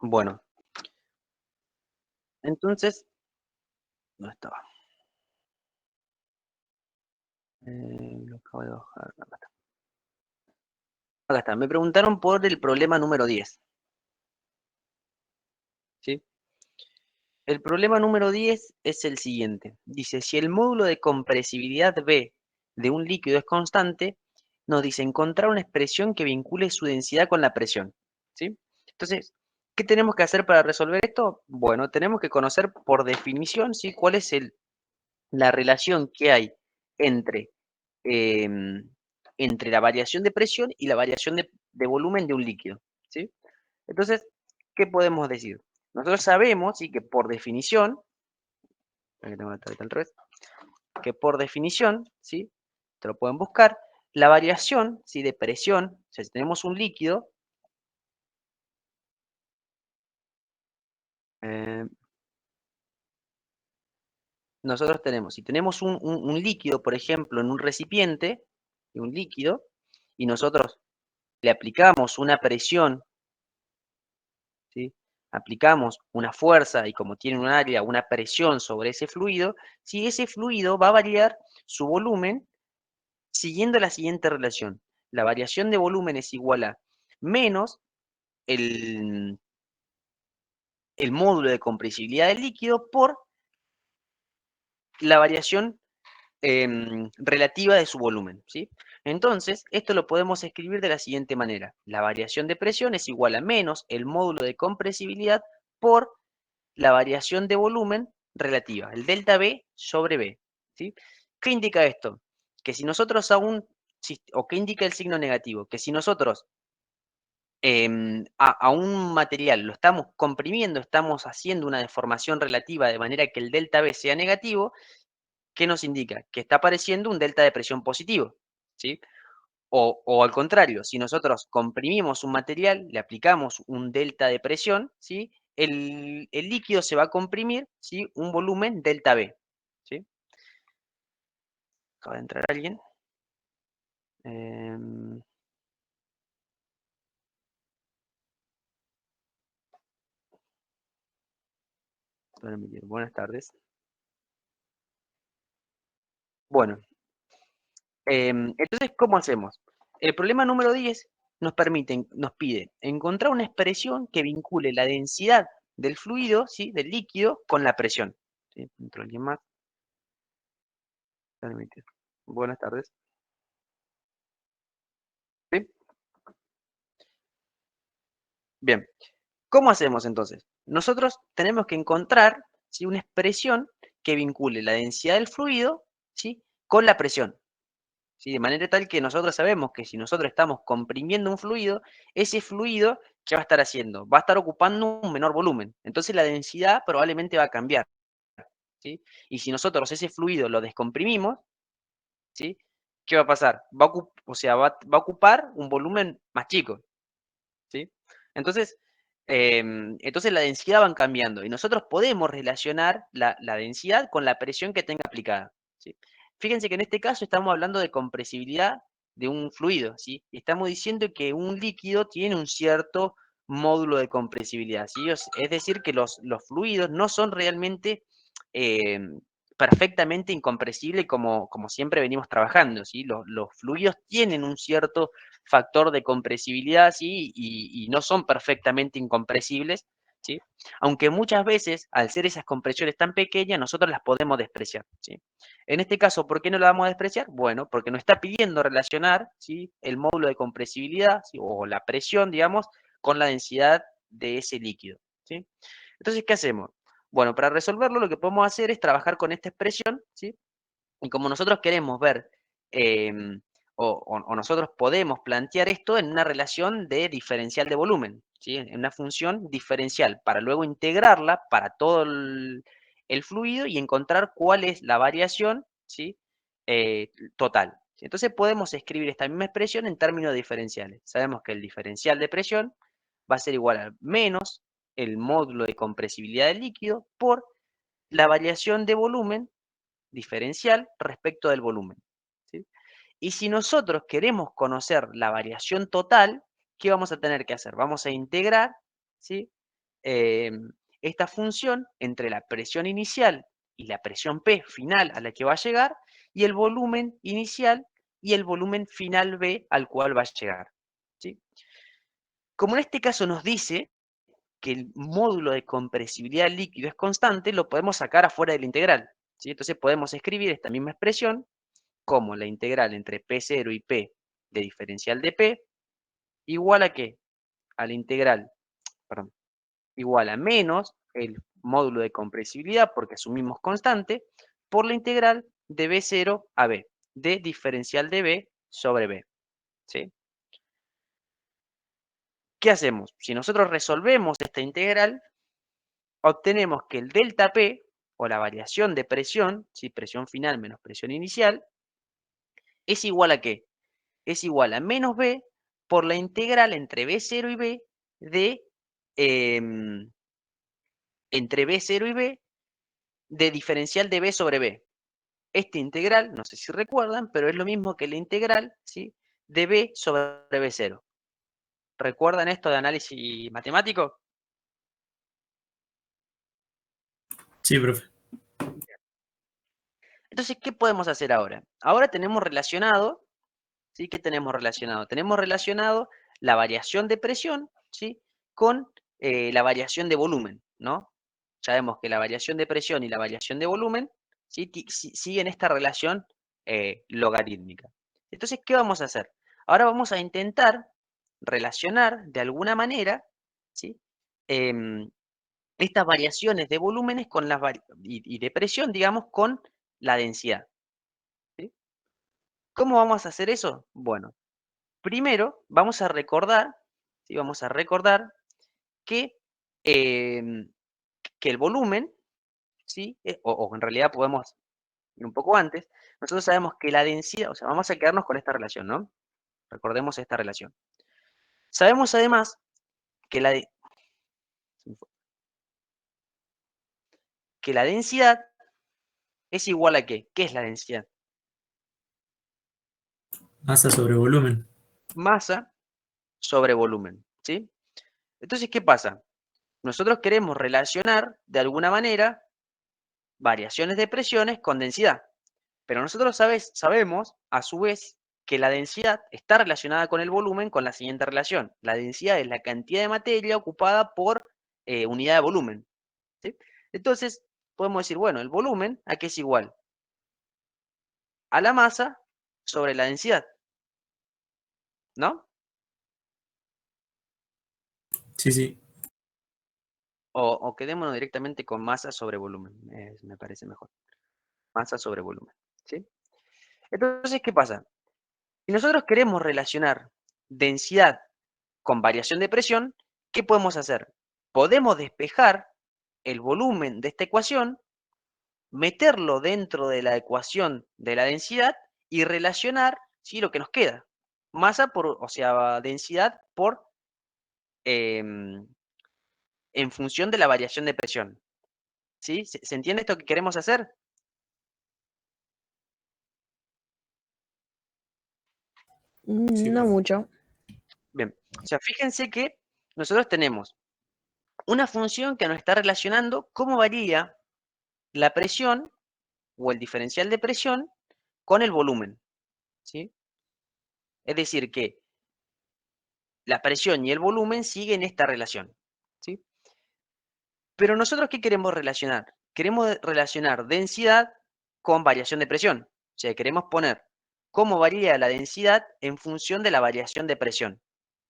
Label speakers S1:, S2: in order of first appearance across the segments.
S1: Bueno, entonces, ¿dónde estaba? Lo acabo de bajar. Acá está. Acá está. Me preguntaron por el problema número 10. ¿Sí? El problema número 10 es el siguiente. Dice, si el módulo de compresibilidad B de un líquido es constante, nos dice encontrar una expresión que vincule su densidad con la presión. ¿Sí? Entonces, ¿qué tenemos que hacer para resolver esto? Bueno, tenemos que conocer por definición, ¿sí?, cuál es la relación que hay entre, em, entre la variación de presión y la variación de volumen de un líquido. ¿Sí? Entonces, ¿qué podemos decir? Nosotros sabemos, ¿sí?, que por definición, aquí tengo la tableta al revés, que por definición, ¿sí?, te lo pueden buscar, la variación, ¿sí?, de presión, o sea, si tenemos un líquido, eh, nosotros tenemos, si tenemos un líquido, por ejemplo, en un recipiente, un líquido, y nosotros le aplicamos una presión, ¿sí?, aplicamos una fuerza y como tiene un área, una presión sobre ese fluido, si ese fluido va a variar su volumen siguiendo la siguiente relación. La variación de volumen es igual a menos el, el módulo de compresibilidad del líquido por la variación relativa de su volumen, ¿sí? Entonces, esto lo podemos escribir de la siguiente manera. La variación de presión es igual a menos el módulo de compresibilidad por la variación de volumen relativa, el delta B sobre B, ¿sí? ¿Qué indica esto? Que si nosotros o qué indica el signo negativo, que si nosotros a un material lo estamos comprimiendo, estamos haciendo una deformación relativa de manera que el delta B sea negativo, ¿qué nos indica? Que está apareciendo un delta de presión positivo, ¿sí? O al contrario, si nosotros comprimimos un material, le aplicamos un delta de presión, ¿sí?, el líquido se va a comprimir, ¿sí?, un volumen delta B, ¿sí? Acaba de entrar alguien. Em, Buenas tardes. Bueno, entonces, ¿cómo hacemos? El problema número 10 nos pide encontrar una expresión que vincule la densidad del fluido, ¿sí?, del líquido, con la presión. ¿Sí? Entró alguien más. Permitir. Buenas tardes. ¿Sí? Bien. ¿Cómo hacemos entonces? Nosotros tenemos que encontrar, ¿sí?, una expresión que vincule la densidad del fluido, ¿sí?, con la presión. ¿Sí? De manera tal que nosotros sabemos que si nosotros estamos comprimiendo un fluido, ese fluido, ¿qué va a estar haciendo? Va a estar ocupando un menor volumen. Entonces la densidad probablemente va a cambiar. ¿Sí? Y si nosotros ese fluido lo descomprimimos, ¿sí?, ¿qué va a pasar? O sea, va a ocupar un volumen más chico. ¿Sí? Entonces, entonces la densidad van cambiando y nosotros podemos relacionar la densidad con la presión que tenga aplicada, ¿sí? Fíjense que en este caso estamos hablando de compresibilidad de un fluido, ¿sí? Y estamos diciendo que un líquido tiene un cierto módulo de compresibilidad, ¿sí? Es decir, que los fluidos no son realmente perfectamente incompresibles como siempre venimos trabajando, ¿sí? Los fluidos tienen un cierto factor de compresibilidad, ¿sí? Y no son perfectamente incompresibles, ¿sí? Aunque muchas veces, al ser esas compresiones tan pequeñas, nosotros las podemos despreciar, ¿sí? En este caso, ¿por qué no la vamos a despreciar? Bueno, porque nos está pidiendo relacionar, ¿sí?, el módulo de compresibilidad, ¿sí?, o la presión, digamos, con la densidad de ese líquido, ¿sí? Entonces, ¿qué hacemos? Bueno, para resolverlo lo que podemos hacer es trabajar con esta expresión, ¿sí? Y como nosotros queremos ver, em, o nosotros podemos plantear esto en una relación de diferencial de volumen, ¿sí?, en una función diferencial, para luego integrarla para todo el fluido y encontrar cuál es la variación, ¿sí?, total. Entonces podemos escribir esta misma expresión en términos diferenciales. Sabemos que el diferencial de presión va a ser igual a menos el módulo de compresibilidad del líquido por la variación de volumen diferencial respecto del volumen, ¿sí? Y si nosotros queremos conocer la variación total, ¿qué vamos a tener que hacer? Vamos a integrar, ¿sí?, esta función entre la presión inicial y la presión P final a la que va a llegar, y el volumen inicial y el volumen final B al cual va a llegar, ¿sí? Como en este caso nos dice que el módulo de compresibilidad líquido es constante, lo podemos sacar afuera de la integral, ¿sí? Entonces podemos escribir esta misma expresión como la integral entre P0 y P de diferencial de P igual a ¿qué? A la integral, perdón, igual a menos el módulo de compresibilidad, porque asumimos constante, por la integral de B0 a B, de diferencial de B sobre B, ¿sí? ¿Qué hacemos? Si nosotros resolvemos esta integral, obtenemos que el delta P, o la variación de presión, ¿sí? Presión final menos presión inicial, es igual a ¿qué? Es igual a menos B por la integral entre B0 y B de, entre B0 y B de diferencial de B sobre B. Esta integral, no sé si recuerdan, pero es lo mismo que la integral, ¿sí? De B sobre B0. ¿Recuerdan esto de análisis matemático?
S2: Sí, profe.
S1: Entonces, ¿qué podemos hacer ahora? Ahora tenemos relacionado, ¿sí? ¿Qué tenemos relacionado? Tenemos relacionado la variación de presión, ¿sí? Con la variación de volumen, ¿no? Sabemos que la variación de presión y la variación de volumen, ¿sí? Siguen esta relación logarítmica. Entonces, ¿qué vamos a hacer? Ahora vamos a intentar relacionar de alguna manera, ¿sí? Em, estas variaciones de volúmenes con las y de presión, digamos, con la densidad, ¿sí? ¿Cómo vamos a hacer eso? Bueno, primero vamos a recordar, ¿sí? Vamos a recordar que, em, que el volumen, ¿sí? O en realidad podemos ir un poco antes, nosotros sabemos que la densidad, o sea, vamos a quedarnos con esta relación, ¿no? Recordemos esta relación. Sabemos además que que la densidad es igual a ¿qué? ¿Qué es la densidad?
S2: Masa sobre volumen.
S1: Masa sobre volumen, ¿sí? Entonces, ¿qué pasa? Nosotros queremos relacionar de alguna manera variaciones de presiones con densidad, pero nosotros sabemos, a su vez, que la densidad está relacionada con el volumen con la siguiente relación. La densidad es la cantidad de materia ocupada por unidad de volumen, ¿sí? Entonces, podemos decir, bueno, el volumen, ¿a qué es igual? A la masa sobre la densidad, ¿no?
S2: Sí, sí.
S1: O quedémonos directamente con masa sobre volumen, me parece mejor. Masa sobre volumen, ¿sí? Entonces, ¿qué pasa? Si nosotros queremos relacionar densidad con variación de presión, ¿qué podemos hacer? Podemos despejar el volumen de esta ecuación, meterlo dentro de la ecuación de la densidad y relacionar, ¿sí? Lo que nos queda. Masa por, o sea, densidad por, em, en función de la variación de presión, ¿sí? ¿Se entiende esto que queremos hacer?
S2: Sí,
S3: No
S2: profe.
S3: mucho.
S1: Bien, o sea, fíjense que nosotros tenemos una función que nos está relacionando cómo varía la presión o el diferencial de presión con el volumen, ¿sí? Es decir, que la presión y el volumen siguen esta relación, ¿sí? Pero nosotros, ¿qué queremos relacionar? Queremos relacionar densidad con variación de presión. O sea, queremos poner cómo varía la densidad en función de la variación de presión.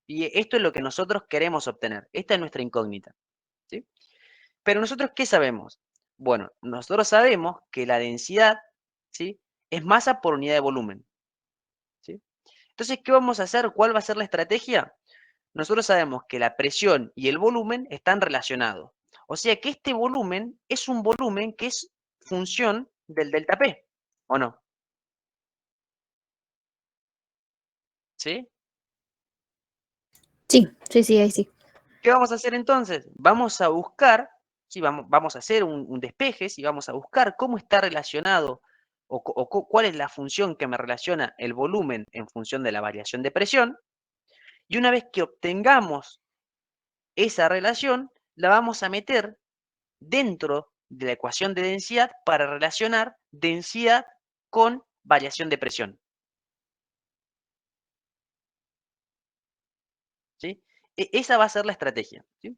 S1: Y esto es lo que nosotros queremos obtener. Esta es nuestra incógnita, ¿sí? Pero nosotros, ¿qué sabemos? Bueno, nosotros sabemos que la densidad, ¿sí? Es masa por unidad de volumen, ¿sí? Entonces, ¿qué vamos a hacer? ¿Cuál va a ser la estrategia? Nosotros sabemos que la presión y el volumen están relacionados. O sea que este volumen es un volumen que es función del delta P, ¿o no? ¿Sí?
S3: Sí, sí, sí, ahí sí.
S1: ¿Qué vamos a hacer entonces? Vamos a buscar, ¿sí? Vamos a hacer un despeje, ¿sí? Vamos a buscar cómo está relacionado cuál es la función que me relaciona el volumen en función de la variación de presión. Y una vez que obtengamos esa relación, la vamos a meter dentro de la ecuación de densidad para relacionar densidad con variación de presión. ¿Sí? Esa va a ser la estrategia. ¿Sí?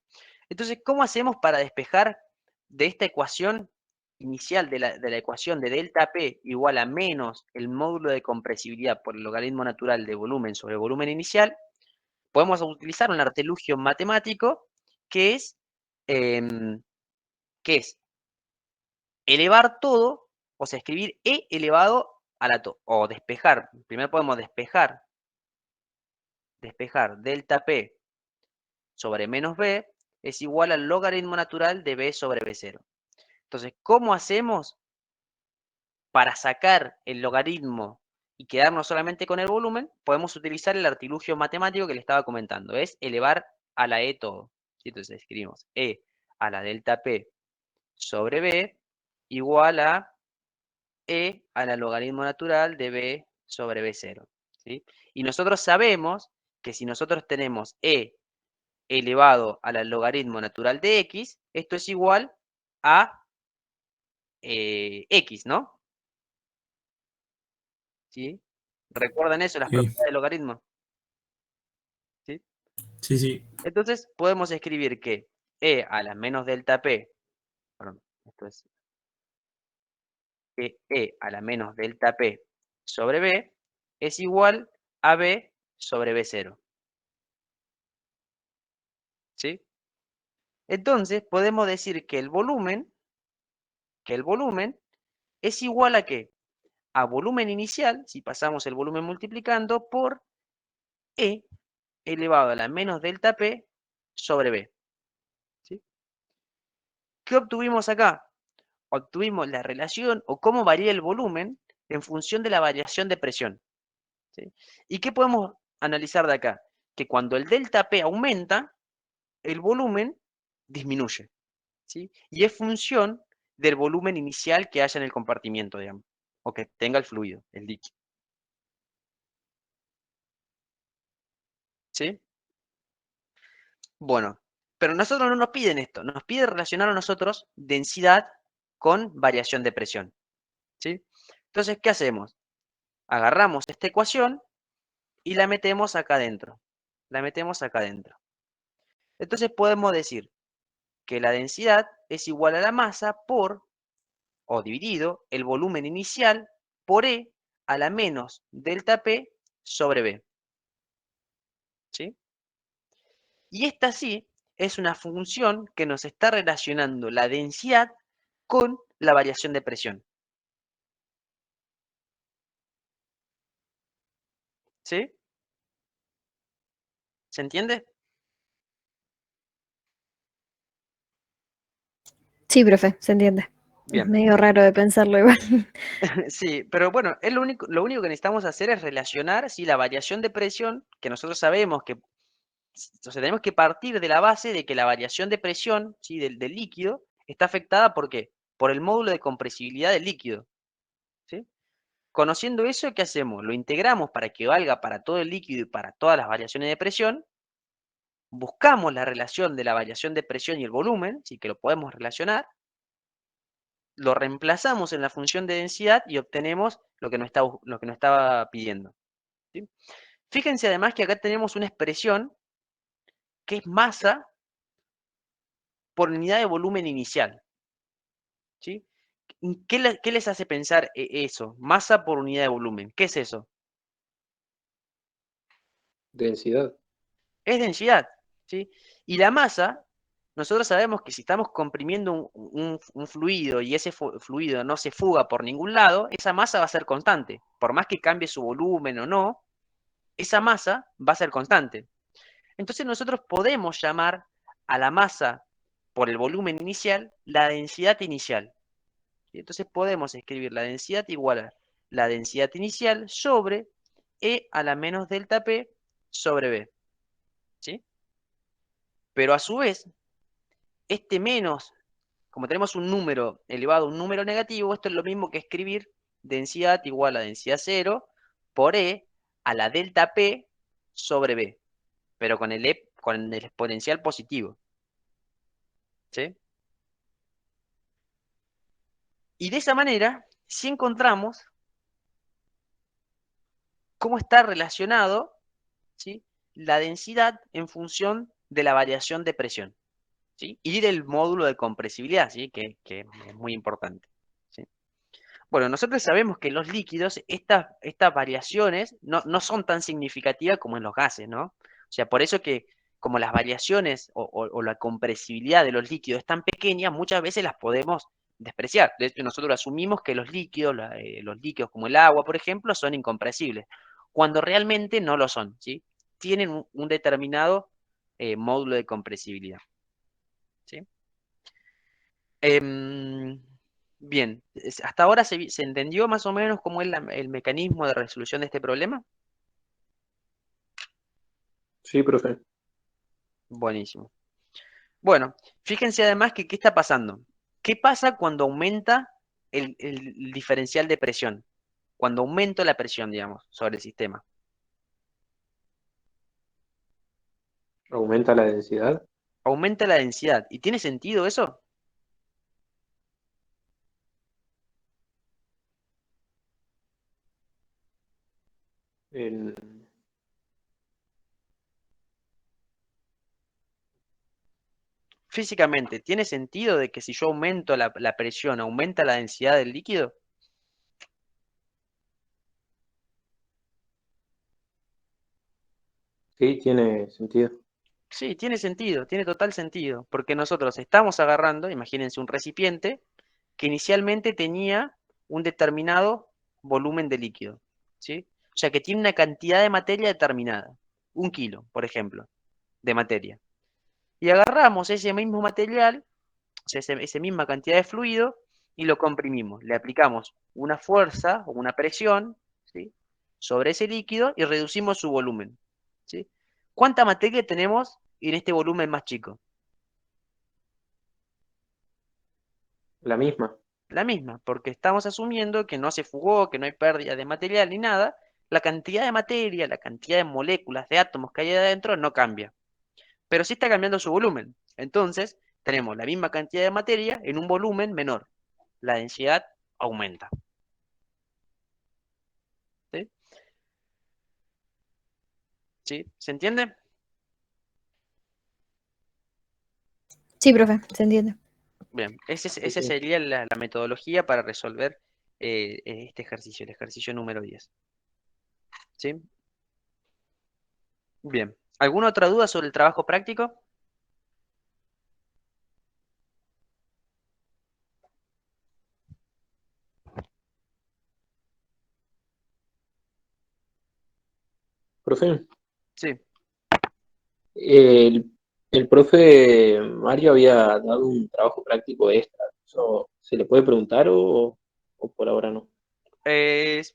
S1: Entonces, ¿cómo hacemos para despejar de esta ecuación inicial, de la ecuación de delta P igual a menos el módulo de compresibilidad por el logaritmo natural de volumen sobre volumen inicial? Podemos utilizar un artilugio matemático que es, em, que es elevar todo, o sea, escribir E elevado a la o despejar. Primero podemos despejar delta P sobre menos B es igual al logaritmo natural de B sobre B0. Entonces, ¿cómo hacemos para sacar el logaritmo y quedarnos solamente con el volumen? Podemos utilizar el artilugio matemático que le estaba comentando, es elevar a la E todo. ¿Sí? Entonces escribimos E a la delta P sobre B igual a E a la logaritmo natural de B sobre B0. ¿Sí? Y nosotros sabemos que si nosotros tenemos E elevado a la logaritmo natural de X, esto es igual a X, ¿no? ¿Sí? ¿Recuerdan eso, las
S2: Sí,
S1: propiedades del logaritmo? ¿Sí?
S2: sí, sí.
S1: Entonces podemos escribir que E a la menos delta P, perdón, esto es que E a la menos delta P sobre B es igual a B sobre B0. ¿Sí? Entonces podemos decir que el volumen es igual a ¿qué? A volumen inicial, si pasamos el volumen multiplicando, por E elevado a la menos delta P sobre B. ¿Sí? ¿Qué obtuvimos acá? Obtuvimos la relación o cómo varía el volumen en función de la variación de presión. ¿Sí? ¿Y qué podemos analizar de acá? Que cuando el delta P aumenta, el volumen disminuye. ¿Sí? Y es función del volumen inicial que haya en el compartimiento, digamos, o que tenga el fluido, el líquido. ¿Sí? Bueno, pero nosotros no nos piden esto, nos pide relacionar a nosotros densidad con variación de presión. ¿Sí? Entonces, ¿qué hacemos? Agarramos esta ecuación y la metemos acá adentro. La metemos acá adentro. Entonces podemos decir que la densidad es igual a la masa por, o dividido, el volumen inicial por E a la menos delta P sobre B. ¿Sí? Y esta sí es una función que nos está relacionando la densidad con la variación de presión. ¿Sí? ¿Se entiende?
S3: Sí, profe, se entiende. Es
S1: Bien.
S3: medio raro de pensarlo igual.
S1: Sí, pero bueno, es lo único que necesitamos hacer es relacionar si la variación de presión, que nosotros sabemos que, o sea, tenemos que partir de la base de que la variación de presión, ¿sí? del líquido está afectada ¿por qué? Por el módulo de compresibilidad del líquido. ¿Sí? Conociendo eso, ¿qué hacemos? Lo integramos para que valga para todo el líquido y para todas las variaciones de presión. Buscamos la relación de la variación de presión y el volumen, sí que lo podemos relacionar. Lo reemplazamos en la función de densidad y obtenemos lo que nos estaba pidiendo. ¿Sí? Fíjense además que acá tenemos una expresión que es masa por unidad de volumen inicial. ¿Sí? ¿Qué les hace pensar eso? Masa por unidad de volumen. ¿Qué es eso?
S4: Densidad.
S1: Es densidad. ¿Sí? Y la masa, nosotros sabemos que si estamos comprimiendo un fluido y ese fluido no se fuga por ningún lado, esa masa va a ser constante. Por más que cambie su volumen o no, esa masa va a ser constante. Entonces nosotros podemos llamar a la masa por el volumen inicial la densidad inicial. ¿Sí? Entonces podemos escribir la densidad igual a la densidad inicial sobre E a la menos delta P sobre B. ¿Sí? Pero a su vez, este menos, como tenemos un número elevado a un número negativo, esto es lo mismo que escribir densidad igual a densidad cero por E a la delta P sobre B, pero con el exponencial positivo. ¿sí? Y de esa manera, sí encontramos cómo está relacionado, ¿sí?, la densidad en función de la variación de presión, ¿sí?, y del módulo de compresibilidad, ¿sí?, que es muy importante, ¿sí? Bueno, nosotros sabemos que en los líquidos estas variaciones no son tan significativas como en los gases, ¿no? O sea, por eso que como las variaciones o la compresibilidad de los líquidos es tan pequeña, muchas veces las podemos despreciar. De hecho, nosotros asumimos que los líquidos, los líquidos como el agua, por ejemplo, son incompresibles, cuando realmente no lo son, ¿sí? Tienen un determinado módulo de compresibilidad, ¿sí? Em, bien, hasta ahora se entendió más o menos cómo es el mecanismo de resolución de este problema.
S4: Sí, profe.
S1: Buenísimo. Bueno, fíjense además que ¿qué está pasando? ¿Qué pasa cuando aumenta el diferencial de presión? Cuando aumento la presión, digamos, sobre el sistema.
S4: Aumenta la densidad.
S1: Aumenta la densidad. ¿Y tiene sentido eso?
S4: En-
S1: Físicamente, ¿tiene sentido de que si yo aumento la presión, aumenta la densidad del líquido?
S4: Sí, tiene sentido.
S1: Sí, tiene sentido, tiene total sentido, porque nosotros estamos agarrando, imagínense un recipiente que inicialmente tenía un determinado volumen de líquido, ¿sí? O sea, que tiene una cantidad de materia determinada, 1 kilo, por ejemplo, de materia. Y agarramos ese mismo material, o sea, esa misma cantidad de fluido, y lo comprimimos. Le aplicamos una fuerza o una presión, ¿sí?, sobre ese líquido y reducimos su volumen, ¿sí? ¿Cuánta materia tenemos en este volumen más chico?
S4: La misma.
S1: La misma, porque estamos asumiendo que no se fugó, que no hay pérdida de material ni nada. La cantidad de materia, la cantidad de moléculas, de átomos que hay adentro no cambia, pero sí está cambiando su volumen. Entonces, tenemos la misma cantidad de materia en un volumen menor. La densidad aumenta, ¿sí? ¿Sí? ¿Se entiende?
S3: Sí, profe, se entiende.
S1: Bien, esa
S4: Sí.
S1: sería la metodología para resolver este ejercicio, el ejercicio número 10. ¿Sí? Bien. ¿Alguna otra duda sobre el trabajo práctico?
S4: Profe,
S1: Sí.
S4: el, el profe Mario había dado un trabajo práctico extra. ¿Eso se le puede preguntar o por ahora no?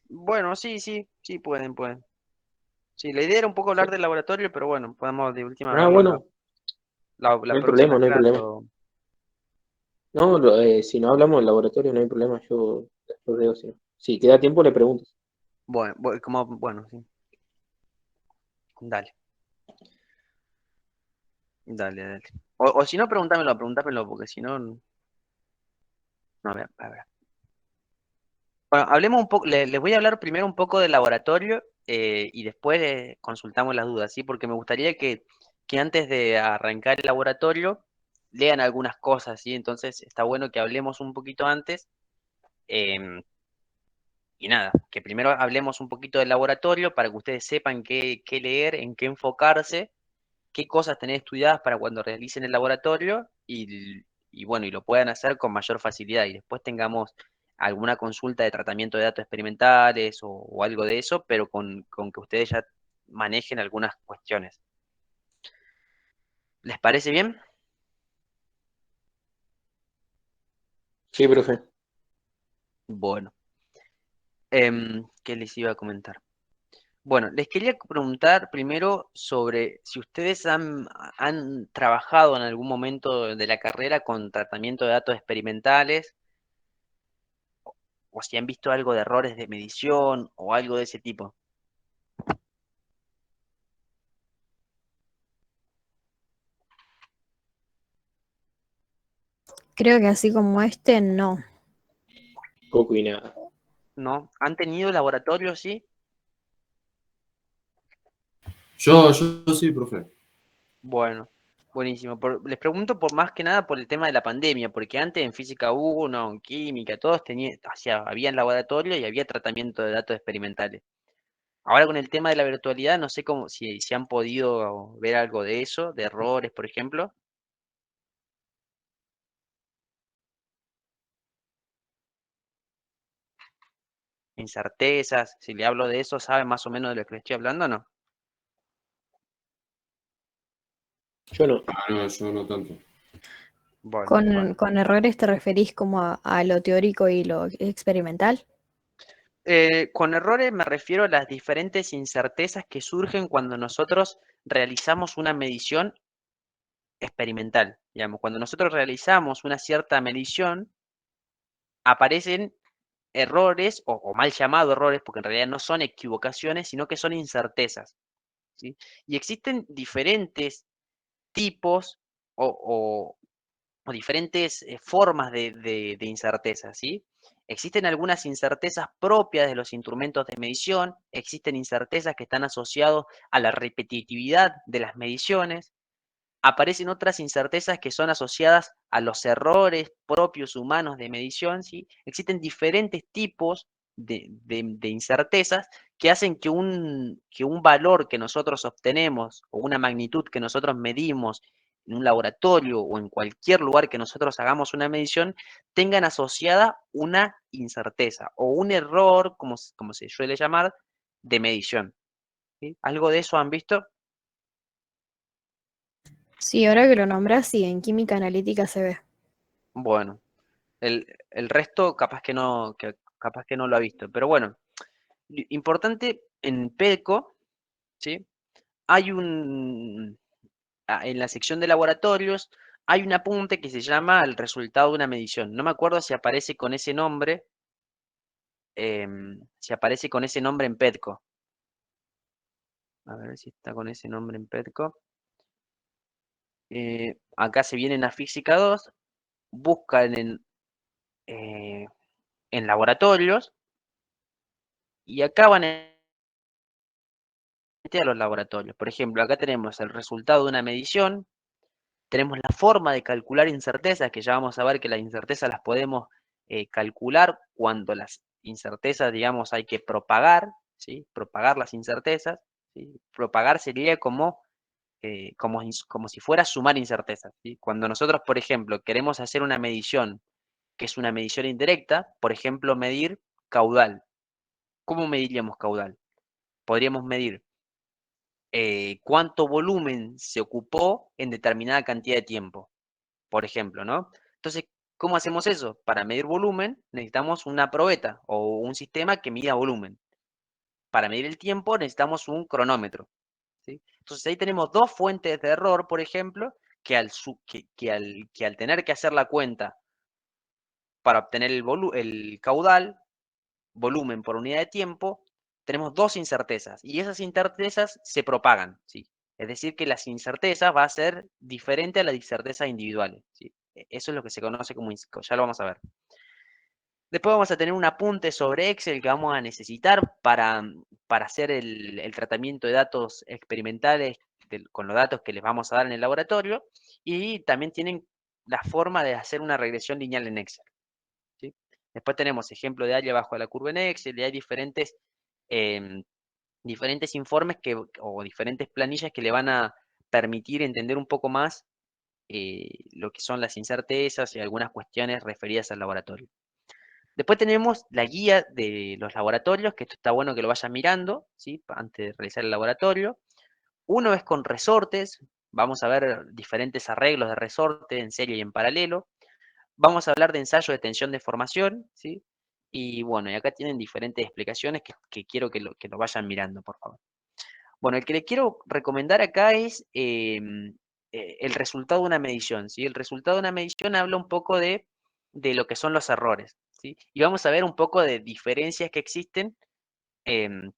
S1: Bueno, sí, pueden. Sí, la idea era un poco
S4: Sí.
S1: hablar del laboratorio, pero bueno, podemos de última
S4: Ah,
S1: verlo
S4: bueno,
S1: la
S4: no hay
S1: próxima
S4: problema, no hay
S1: clase.
S4: problema. No, si no hablamos del laboratorio, no hay problema. Yo después veo si no. Si queda tiempo, le pregunto.
S1: Bueno, bueno, sí. Dale, dale. O si no, pregúntamelo, porque si no, no, a ver. Bueno, hablemos un poco, les voy a hablar primero un poco del laboratorio y después consultamos las dudas, ¿sí? Porque me gustaría que antes de arrancar el laboratorio lean algunas cosas, ¿sí? Entonces está bueno que hablemos un poquito antes. em, Y nada, que primero hablemos un poquito del laboratorio para que ustedes sepan qué leer, en qué enfocarse, qué cosas tener estudiadas para cuando realicen el laboratorio y bueno, y lo puedan hacer con mayor facilidad. Y después tengamos alguna consulta de tratamiento de datos experimentales o algo de eso, pero con que ustedes ya manejen algunas cuestiones. ¿Les parece bien?
S4: Sí, profe.
S1: Bueno, ¿qué les iba a comentar? Bueno, les quería preguntar primero sobre si ustedes han trabajado en algún momento de la carrera con tratamiento de datos experimentales o si han visto algo de errores de medición o algo de ese tipo.
S3: Creo que así como este, no.
S4: Poco y nada.
S1: ¿No? ¿Han tenido laboratorios, sí?
S5: Yo sí, profe.
S1: Bueno, buenísimo. Les pregunto por más que nada por el tema de la pandemia, porque antes en física 1, en química, todos tenían, había laboratorio y había tratamiento de datos experimentales. Ahora con el tema de la virtualidad, no sé cómo, si han podido ver algo de eso, de errores, por ejemplo. Incertezas, si le hablo de eso, ¿sabe más o menos de lo que le estoy hablando o no?
S4: Yo no.
S5: Ah, no, yo no tanto.
S1: Bueno, bueno.
S3: Con errores te referís como a lo teórico y lo experimental?
S1: Con errores me refiero a las diferentes incertezas que surgen cuando nosotros realizamos una medición experimental. Digamos, cuando nosotros realizamos una cierta medición, aparecen errores o mal llamados errores, porque en realidad no son equivocaciones, sino que son incertezas, ¿sí? Y existen diferentes tipos o, o diferentes formas de incertezas, ¿sí? Existen algunas incertezas propias de los instrumentos de medición, existen incertezas que están asociadas a la repetitividad de las mediciones, aparecen otras incertezas que son asociadas a los errores propios humanos de medición, ¿sí? Existen diferentes tipos de incertezas que hacen que un valor que nosotros obtenemos o una magnitud que nosotros medimos en un laboratorio o en cualquier lugar que nosotros hagamos una medición, tengan asociada una incerteza o un error, como se suele llamar, de medición, ¿sí? ¿Algo de eso han visto?
S3: Sí, ahora que lo nombras, sí, en química analítica se ve.
S1: Bueno. El resto capaz que no lo ha visto. Pero bueno, importante en PEDCO, ¿sí? Hay en la sección de laboratorios, hay un apunte que se llama el resultado de una medición. No me acuerdo si aparece con ese nombre, si aparece con ese nombre en PEDCO. A ver si está con ese nombre en PEDCO. Acá se vienen a Física 2, buscan en laboratorios y acá van a los laboratorios. Por ejemplo, acá tenemos el resultado de una medición, tenemos la forma de calcular incertezas, que ya vamos a ver que las incertezas las podemos calcular cuando las incertezas, digamos, hay que propagar, ¿sí? Propagar las incertezas, ¿sí? Propagar sería como si fuera sumar incertezas, ¿sí? Cuando nosotros, por ejemplo, queremos hacer una medición, que es una medición indirecta, por ejemplo, medir caudal. ¿Cómo mediríamos caudal? Podríamos medir cuánto volumen se ocupó en determinada cantidad de tiempo, por ejemplo, ¿no? Entonces, ¿cómo hacemos eso? Para medir volumen necesitamos una probeta o un sistema que mida volumen. Para medir el tiempo necesitamos un cronómetro, ¿sí? Entonces ahí tenemos dos fuentes de error, por ejemplo, que al tener que hacer la cuenta para obtener el caudal, volumen por unidad de tiempo, tenemos dos incertezas y esas incertezas se propagan, ¿sí? Es decir, que las incertezas va a ser diferente a las incertezas individuales, ¿sí? Eso es lo que se conoce como, ya lo vamos a ver. Después vamos a tener un apunte sobre Excel que vamos a necesitar para hacer el tratamiento de datos experimentales con los datos que les vamos a dar en el laboratorio y también tienen la forma de hacer una regresión lineal en Excel, ¿sí? Después tenemos ejemplo de área bajo la curva en Excel y hay diferentes informes o diferentes planillas que le van a permitir entender un poco más lo que son las incertezas y algunas cuestiones referidas al laboratorio. Después tenemos la guía de los laboratorios, que esto está bueno que lo vayan mirando, ¿sí? Antes de realizar el laboratorio. Uno es con resortes, vamos a ver diferentes arreglos de resorte en serie y en paralelo. Vamos a hablar de ensayo de tensión de formación, ¿sí? Y bueno, y acá tienen diferentes explicaciones que quiero que lo vayan mirando, por favor. Bueno, el que le quiero recomendar acá es el resultado de una medición, ¿sí? El resultado de una medición habla un poco de lo que son los errores, ¿sí? Y vamos a ver un poco de diferencias que existen en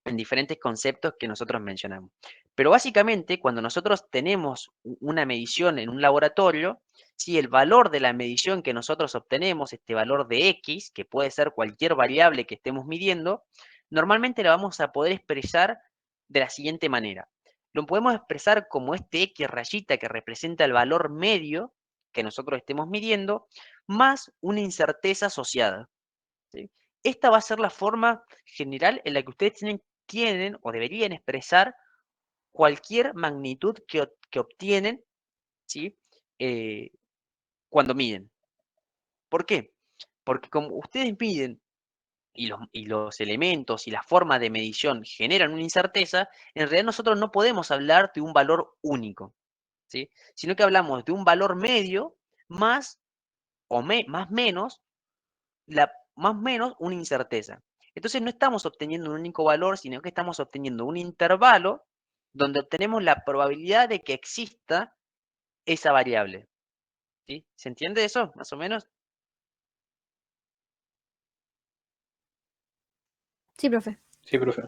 S1: diferentes conceptos que nosotros mencionamos. Pero básicamente, cuando nosotros tenemos una medición en un laboratorio, si el valor de la medición que nosotros obtenemos, este valor de X, que puede ser cualquier variable que estemos midiendo, normalmente la vamos a poder expresar de la siguiente manera. Lo podemos expresar como este X rayita que representa el valor medio que nosotros estemos midiendo, más una incerteza asociada, ¿sí? Esta va a ser la forma general en la que ustedes tienen o deberían expresar cualquier magnitud que obtienen, ¿sí? Cuando miden. ¿Por qué? Porque como ustedes miden y los elementos y la forma de medición generan una incerteza, en realidad nosotros no podemos hablar de un valor único, ¿sí? Sino que hablamos de un valor medio más o más menos, más menos una incerteza. Entonces no estamos obteniendo un único valor, sino que estamos obteniendo un intervalo donde obtenemos la probabilidad de que exista esa variable, ¿sí? ¿Se entiende eso, más o menos?
S3: Sí, profe.
S4: Sí, profe.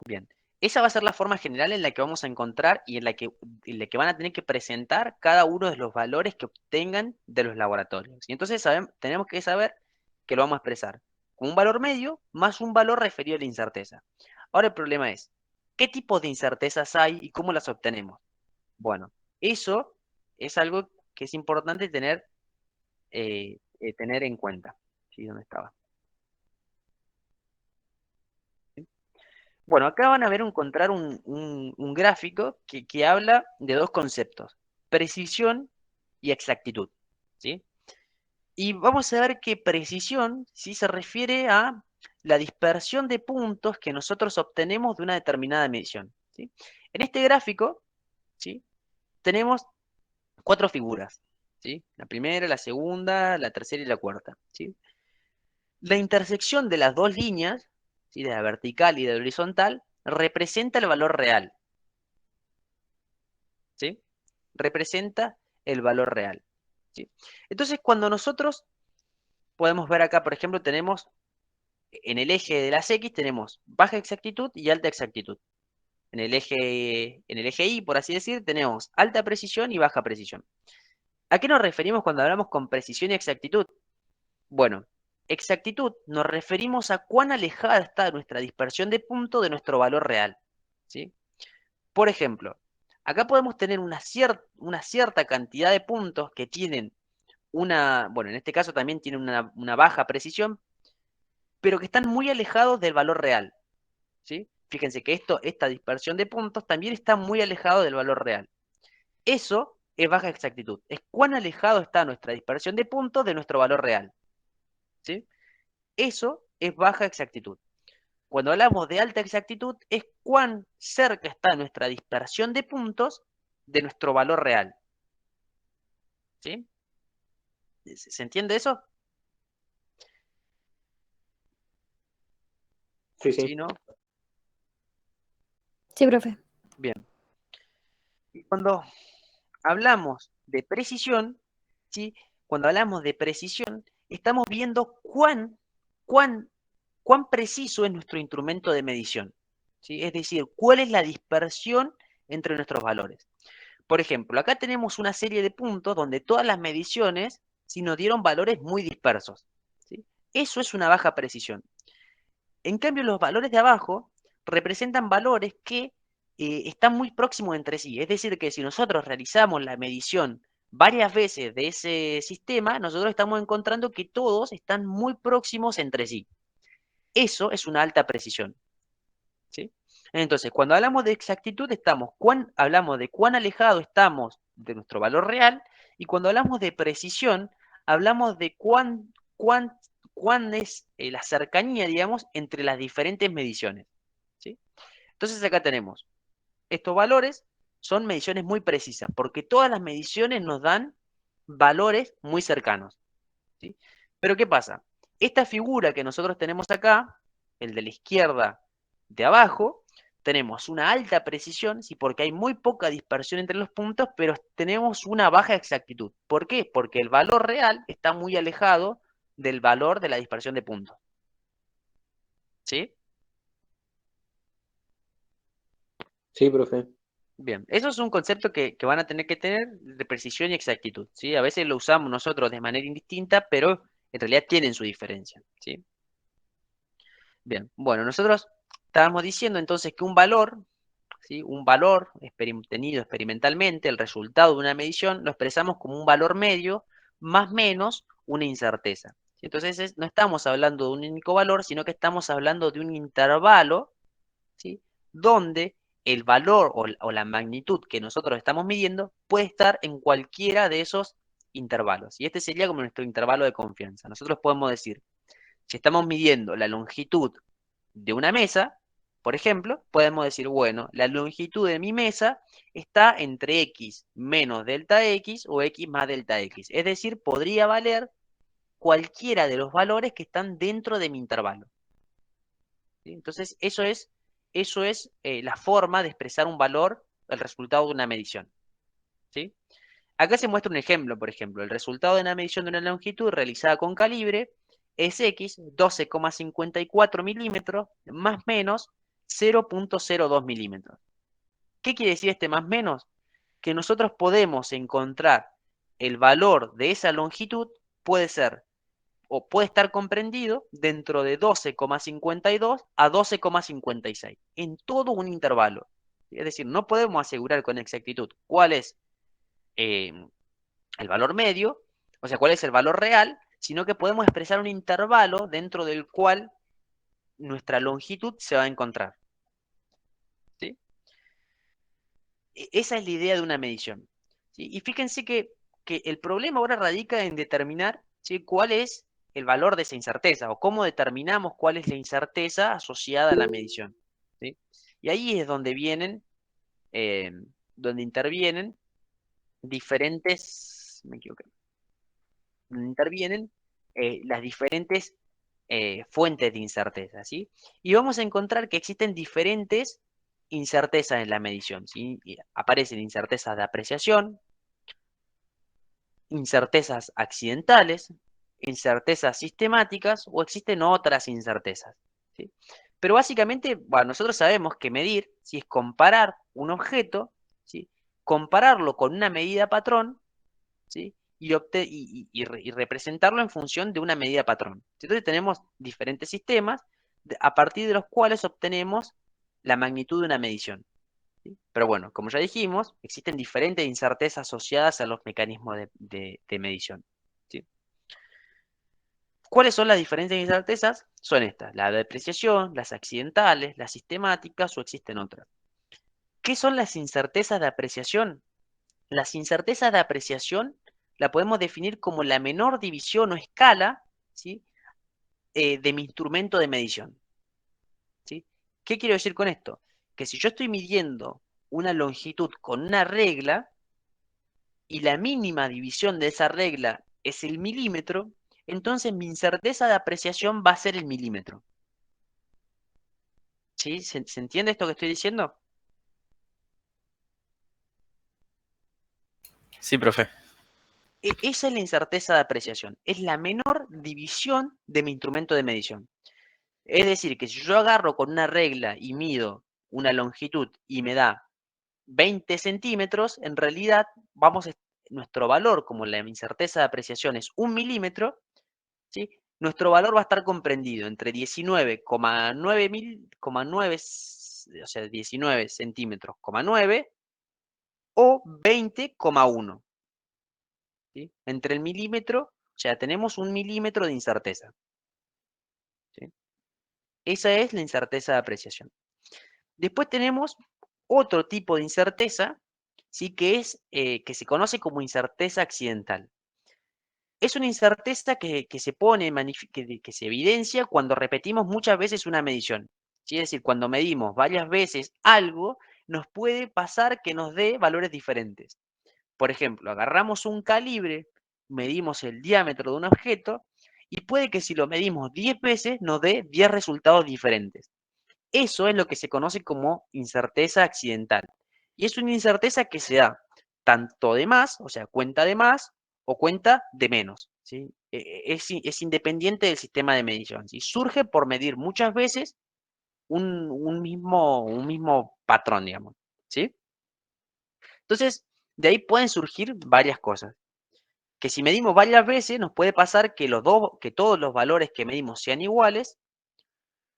S1: Bien. Esa va a ser la forma general en la que vamos a encontrar y en la que van a tener que presentar cada uno de los valores que obtengan de los laboratorios. Y entonces tenemos que saber que lo vamos a expresar como un valor medio más un valor referido a la incerteza. Ahora el problema es, ¿qué tipo de incertezas hay y cómo las obtenemos? Bueno, eso es algo que es importante tener en cuenta. ¿Sí? ¿Dónde estaba? Bueno, acá van a encontrar un gráfico que habla de dos conceptos, precisión y exactitud, ¿sí? Y vamos a ver que precisión, ¿sí? Se refiere a la dispersión de puntos que nosotros obtenemos de una determinada medición, ¿sí? En este gráfico, ¿sí? Tenemos 4 figuras, ¿sí? La primera, la segunda, la tercera y la cuarta, ¿sí? La intersección de las dos líneas, ¿sí? De la vertical y de la horizontal, representa el valor real, ¿sí? Representa el valor real, ¿sí? Entonces, cuando nosotros podemos ver acá, por ejemplo, tenemos en el eje de las X, tenemos baja exactitud y alta exactitud. En el eje Y, por así decir, tenemos alta precisión y baja precisión. ¿A qué nos referimos cuando hablamos con precisión y exactitud? Bueno, exactitud nos referimos a cuán alejada está nuestra dispersión de punto de nuestro valor real, ¿sí? Por ejemplo, acá podemos tener una cierta cantidad de puntos que tienen bueno, en este caso también tienen una baja precisión, pero que están muy alejados del valor real, ¿sí? Fíjense que esta dispersión de puntos también está muy alejado del valor real. Eso es baja exactitud, es cuán alejado está nuestra dispersión de puntos de nuestro valor real, ¿sí? Eso es baja exactitud. Cuando hablamos de alta exactitud, es cuán cerca está nuestra dispersión de puntos de nuestro valor real, ¿sí? ¿Se entiende eso?
S4: Sí,
S1: ¿Sí,
S4: sí.
S1: no?
S3: Sí, profe.
S1: Bien. Y cuando hablamos de precisión, ¿sí? Cuando hablamos de precisión, estamos viendo cuán, cuán preciso es nuestro instrumento de medición, ¿sí? Es decir, cuál es la dispersión entre nuestros valores. Por ejemplo, acá tenemos una serie de puntos donde todas las mediciones sí nos dieron valores muy dispersos, ¿sí? Eso es una baja precisión. En cambio, los valores de abajo representan valores que están muy próximos entre sí. Es decir, que si nosotros realizamos la medición varias veces de ese sistema, nosotros estamos encontrando que todos están muy próximos entre sí. Eso es una alta precisión, ¿sí? Entonces, cuando hablamos de exactitud, hablamos de cuán alejado estamos de nuestro valor real, y cuando hablamos de precisión, hablamos de cuán es la cercanía, digamos, entre las diferentes mediciones, ¿sí? Entonces acá tenemos, estos valores son mediciones muy precisas, porque todas las mediciones nos dan valores muy cercanos, ¿sí? Pero ¿qué pasa? Esta figura que nosotros tenemos acá, el de la izquierda de abajo, tenemos una alta precisión, sí, porque hay muy poca dispersión entre los puntos, pero tenemos una baja exactitud. ¿Por qué? Porque el valor real está muy alejado del valor de la dispersión de puntos, ¿sí?
S4: Sí, profe.
S1: Bien, eso es un concepto que van a tener que tener de precisión y exactitud, ¿sí? A veces lo usamos nosotros de manera indistinta, pero en realidad tienen su diferencia, ¿sí? Bien, bueno, nosotros estábamos diciendo entonces que un valor, ¿sí? Un valor tenido experimentalmente, el resultado de una medición, lo expresamos como un valor medio más menos una incerteza. ¿Sí? Entonces no estamos hablando de un único valor, sino que estamos hablando de un intervalo, ¿sí? Donde el valor o la magnitud que nosotros estamos midiendo puede estar en cualquiera de esos intervalos. Y este sería como nuestro intervalo de confianza. Nosotros podemos decir, si estamos midiendo la longitud de una mesa, por ejemplo, podemos decir, bueno, la longitud de mi mesa está entre x menos delta x o x más delta x. Es decir, podría valer cualquiera de los valores que están dentro de mi intervalo. ¿Sí? Entonces, eso es la forma de expresar un valor, el resultado de una medición. ¿Sí? Acá se muestra un ejemplo, por ejemplo, el resultado de una medición de una longitud realizada con calibre es X, 12,54 milímetros, más menos 0,02 milímetros. ¿Qué quiere decir este más menos? Que nosotros podemos encontrar el valor de esa longitud, puede ser o puede estar comprendido dentro de 12,52 a 12,56, en todo un intervalo. Es decir, no podemos asegurar con exactitud cuál es el valor medio, o sea, cuál es el valor real, sino que podemos expresar un intervalo dentro del cual nuestra longitud se va a encontrar. ¿Sí? Esa es la idea de una medición. ¿Sí? Y fíjense que el problema ahora radica en determinar, ¿sí?, cuál es el valor de esa incerteza o cómo determinamos cuál es la incerteza asociada a la medición. ¿Sí? Y ahí es donde donde intervienen diferentes, me equivoqué, intervienen las diferentes fuentes de incerteza, ¿sí? Y vamos a encontrar que existen diferentes incertezas en la medición, ¿sí? Y aparecen incertezas de apreciación, incertezas accidentales, incertezas sistemáticas o existen otras incertezas, ¿sí? Pero básicamente, bueno, nosotros sabemos que medir, si es comparar un objeto, ¿sí?, compararlo con una medida patrón, ¿sí?, y representarlo en función de una medida patrón. Entonces tenemos diferentes sistemas a partir de los cuales obtenemos la magnitud de una medición. ¿Sí? Pero bueno, como ya dijimos, existen diferentes incertezas asociadas a los mecanismos de medición. ¿Sí? ¿Cuáles son las diferentes incertezas? Son estas: la de depreciación, las accidentales, las sistemáticas o existen otras. ¿Qué son las incertezas de apreciación? Las incertezas de apreciación la podemos definir como la menor división o escala, ¿sí?, de mi instrumento de medición. ¿Sí? ¿Qué quiero decir con esto? Que si yo estoy midiendo una longitud con una regla y la mínima división de esa regla es el milímetro, entonces mi incerteza de apreciación va a ser el milímetro. ¿Sí? ¿Se entiende esto que estoy diciendo?
S6: Sí, profe.
S1: Esa es la incerteza de apreciación. Es la menor división de mi instrumento de medición. Es decir, que si yo agarro con una regla y mido una longitud y me da 20 centímetros, en realidad nuestro valor, como la incerteza de apreciación es 1 milímetro, ¿sí?, nuestro valor va a estar comprendido entre 19,9, o sea, 19 centímetros, 9 o 20,1. ¿Sí? Entre el milímetro, o sea, tenemos 1 milímetro de incerteza. ¿Sí? Esa es la incerteza de apreciación. Después tenemos otro tipo de incerteza, ¿sí?, que se conoce como incerteza accidental. Es una incerteza que se pone, que se evidencia cuando repetimos muchas veces una medición. ¿Sí? Es decir, cuando medimos varias veces algo, nos puede pasar que nos dé valores diferentes. Por ejemplo, agarramos un calibre, medimos el diámetro de un objeto, y puede que si lo medimos 10 veces nos dé 10 resultados diferentes. Eso es lo que se conoce como incerteza accidental. Y es una incerteza que se da tanto de más, o sea, cuenta de más, o cuenta de menos. ¿Sí? Es independiente del sistema de medición. ¿Sí? Surge por medir muchas veces un mismo patrón, digamos. ¿Sí? Entonces, de ahí pueden surgir varias cosas. Que si medimos varias veces, nos puede pasar que todos los valores que medimos sean iguales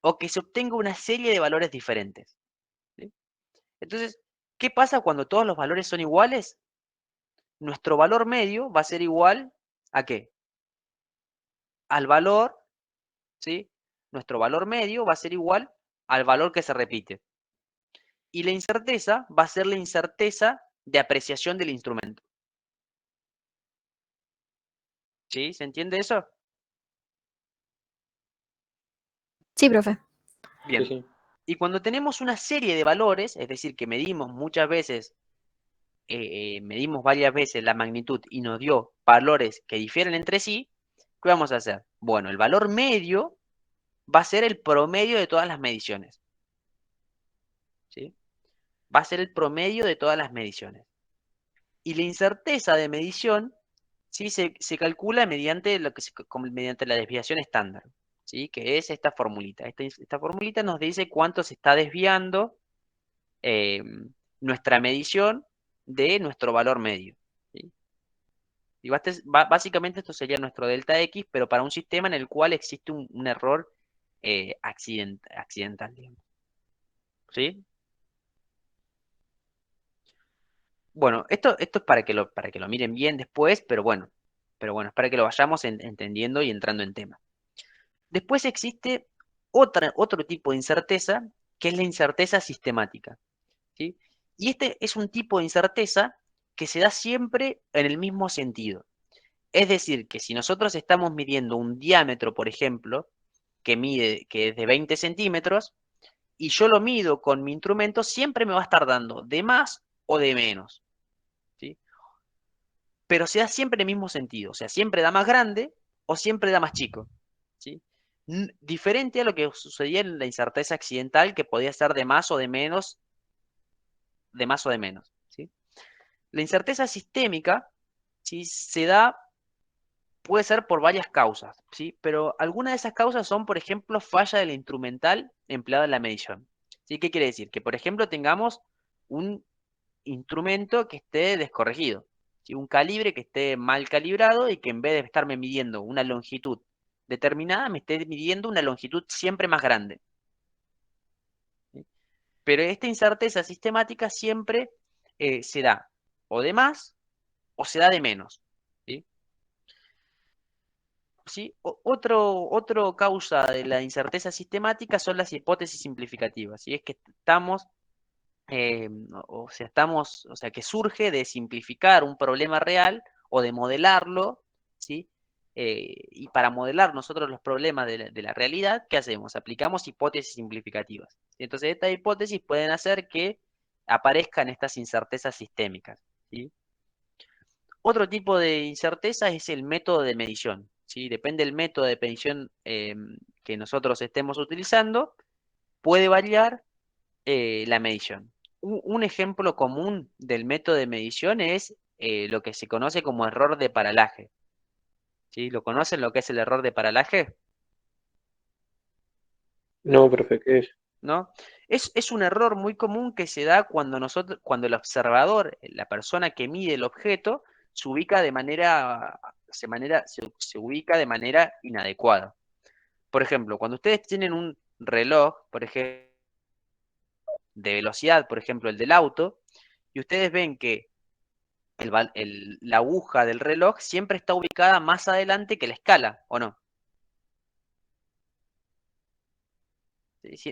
S1: o que se obtenga una serie de valores diferentes. ¿Sí? Entonces, ¿qué pasa cuando todos los valores son iguales? Nuestro valor medio va a ser igual ¿a qué? Al valor, ¿sí? Nuestro valor medio va a ser igual al valor que se repite. Y la incerteza va a ser la incerteza de apreciación del instrumento. ¿Sí? ¿Se entiende eso?
S3: Sí, profe.
S1: Bien.
S4: Sí, sí.
S1: Y cuando tenemos una serie de valores, es decir, que medimos muchas veces, medimos varias veces la magnitud y nos dio valores que difieren entre sí, ¿qué vamos a hacer? Bueno, el valor medio va a ser el promedio de todas las mediciones. ¿Sí? Va a ser el promedio de todas las mediciones. Y la incerteza de medición, ¿sí? se calcula mediante mediante la desviación estándar, ¿sí? Que es esta formulita. Esta formulita nos dice cuánto se está desviando nuestra medición de nuestro valor medio. ¿Sí? Y básicamente esto sería nuestro delta X, pero para un sistema en el cual existe un error accidental, digamos. ¿Sí? Bueno, esto es para que lo miren bien después, pero bueno, es para que lo vayamos entendiendo y entrando en tema. Después existe otro tipo de incerteza, que es la incerteza sistemática. ¿Sí? Y este es un tipo de incerteza que se da siempre en el mismo sentido. Es decir, que si nosotros estamos midiendo un diámetro, por ejemplo, que es de 20 centímetros, y yo lo mido con mi instrumento, siempre me va a estar dando de más o de menos. ¿Sí? Pero se da siempre en el mismo sentido. O sea, siempre da más grande o siempre da más chico. ¿Sí? Diferente a lo que sucedía en la incerteza accidental, que podía ser de más o de menos, de más o de menos. ¿Sí? La incerteza sistémica, ¿sí? Puede ser por varias causas, ¿sí? Pero algunas de esas causas son, por ejemplo, falla del instrumental empleado en la medición. ¿Sí? ¿Qué quiere decir? Que, por ejemplo, tengamos un instrumento que esté descorregido, ¿sí? Un calibre que esté mal calibrado y que en vez de estarme midiendo una longitud determinada, me esté midiendo una longitud siempre más grande. ¿Sí? Pero esta incerteza sistemática siempre se da o de más o se da de menos. ¿Sí? ¿Sí? Otro causa de la incerteza sistemática son las hipótesis simplificativas. ¿Sí? Es que o sea, que surge de simplificar un problema real o de modelarlo, ¿sí? Y para modelar nosotros los problemas de la realidad, ¿qué hacemos? Aplicamos hipótesis simplificativas. ¿Sí? Entonces, estas hipótesis pueden hacer que aparezcan estas incertezas sistémicas. ¿Sí? Otro tipo de incerteza es el método de medición. ¿Sí? Depende del método de medición que nosotros estemos utilizando, puede variar la medición. Un ejemplo común del método de medición es lo que se conoce como error de paralaje. ¿Sí? ¿Lo conocen lo que es el error de paralaje?
S4: No, profe, ¿qué es?
S1: ¿No? Es un error muy común que se da cuando el observador, la persona que mide el objeto, se ubica se ubica de manera inadecuada. Por ejemplo, cuando ustedes tienen un reloj, por ejemplo, de velocidad, por ejemplo, el del auto, y ustedes ven que la aguja del reloj siempre está ubicada más adelante que la escala, ¿o no?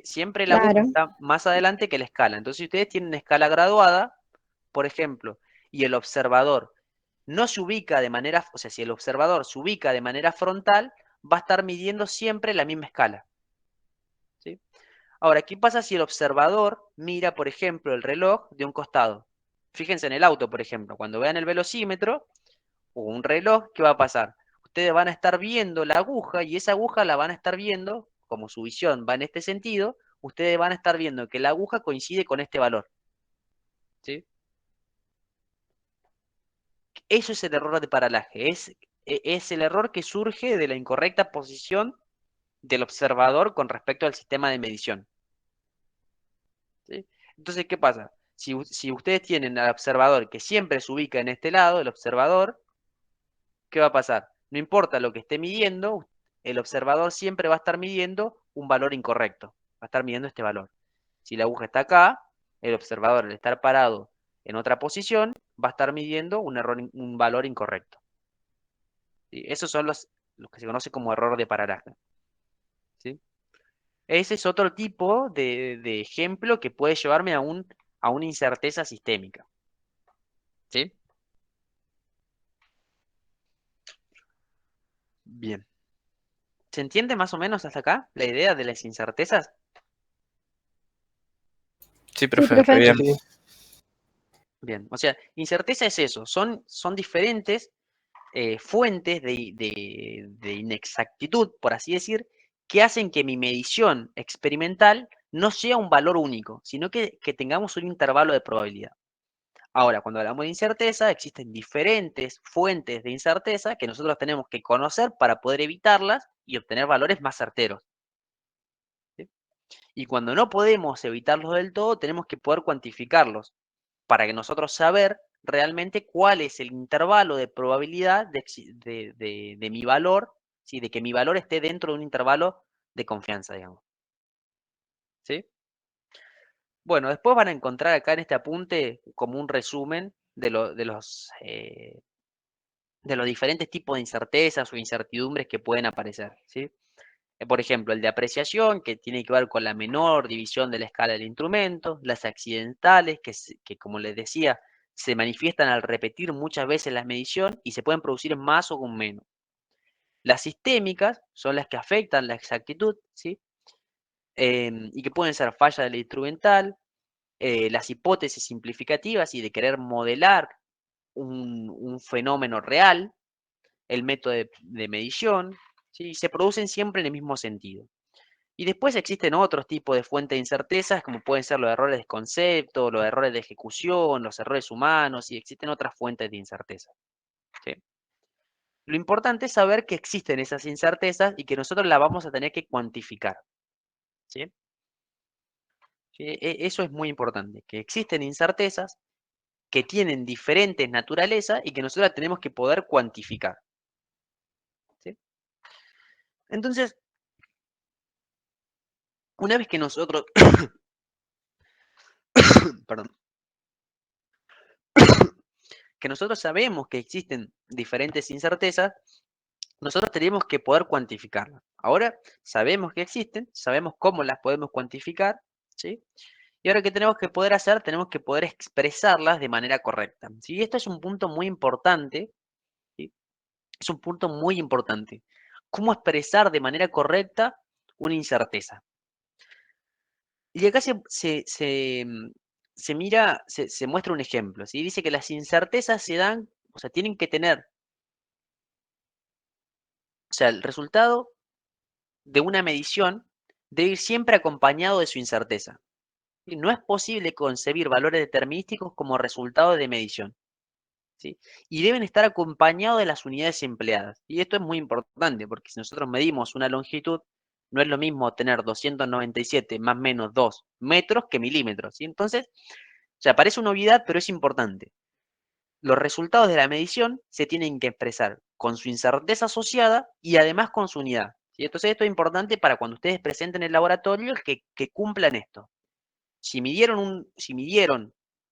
S1: Siempre la aguja
S3: Claro.
S1: está más adelante que la escala. Entonces, si ustedes tienen una escala graduada, por ejemplo, y el observador no se ubica de manera, o sea, si el observador se ubica de manera frontal, va a estar midiendo siempre la misma escala. ¿Sí? Ahora, ¿qué pasa si el observador mira, por ejemplo, el reloj de un costado? Fíjense en el auto, por ejemplo, cuando vean el velocímetro o un reloj, ¿qué va a pasar? Ustedes van a estar viendo la aguja y esa aguja la van a estar viendo, como su visión va en este sentido, ustedes van a estar viendo que la aguja coincide con este valor. ¿Sí? Eso es el error de paralaje, es el error que surge de la incorrecta posición del observador con respecto al sistema de medición. ¿Sí? Entonces, ¿qué pasa? Si ustedes tienen al observador que siempre se ubica en este lado, el observador, ¿qué va a pasar? No importa lo que esté midiendo, el observador siempre va a estar midiendo un valor incorrecto. Va a estar midiendo este valor. Si la aguja está acá, el observador al estar parado en otra posición va a estar midiendo un valor incorrecto. ¿Sí? Esos son los que se conoce como error de paralaje. ¿Sí? Ese es otro tipo de ejemplo que puede llevarme a una incerteza sistémica. ¿Sí? Bien. ¿Se entiende más o menos hasta acá la idea de las incertezas?
S6: Sí,
S3: Sí,
S6: profe,
S3: profe.
S6: re bien.
S4: Sí,
S1: Bien. O sea, incerteza es eso. Son diferentes fuentes de inexactitud, por así decir, que hacen que mi medición experimental no sea un valor único, sino que tengamos un intervalo de probabilidad. Ahora, cuando hablamos de incerteza, existen diferentes fuentes de incerteza que nosotros tenemos que conocer para poder evitarlas y obtener valores más certeros. ¿Sí? Y cuando no podemos evitarlos del todo, tenemos que poder cuantificarlos para que nosotros saber realmente cuál es el intervalo de probabilidad de mi valor, ¿sí? De que mi valor esté dentro de un intervalo de confianza, digamos. ¿Sí? Bueno, después van a encontrar acá en este apunte como un resumen de los diferentes tipos de incertezas o incertidumbres que pueden aparecer, ¿sí? Por ejemplo, el de apreciación, que tiene que ver con la menor división de la escala del instrumento, las accidentales, que como les decía, se manifiestan al repetir muchas veces la medición y se pueden producir más o con menos. Las sistémicas son las que afectan la exactitud, ¿sí? Y que pueden ser falla del instrumental, las hipótesis simplificativas y de querer modelar un fenómeno real, el método de medición, ¿sí? Se producen siempre en el mismo sentido. Y después existen otros tipos de fuentes de incertezas, como pueden ser los errores de concepto, los errores de ejecución, los errores humanos, y existen otras fuentes de incerteza. ¿Sí? Lo importante es saber que existen esas incertezas y que nosotros las vamos a tener que cuantificar. ¿Sí? ¿Sí? Eso es muy importante, que existen incertezas que tienen diferentes naturalezas y que nosotros tenemos que poder cuantificar. ¿Sí? Entonces, una vez que nosotros, perdón, que nosotros sabemos que existen diferentes incertezas, nosotros tenemos que poder cuantificarlas. Ahora sabemos que existen, sabemos cómo las podemos cuantificar, ¿sí? Y ahora, ¿qué tenemos que poder hacer? Tenemos que poder expresarlas de manera correcta, ¿sí? Esto es un punto muy importante, ¿sí? Es un punto muy importante. ¿Cómo expresar de manera correcta una incerteza? Y acá se mira, se muestra un ejemplo, ¿sí? Dice que las incertezas se dan, o sea, tienen que tener, o sea, el resultado de una medición debe ir siempre acompañado de su incerteza. Y no es posible concebir valores determinísticos como resultado de medición, ¿sí? Y deben estar acompañados de las unidades empleadas. Y esto es muy importante, porque si nosotros medimos una longitud, no es lo mismo tener 297 más o menos 2 metros que milímetros, ¿sí? Entonces, o sea, parece una obviedad, pero es importante. Los resultados de la medición se tienen que expresar con su incerteza asociada y además con su unidad, ¿sí? Entonces esto es importante para cuando ustedes presenten el laboratorio que cumplan esto. Si midieron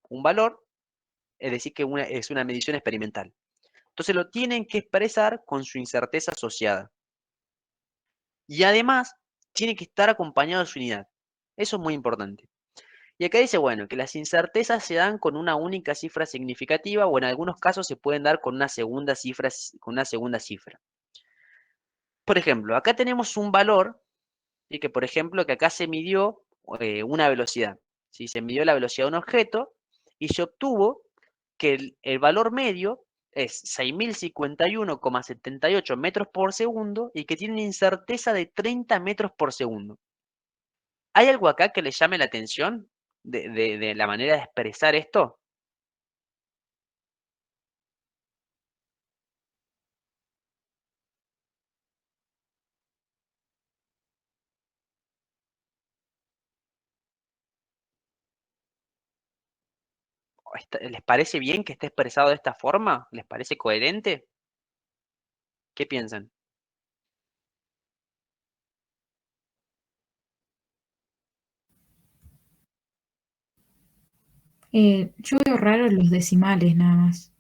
S1: un valor, es decir que es una medición experimental. Entonces lo tienen que expresar con su incerteza asociada. Y además tiene que estar acompañado de su unidad. Eso es muy importante. Y acá dice, bueno, que las incertezas se dan con una única cifra significativa o en algunos casos se pueden dar con una segunda cifra, Por ejemplo, acá tenemos un valor, y que por ejemplo que acá se midió una velocidad. ¿Sí? Se midió la velocidad de un objeto y se obtuvo que el valor medio es 6.051,78 metros por segundo y que tiene una incerteza de 30 metros por segundo. ¿Hay algo acá que le llame la atención de la manera de expresar esto? ¿Les parece bien que esté expresado de esta forma? ¿Les parece coherente? ¿Qué piensan?
S6: Yo veo raro los decimales nada más.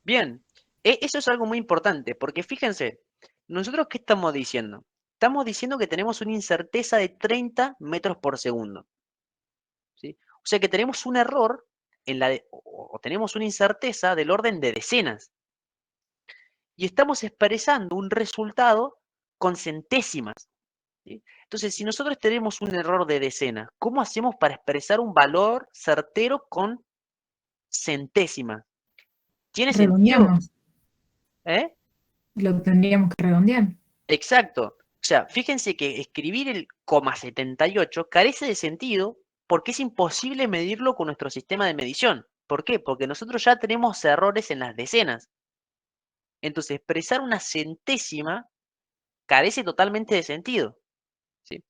S1: Bien, eso es algo muy importante, porque fíjense, nosotros ¿qué estamos diciendo? Estamos diciendo que tenemos una incerteza de 30 metros por segundo. ¿Sí? O sea que tenemos un error o tenemos una incerteza del orden de decenas. Y estamos expresando un resultado con centésimas. ¿Sí? Entonces, si nosotros tenemos un error de decena, ¿cómo hacemos para expresar un valor certero con centésimas? ¿Tiene sentido?
S6: Redondeamos.
S1: ¿Eh?
S6: Lo tendríamos que redondear.
S1: Exacto. O sea, fíjense que escribir el coma 78 carece de sentido porque es imposible medirlo con nuestro sistema de medición. ¿Por qué? Porque nosotros ya tenemos errores en las decenas. Entonces, expresar una centésima carece totalmente de sentido. ¿Sí?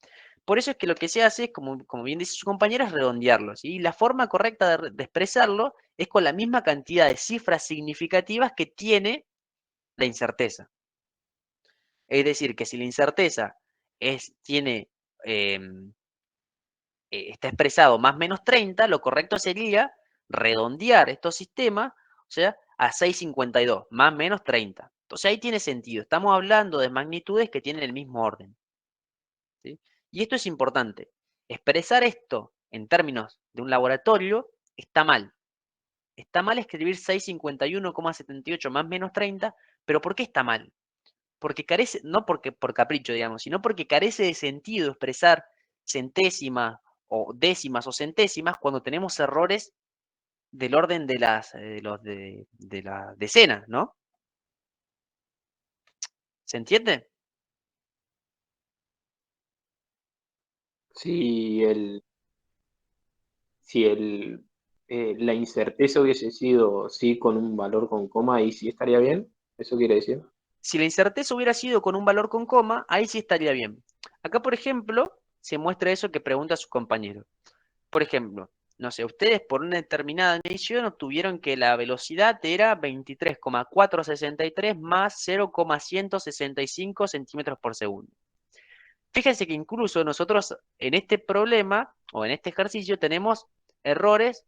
S1: Por eso es que lo que se hace es, como bien dice su compañera, es redondearlo. ¿Sí? Y la forma correcta de expresarlo es con la misma cantidad de cifras significativas que tiene la incerteza. Es decir, que si la incerteza está expresado más o menos 30, lo correcto sería redondear estos sistemas, o sea, a 652, más o menos 30. Entonces ahí tiene sentido. Estamos hablando de magnitudes que tienen el mismo orden. ¿Sí? Y esto es importante. Expresar esto en términos de un laboratorio está mal. Está mal escribir 651,78 más o menos 30, pero ¿por qué está mal? Porque carece, no porque por capricho, digamos, sino porque carece de sentido expresar centésimas o décimas o centésimas cuando tenemos errores del orden de las decenas, ¿no? ¿Se entiende?
S4: Si la incerteza hubiese sido sí con un valor con coma, ahí sí estaría bien. ¿Eso quiere decir?
S1: Si la incerteza hubiera sido con un valor con coma, ahí sí estaría bien. Acá, por ejemplo, se muestra eso que pregunta su compañero. Por ejemplo, no sé, ustedes por una determinada medición obtuvieron que la velocidad era 23,463 más 0,165 centímetros por segundo. Fíjense que incluso nosotros en este problema o en este ejercicio tenemos errores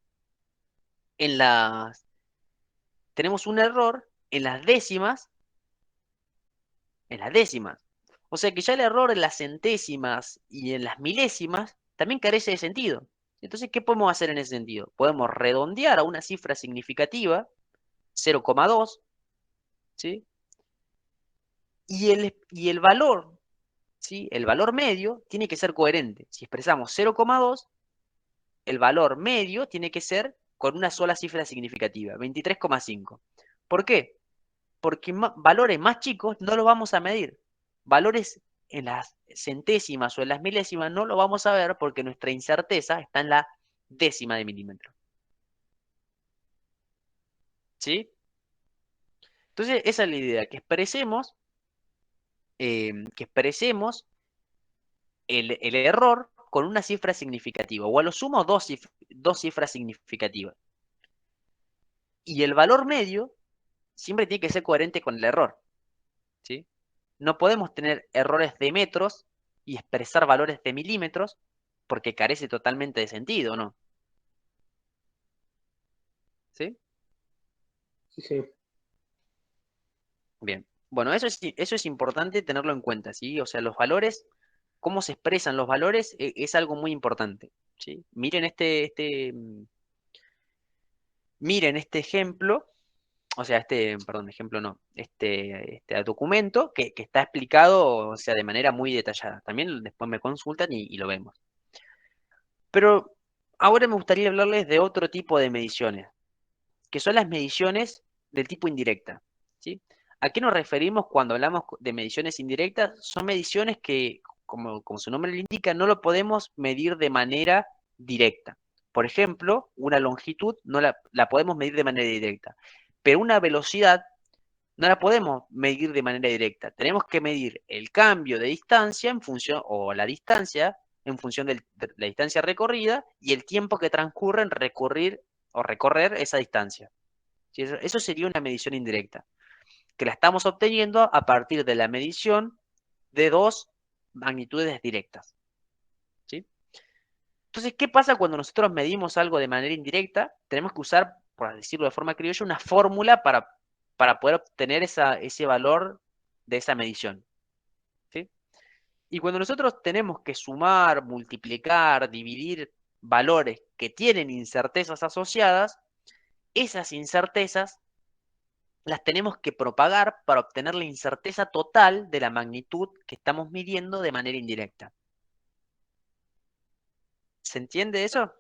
S1: tenemos un error en las décimas. O sea que ya el error en las centésimas y en las milésimas también carece de sentido. Entonces, ¿qué podemos hacer en ese sentido? Podemos redondear a una cifra significativa, 0,2, ¿sí? Y el valor, ¿sí? El valor medio tiene que ser coherente. Si expresamos 0,2, el valor medio tiene que ser con una sola cifra significativa, 23,5. ¿Por qué? Porque valores más chicos no los vamos a medir. Valores en las centésimas o en las milésimas no lo vamos a ver porque nuestra incerteza está en la décima de milímetro. ¿Sí? Entonces, esa es la idea, que expresemos el error con una cifra significativa, o a lo sumo dos cifras significativas. Y el valor medio siempre tiene que ser coherente con el error. ¿Sí? No podemos tener errores de metros y expresar valores de milímetros porque carece totalmente de sentido, ¿no? ¿Sí?
S4: Sí, sí.
S1: Bien. Bueno, eso es importante tenerlo en cuenta, ¿sí? O sea, los valores, cómo se expresan los valores es algo muy importante, ¿sí? Miren este ejemplo, o sea, perdón, ejemplo no, este documento que está explicado, o sea, de manera muy detallada. También después me consultan y lo vemos. Pero ahora me gustaría hablarles de otro tipo de mediciones, que son las mediciones del tipo indirecta, ¿sí? ¿A qué nos referimos cuando hablamos de mediciones indirectas? Son mediciones que, como su nombre le indica, no lo podemos medir de manera directa. Por ejemplo, una longitud no la podemos medir de manera directa, pero una velocidad no la podemos medir de manera directa. Tenemos que medir el cambio de distancia en función, o la distancia en función de la distancia recorrida y el tiempo que transcurre en recorrer o recorrer esa distancia. ¿Sí? Eso sería una medición indirecta, que la estamos obteniendo a partir de la medición de dos magnitudes directas. ¿Sí? Entonces, ¿qué pasa cuando nosotros medimos algo de manera indirecta? Tenemos que usar, por decirlo de forma criolla, una fórmula para poder obtener ese valor de esa medición. ¿Sí? Y cuando nosotros tenemos que sumar, multiplicar, dividir valores que tienen incertezas asociadas, esas incertezas las tenemos que propagar para obtener la incerteza total de la magnitud que estamos midiendo de manera indirecta. ¿Se entiende eso?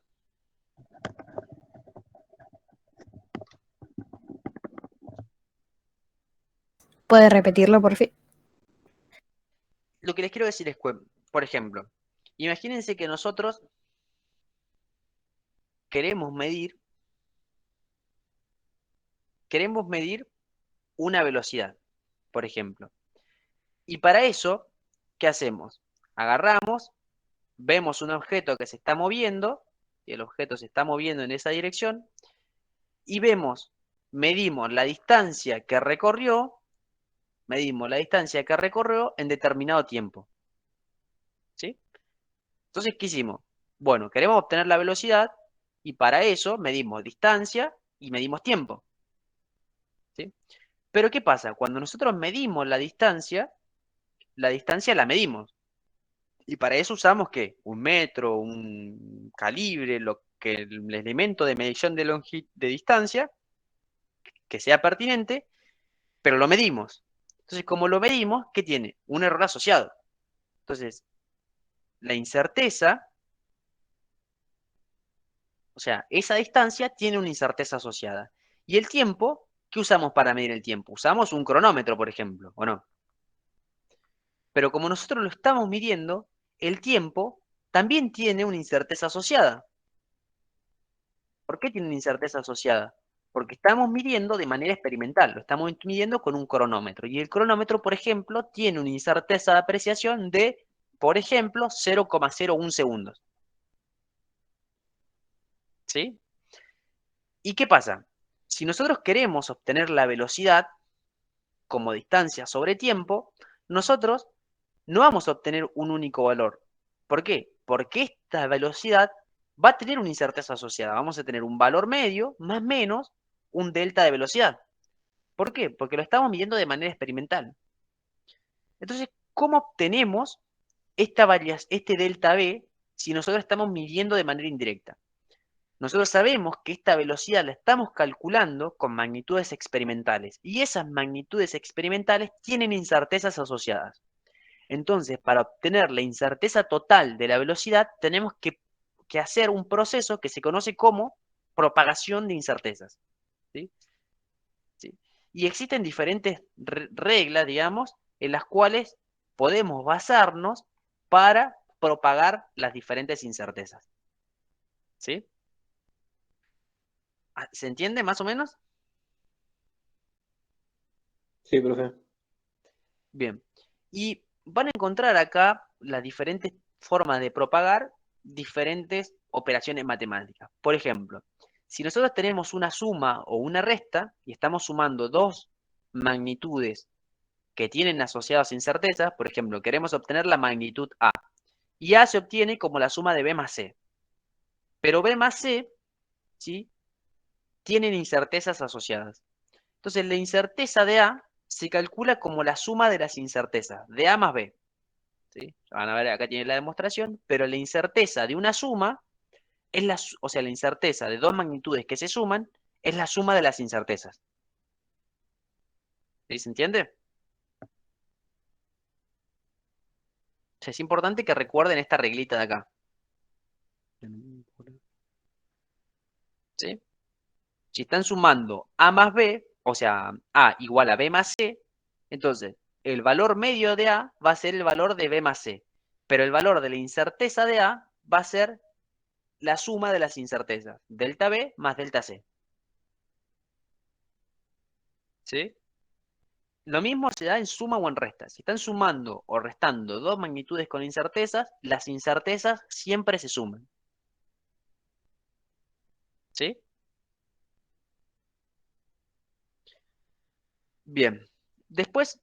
S3: ¿Puede repetirlo, por fin?
S1: Lo que les quiero decir es que, por ejemplo, imagínense que nosotros queremos medir una velocidad, por ejemplo. Y para eso, ¿qué hacemos? Agarramos, vemos un objeto que se está moviendo, y el objeto se está moviendo en esa dirección, y medimos la distancia que recorrió en determinado tiempo. ¿Sí? Entonces, ¿qué hicimos? Bueno, queremos obtener la velocidad y para eso medimos distancia y medimos tiempo. ¿Sí? Pero ¿qué pasa? Cuando nosotros medimos la distancia la medimos. Y para eso usamos ¿qué? Un metro, un calibre, el elemento de medición de distancia que sea pertinente, pero lo medimos. Entonces, como lo medimos, ¿qué tiene? Un error asociado. Entonces, la incerteza, o sea, esa distancia tiene una incerteza asociada. Y el tiempo, ¿qué usamos para medir el tiempo? Usamos un cronómetro, por ejemplo, ¿o no? Pero como nosotros lo estamos midiendo, el tiempo también tiene una incerteza asociada. ¿Por qué tiene una incerteza asociada? Porque estamos midiendo de manera experimental, lo estamos midiendo con un cronómetro. Y el cronómetro, por ejemplo, tiene una incerteza de apreciación de, por ejemplo, 0,01 segundos. ¿Sí? ¿Y qué pasa? Si nosotros queremos obtener la velocidad como distancia sobre tiempo, nosotros no vamos a obtener un único valor. ¿Por qué? Porque esta velocidad va a tener una incerteza asociada. Vamos a tener un valor medio, más o menos, un delta de velocidad. ¿Por qué? Porque lo estamos midiendo de manera experimental. Entonces, ¿cómo obtenemos este delta B si nosotros estamos midiendo de manera indirecta? Nosotros sabemos que esta velocidad la estamos calculando con magnitudes experimentales y esas magnitudes experimentales tienen incertezas asociadas. Entonces, para obtener la incerteza total de la velocidad, tenemos que hacer un proceso que se conoce como propagación de incertezas. ¿Sí? ¿Sí? Y existen diferentes reglas, digamos, en las cuales podemos basarnos para propagar las diferentes incertezas. ¿Sí? ¿Se entiende más o menos?
S4: Sí, profe.
S1: Bien. Y van a encontrar acá las diferentes formas de propagar diferentes operaciones matemáticas. Por ejemplo, si nosotros tenemos una suma o una resta y estamos sumando dos magnitudes que tienen asociadas incertezas, por ejemplo, queremos obtener la magnitud A, y A se obtiene como la suma de B más C. Pero B más C, ¿sí?, tienen incertezas asociadas. Entonces, la incerteza de A se calcula como la suma de las incertezas de A más B. ¿Sí? Van a ver, acá tiene la demostración, pero la incerteza de una suma es o sea, la incerteza de dos magnitudes que se suman es la suma de las incertezas. ¿Sí? ¿Se entiende? O sea, es importante que recuerden esta reglita de acá. ¿Sí? Si están sumando A más B, o sea, A igual a B más C, entonces el valor medio de A va a ser el valor de B más C, pero el valor de la incerteza de A va a ser la suma de las incertezas, delta B más delta C. ¿Sí? Lo mismo se da en suma o en resta. Si están sumando o restando dos magnitudes con incertezas, las incertezas siempre se suman. ¿Sí? Bien. Después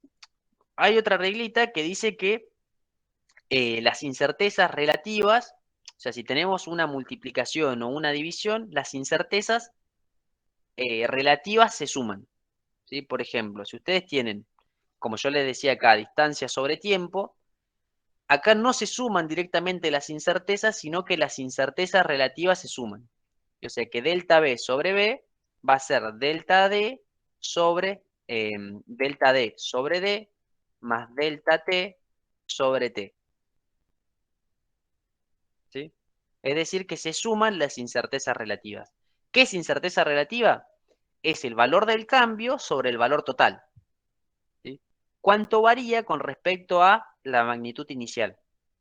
S1: hay otra reglita que dice que las incertezas relativas, o sea, si tenemos una multiplicación o una división, las incertezas relativas se suman, ¿sí? Por ejemplo, si ustedes tienen, como yo les decía acá, distancia sobre tiempo, acá no se suman directamente las incertezas, sino que las incertezas relativas se suman. O sea que delta B sobre B va a ser delta D sobre D más delta T sobre T. ¿Sí? Es decir, que se suman las incertezas relativas. ¿Qué es incerteza relativa? Es el valor del cambio sobre el valor total. ¿Sí? ¿Cuánto varía con respecto a la magnitud inicial?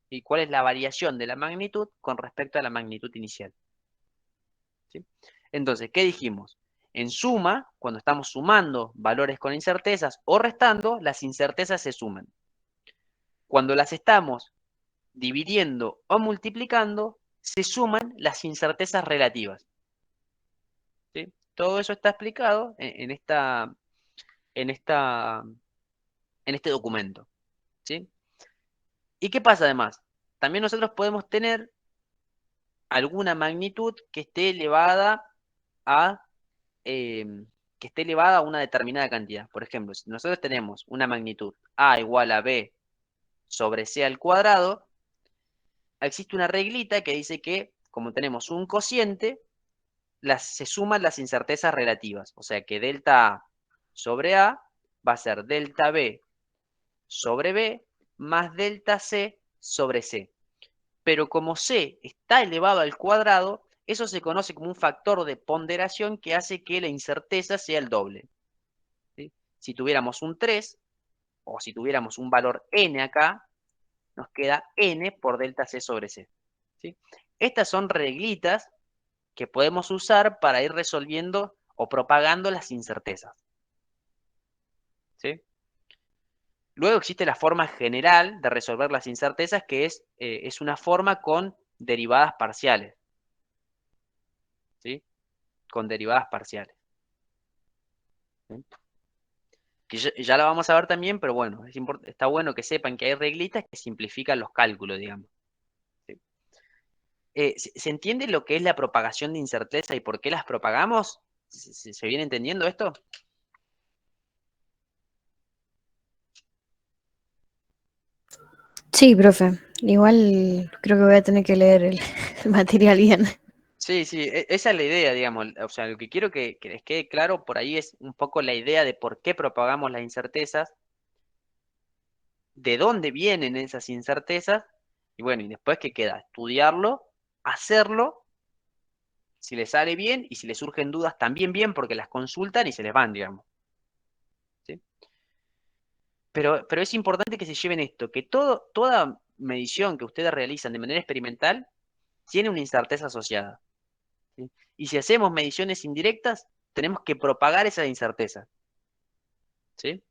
S1: ¿Y cuál es la variación de la magnitud con respecto a la magnitud inicial? ¿Sí? Entonces, ¿qué dijimos? En suma, cuando estamos sumando valores con incertezas o restando, las incertezas se suman. Cuando las estamos dividiendo o multiplicando, se suman las incertezas relativas. ¿Sí? Todo eso está explicado en este documento. ¿Sí? ¿Y qué pasa además? También nosotros podemos tener alguna magnitud que esté elevada a una determinada cantidad. Por ejemplo, si nosotros tenemos una magnitud A igual a B sobre C al cuadrado, existe una reglita que dice que, como tenemos un cociente, se suman las incertezas relativas. O sea que delta A sobre A va a ser delta B sobre B más delta C sobre C. Pero como C está elevado al cuadrado, eso se conoce como un factor de ponderación que hace que la incerteza sea el doble. ¿Sí? Si tuviéramos un 3, o si tuviéramos un valor n acá, nos queda n por delta C sobre C. ¿Sí? Estas son reglitas que podemos usar para ir resolviendo o propagando las incertezas. ¿Sí? Luego existe la forma general de resolver las incertezas, que es una forma con derivadas parciales. ¿Sí? Con derivadas parciales. ¿Sí? Que ya la vamos a ver también, pero bueno, está bueno que sepan que hay reglitas que simplifican los cálculos, digamos. ¿Sí? ¿Se entiende lo que es la propagación de incerteza y por qué las propagamos? ¿Se viene entendiendo esto?
S3: Sí, profe. Igual creo que voy a tener que leer el material bien.
S1: Sí, esa es la idea, digamos. O sea, lo que quiero que les quede claro por ahí es un poco la idea de por qué propagamos las incertezas, de dónde vienen esas incertezas, y bueno, y después que queda estudiarlo, hacerlo, si les sale bien, y si les surgen dudas también bien, porque las consultan y se les van, digamos. ¿Sí? Pero es importante que se lleven esto, que toda medición que ustedes realizan de manera experimental tiene una incerteza asociada. ¿Sí? Y si hacemos mediciones indirectas, tenemos que propagar esa incerteza. ¿Sí?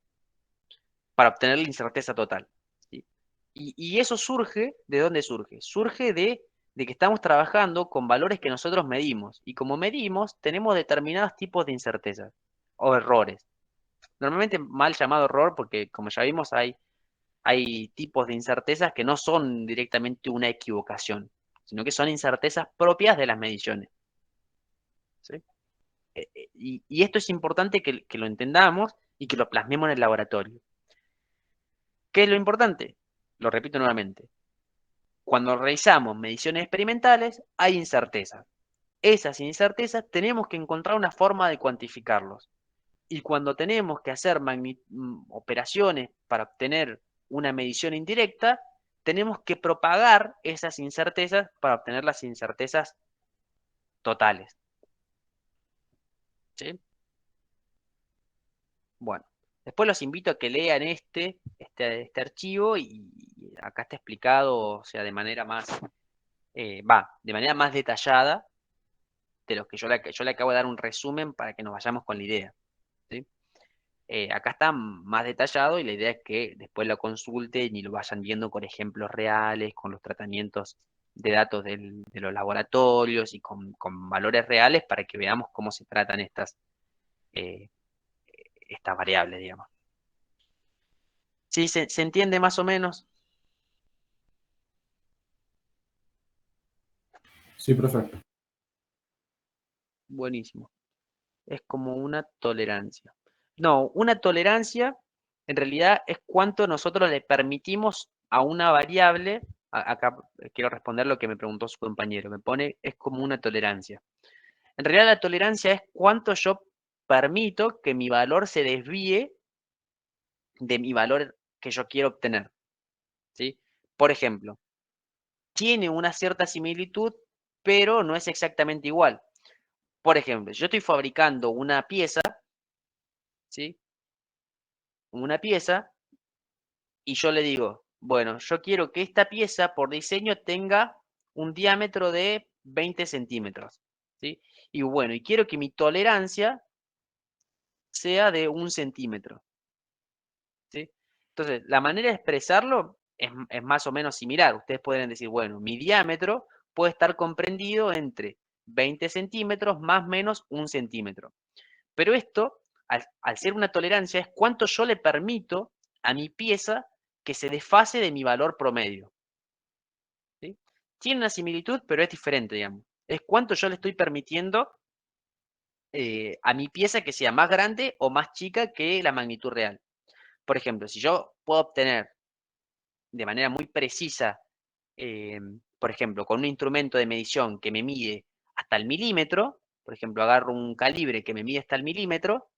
S1: Para obtener la incerteza total. ¿Sí? Y eso surge, ¿de dónde surge? Surge de que estamos trabajando con valores que nosotros medimos. Y como medimos, tenemos determinados tipos de incertezas o errores. Normalmente mal llamado error porque, como ya vimos, hay tipos de incertezas que no son directamente una equivocación, sino que son incertezas propias de las mediciones. ¿Sí? Y esto es importante que lo entendamos y que lo plasmemos en el laboratorio. ¿Qué es lo importante? Lo repito nuevamente. Cuando realizamos mediciones experimentales, hay incertezas. Esas incertezas tenemos que encontrar una forma de cuantificarlos. Y cuando tenemos que hacer operaciones para obtener una medición indirecta, tenemos que propagar esas incertezas para obtener las incertezas totales. ¿Sí? Bueno, después los invito a que lean este archivo y acá está explicado, o sea, de manera más, de manera más detallada de lo que yo le acabo de dar un resumen para que nos vayamos con la idea. ¿Sí? Acá está más detallado y la idea es que después lo consulten y lo vayan viendo con ejemplos reales, con los tratamientos de datos de los laboratorios y con valores reales para que veamos cómo se tratan estas variables, digamos. ¿Sí? ¿Se entiende más o menos?
S5: Sí, profe.
S1: Buenísimo. Es como una tolerancia. No, una tolerancia en realidad es cuánto nosotros le permitimos a una variable. Acá quiero responder lo que me preguntó su compañero. Me pone, es como una tolerancia. En realidad la tolerancia es cuánto yo permito que mi valor se desvíe de mi valor que yo quiero obtener. ¿Sí? Por ejemplo, tiene una cierta similitud, pero no es exactamente igual. Por ejemplo, yo estoy fabricando una pieza, ¿sí? Una pieza, y yo le digo, bueno, yo quiero que esta pieza por diseño tenga un diámetro de 20 centímetros, ¿sí? Y bueno, y quiero que mi tolerancia sea de 1 centímetro, ¿sí? Entonces, la manera de expresarlo es más o menos similar. Ustedes pueden decir, bueno, mi diámetro puede estar comprendido entre 20 centímetros más o menos 1 centímetro. Pero esto, al ser una tolerancia, es cuánto yo le permito a mi pieza que se desfase de mi valor promedio. ¿Sí? Tiene una similitud, pero es diferente, digamos. Es cuánto yo le estoy permitiendo a mi pieza que sea más grande o más chica que la magnitud real. Por ejemplo, si yo puedo obtener de manera muy precisa, por ejemplo, con un instrumento de medición que me mide hasta el milímetro, por ejemplo, agarro un calibre que me mide hasta el milímetro,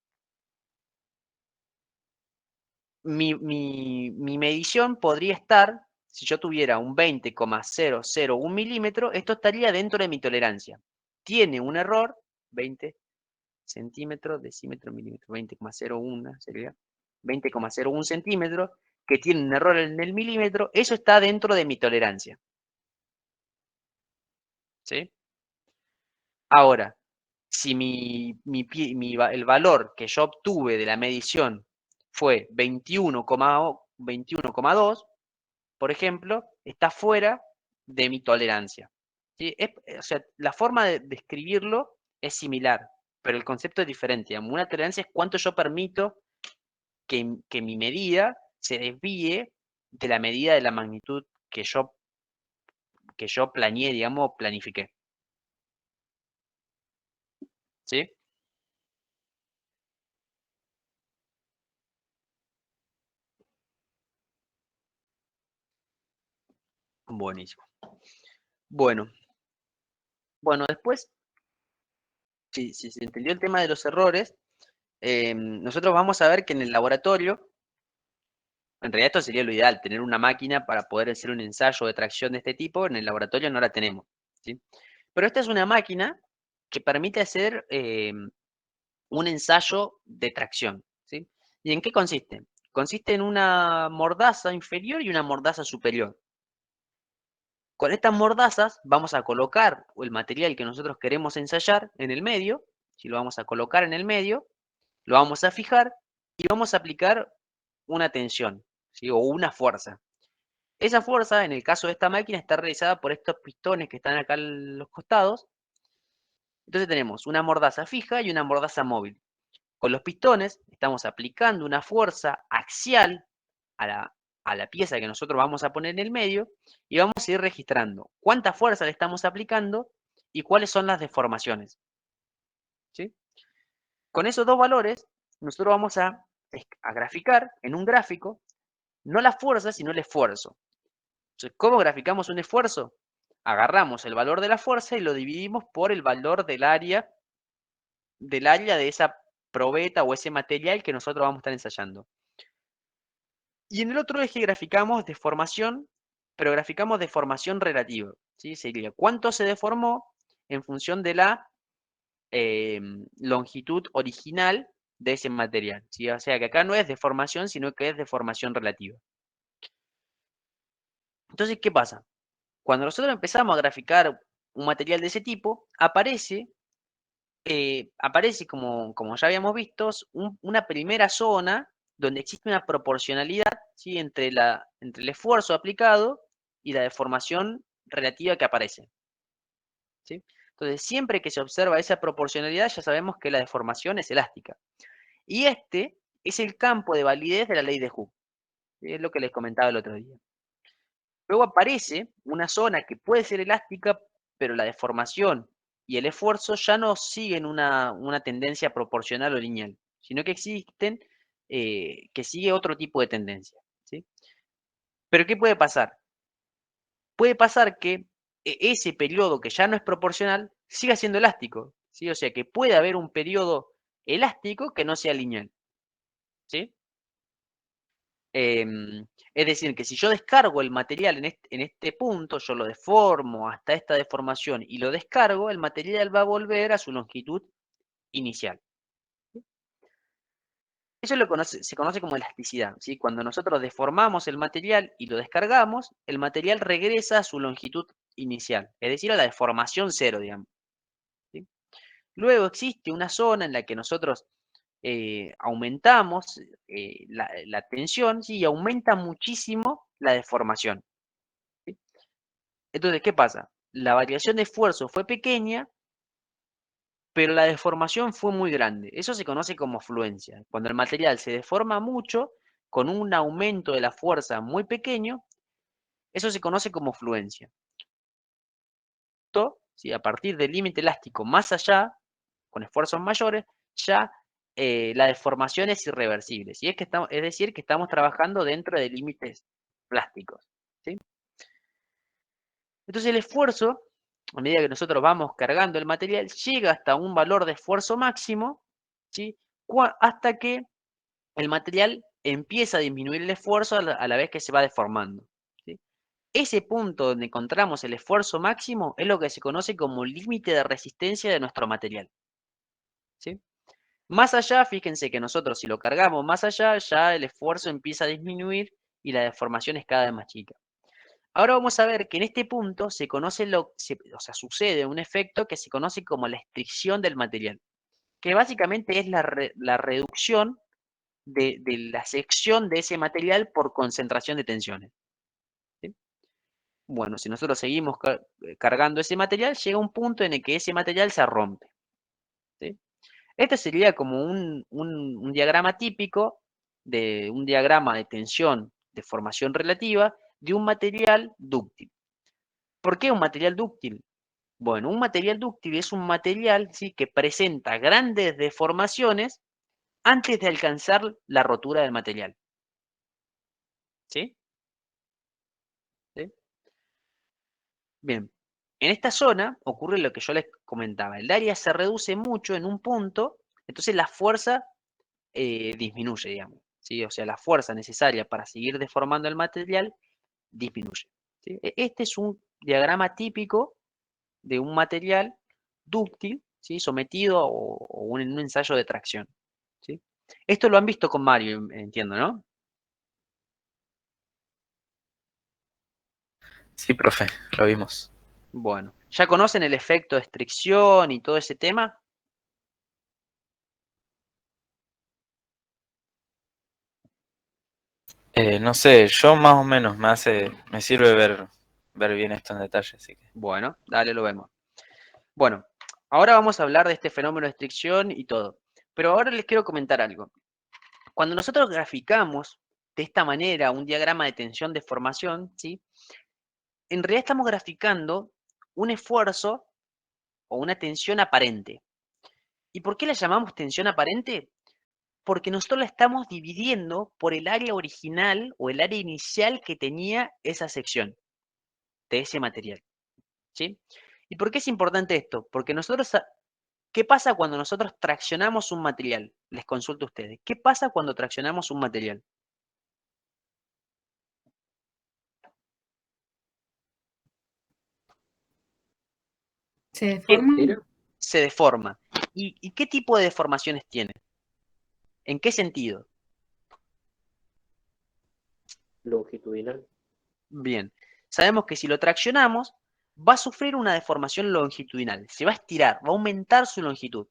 S1: mi medición podría estar, si yo tuviera un 20,001 milímetro, esto estaría dentro de mi tolerancia. Tiene un error, 20 centímetros, decímetro, milímetro, 20,01 sería 20,01 centímetros, que tiene un error en el milímetro, eso está dentro de mi tolerancia. ¿Sí? Ahora, si el valor que yo obtuve de la medición fue 21,2, por ejemplo, está fuera de mi tolerancia. ¿Sí? O sea, la forma de describirlo es similar, pero el concepto es diferente. Digamos. Una tolerancia es cuánto yo permito que mi medida se desvíe de la medida de la magnitud que yo planeé, digamos, planifiqué. ¿Sí? Buenísimo. Bueno, después, si se entendió el tema de los errores, nosotros vamos a ver que en el laboratorio, en realidad esto sería lo ideal, tener una máquina para poder hacer un ensayo de tracción de este tipo, en el laboratorio no la tenemos, ¿sí? Pero esta es una máquina que permite hacer un ensayo de tracción, ¿sí? ¿Y en qué consiste? Consiste en una mordaza inferior y una mordaza superior. Con estas mordazas vamos a colocar el material que nosotros queremos ensayar en el medio, si lo vamos a colocar en el medio, lo vamos a fijar y vamos a aplicar una tensión, ¿sí? O una fuerza. Esa fuerza, en el caso de esta máquina, está realizada por estos pistones que están acá a los costados. Entonces tenemos una mordaza fija y una mordaza móvil. Con los pistones estamos aplicando una fuerza axial a la pieza que nosotros vamos a poner en el medio y vamos a ir registrando cuánta fuerza le estamos aplicando y cuáles son las deformaciones. ¿Sí? Con esos dos valores, nosotros vamos a graficar en un gráfico no la fuerza, sino el esfuerzo. Entonces, ¿cómo graficamos un esfuerzo? Agarramos el valor de la fuerza y lo dividimos por el valor del área de esa probeta o ese material que nosotros vamos a estar ensayando. Y en el otro eje graficamos deformación, pero graficamos deformación relativa. ¿Sí? Sería cuánto se deformó en función de la longitud original de ese material. ¿Sí? O sea que acá no es deformación, sino que es deformación relativa. Entonces, ¿qué pasa? Cuando nosotros empezamos a graficar un material de ese tipo, aparece como ya habíamos visto, una primera zona donde existe una proporcionalidad, ¿sí? entre el esfuerzo aplicado y la deformación relativa que aparece. ¿Sí? Entonces, siempre que se observa esa proporcionalidad, ya sabemos que la deformación es elástica. Y este es el campo de validez de la ley de Hooke. Es lo que les comentaba el otro día. Luego aparece una zona que puede ser elástica, pero la deformación y el esfuerzo ya no siguen una tendencia proporcional o lineal, sino que existen, que sigue otro tipo de tendencia, ¿sí? Pero ¿qué puede pasar? Puede pasar que ese periodo que ya no es proporcional siga siendo elástico, ¿sí? O sea que puede haber un periodo elástico que no sea lineal, ¿sí? Es decir, que si yo descargo el material en este punto, yo lo deformo hasta esta deformación y lo descargo, el material va a volver a su longitud inicial. Eso se conoce como elasticidad, ¿sí? Cuando nosotros deformamos el material y lo descargamos, el material regresa a su longitud inicial, es decir, a la deformación cero, digamos, ¿sí? Luego existe una zona en la que nosotros aumentamos la tensión, ¿sí? Y aumenta muchísimo la deformación, ¿sí? Entonces, ¿qué pasa? La variación de esfuerzo fue pequeña, pero la deformación fue muy grande. Eso se conoce como fluencia. Cuando el material se deforma mucho, con un aumento de la fuerza muy pequeño, eso se conoce como fluencia. ¿Sí? A partir del límite elástico más allá, con esfuerzos mayores, ya la deformación es irreversible. ¿Sí? Es decir, que estamos trabajando dentro de límites plásticos, ¿sí? Entonces el esfuerzo, a medida que nosotros vamos cargando el material, llega hasta un valor de esfuerzo máximo, ¿sí? Hasta que el material empieza a disminuir el esfuerzo a la vez que se va deformando, ¿sí? Ese punto donde encontramos el esfuerzo máximo es lo que se conoce como límite de resistencia de nuestro material, ¿sí? Más allá, fíjense que nosotros si lo cargamos más allá, ya el esfuerzo empieza a disminuir y la deformación es cada vez más chica. Ahora vamos a ver que en este punto se conoce sucede un efecto que se conoce como la estricción del material, que básicamente es la reducción de la sección de ese material por concentración de tensiones, ¿sí? Bueno, si nosotros seguimos cargando ese material, llega un punto en el que ese material se rompe, ¿sí? Este sería como un diagrama típico de un diagrama de tensión de formación relativa de un material dúctil. ¿Por qué un material dúctil? Bueno, un material dúctil es un material, ¿sí?, que presenta grandes deformaciones antes de alcanzar la rotura del material, ¿sí? ¿Sí? Bien, en esta zona ocurre lo que yo les comentaba. El área se reduce mucho en un punto, entonces la fuerza disminuye, digamos, ¿sí? O sea, la fuerza necesaria para seguir deformando el material disminuye, ¿sí? Este es un diagrama típico de un material dúctil, ¿sí?, sometido o en un ensayo de tracción, ¿sí? Esto lo han visto con Mario, entiendo, ¿no?
S7: Sí, profe, lo vimos.
S1: Bueno, ¿ya conocen el efecto de estricción y todo ese tema?
S7: No sé, yo más o menos me sirve ver bien esto en detalle, así que.
S1: Bueno, dale, lo vemos. Bueno, ahora vamos a hablar de este fenómeno de estricción y todo. Pero ahora les quiero comentar algo. Cuando nosotros graficamos de esta manera un diagrama de tensión de formación, ¿sí?, en realidad estamos graficando un esfuerzo o una tensión aparente. ¿Y por qué la llamamos tensión aparente? Porque nosotros la estamos dividiendo por el área original o el área inicial que tenía esa sección de ese material, ¿sí? ¿Y por qué es importante esto? Porque nosotros, ¿qué pasa cuando nosotros traccionamos un material? Les consulto a ustedes. ¿Qué pasa cuando traccionamos un material?
S6: ¿Se deforman?
S1: Se deforma. ¿Y qué tipo de deformaciones tiene? ¿En qué sentido?
S4: Longitudinal.
S1: Bien, sabemos que si lo traccionamos, va a sufrir una deformación longitudinal, se va a estirar, va a aumentar su longitud.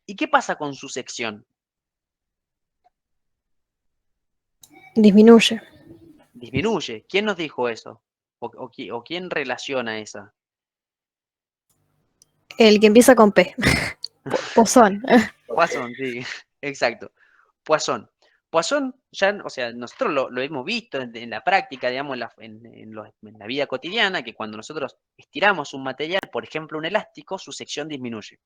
S1: ¿Y qué pasa con su sección?
S3: Disminuye.
S1: Disminuye. ¿Quién nos dijo eso? ¿O quién relaciona esa?
S3: El que empieza con P. Poisson.
S1: Poisson, sí, exacto. Poisson. Poisson, ya, o sea, nosotros lo hemos visto en la práctica, digamos, en la vida cotidiana, que cuando nosotros estiramos un material, por ejemplo, un elástico, su sección disminuye.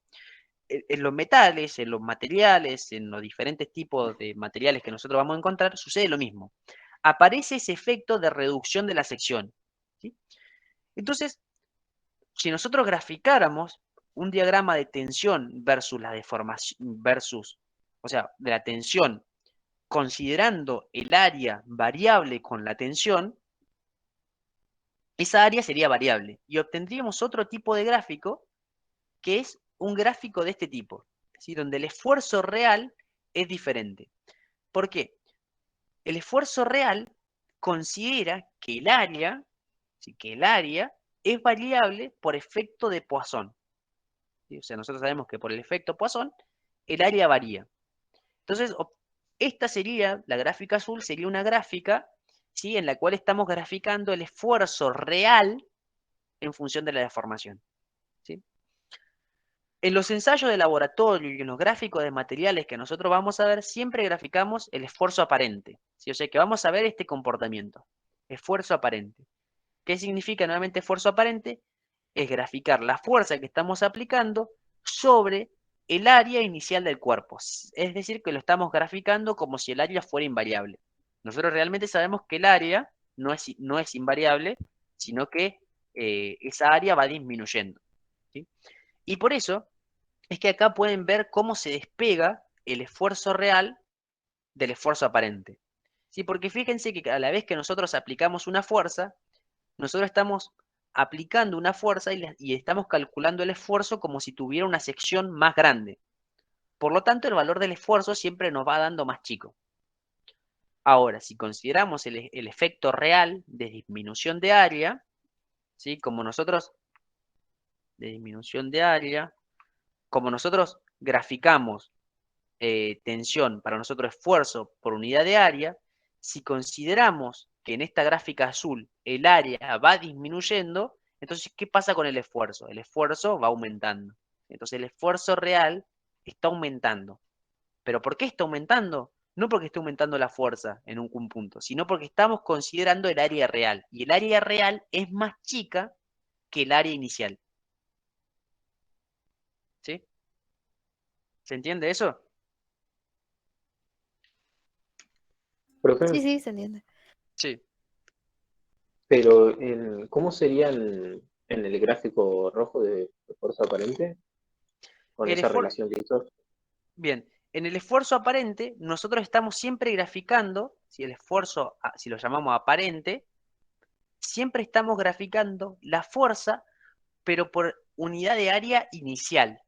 S1: En los metales, en los materiales, en los diferentes tipos de materiales que nosotros vamos a encontrar, sucede lo mismo. Aparece ese efecto de reducción de la sección, ¿sí? Entonces, si nosotros graficáramos un diagrama de tensión versus la deformación, o sea, de la tensión, considerando el área variable con la tensión, esa área sería variable y obtendríamos otro tipo de gráfico que es un gráfico de este tipo, ¿sí? Donde el esfuerzo real es diferente. ¿Por qué? El esfuerzo real considera que el área, ¿sí? Que el área es variable por efecto de Poisson, ¿sí? O sea, nosotros sabemos que por el efecto Poisson el área varía. Entonces, esta sería, la gráfica azul, sería una gráfica, ¿sí? En la cual estamos graficando el esfuerzo real en función de la deformación, ¿sí? En los ensayos de laboratorio y en los gráficos de materiales que nosotros vamos a ver, siempre graficamos el esfuerzo aparente, ¿sí? O sea que vamos a ver este comportamiento, esfuerzo aparente. ¿Qué significa nuevamente esfuerzo aparente? Es graficar la fuerza que estamos aplicando sobre el área inicial del cuerpo. Es decir, que lo estamos graficando como si el área fuera invariable. Nosotros realmente sabemos que el área no es invariable, sino que esa área va disminuyendo, ¿sí? Y por eso es que acá pueden ver cómo se despega el esfuerzo real del esfuerzo aparente, ¿sí? Porque fíjense que a la vez que nosotros aplicamos una fuerza, nosotros estamos aplicando una fuerza y estamos calculando el esfuerzo como si tuviera una sección más grande. Por lo tanto, el valor del esfuerzo siempre nos va dando más chico. Ahora, si consideramos el efecto real de disminución de área, ¿sí? De disminución de área, como nosotros graficamos tensión, para nosotros esfuerzo por unidad de área, si consideramos que en esta gráfica azul el área va disminuyendo, entonces, ¿qué pasa con el esfuerzo? El esfuerzo va aumentando. Entonces, el esfuerzo real está aumentando. ¿Pero por qué está aumentando? No porque esté aumentando la fuerza en un punto, sino porque estamos considerando el área real. Y el área real es más chica que el área inicial. ¿Sí? ¿Se entiende eso?
S4: Profe,
S3: Sí, se entiende.
S1: Sí.
S4: pero ¿cómo sería en el gráfico rojo de fuerza aparente? Con
S1: El
S4: esa
S1: esfuerzo,
S4: relación que hizo.
S1: bien, en el esfuerzo aparente, nosotros estamos siempre graficando, si el esfuerzo, si lo llamamos aparente, siempre estamos graficando la fuerza, pero por unidad de área inicial,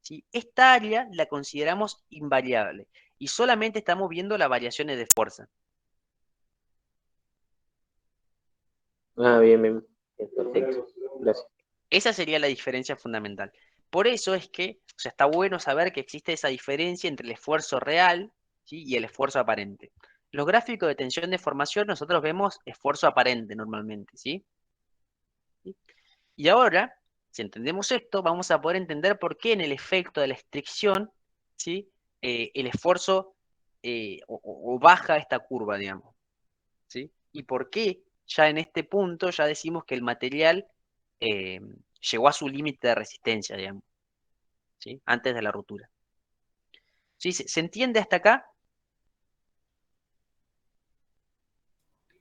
S1: ¿sí? Esta área la consideramos invariable y solamente estamos viendo las variaciones de fuerza.
S4: Ah, bien, bien. Bien, perfecto. Gracias.
S1: Esa sería la diferencia fundamental. Por eso es que, o sea, está bueno saber que existe esa diferencia entre el esfuerzo real, ¿sí? Y el esfuerzo aparente. Los gráficos de tensión de formación nosotros vemos esfuerzo aparente normalmente, ¿sí? ¿Sí? Y ahora, si entendemos esto, vamos a poder entender por qué en el efecto de la estricción, ¿sí? El esfuerzo o baja esta curva, digamos, ¿sí? Y por qué ya en este punto ya decimos que el material eh, llegó a su límite de resistencia, digamos, ¿sí? Antes de la ruptura. ¿Sí? ¿Se entiende hasta acá?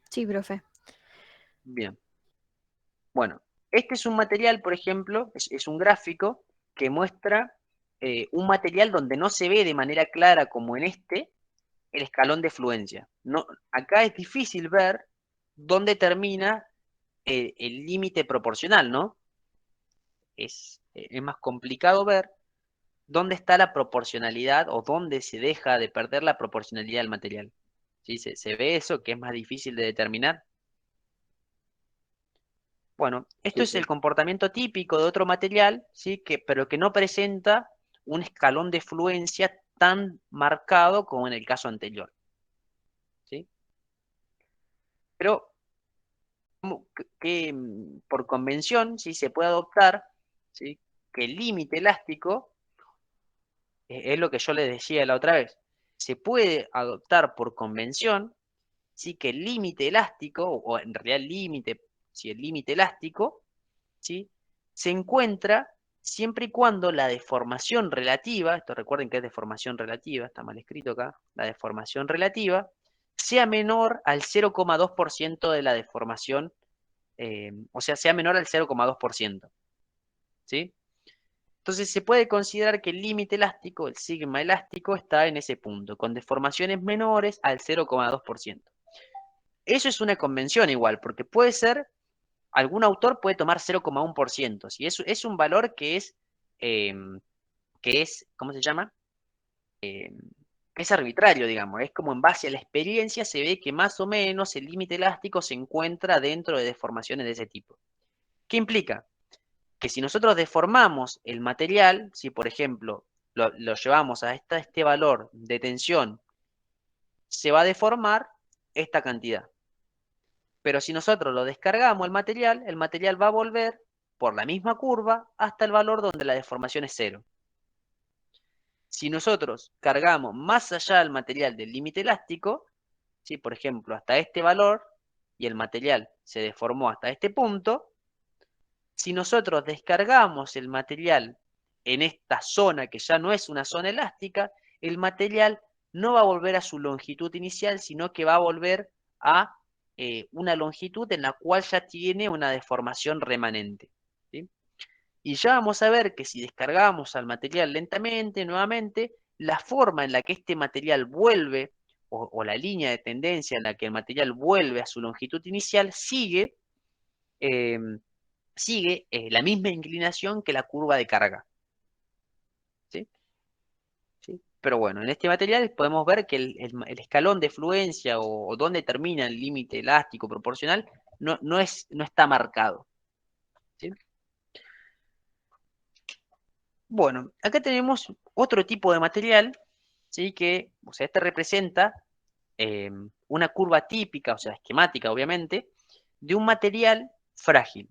S3: Sí, profe.
S1: Bien. Bueno, este es un material, por ejemplo, es un gráfico que muestra un material donde no se ve de manera clara como en este el escalón de fluencia. No, acá es difícil ver dónde termina el límite proporcional, ¿no? Es más complicado ver dónde está la proporcionalidad o dónde se deja de perder la proporcionalidad del material. ¿Sí? ¿Se ve eso que es más difícil de determinar? Bueno, esto
S4: Sí,
S1: es el
S4: sí.
S1: comportamiento típico de otro material, ¿sí? Pero que no presenta un escalón de fluencia tan marcado como en el caso anterior, ¿sí? Pero por convención, ¿sí? Se puede adoptar, ¿sí? Que el límite elástico es lo que yo les decía la otra vez. se puede adoptar por convención, ¿sí? Que el límite elástico, o en realidad el límite elástico, ¿sí? Se encuentra siempre y cuando la deformación relativa, esto recuerden que es deformación relativa, está mal escrito acá, la deformación relativa, sea menor al 0,2% de la deformación, o sea, sea menor al 0,2%, ¿sí? Entonces se puede considerar que el límite elástico, el sigma elástico, está en ese punto, con deformaciones menores al 0,2%. Eso es una convención igual, porque puede ser, algún autor puede tomar 0,1%, ¿sí? Es un valor ¿cómo se llama? Es arbitrario, digamos, es como en base a la experiencia se ve que más o menos el límite elástico se encuentra dentro de deformaciones de ese tipo. ¿Qué implica? Que si nosotros deformamos el material, si por ejemplo lo llevamos a este valor de tensión, se va a deformar esta cantidad. Pero si nosotros lo descargamos el material va a volver por la misma curva hasta el valor donde la deformación es 0. Si nosotros cargamos más allá del material del límite elástico, ¿sí? Por ejemplo, hasta este valor, y el material se deformó hasta este punto, si nosotros descargamos el material en esta zona, que ya no es una zona elástica, el material no va a volver a su longitud inicial, sino que va a volver a una longitud en la cual ya tiene una deformación remanente, ¿sí? Y ya vamos a ver que si descargamos al material lentamente, nuevamente, la forma en la que este material vuelve, o la línea de tendencia en la que el material vuelve a su longitud inicial, sigue la misma inclinación que la curva de carga, ¿sí? ¿Sí? Pero bueno, en este material podemos ver que el escalón de fluencia o dónde termina el límite elástico proporcional no está marcado, ¿sí? Bueno, acá tenemos otro tipo de material, ¿sí? Que, o sea, este representa una curva típica, o sea, esquemática obviamente, de un material frágil.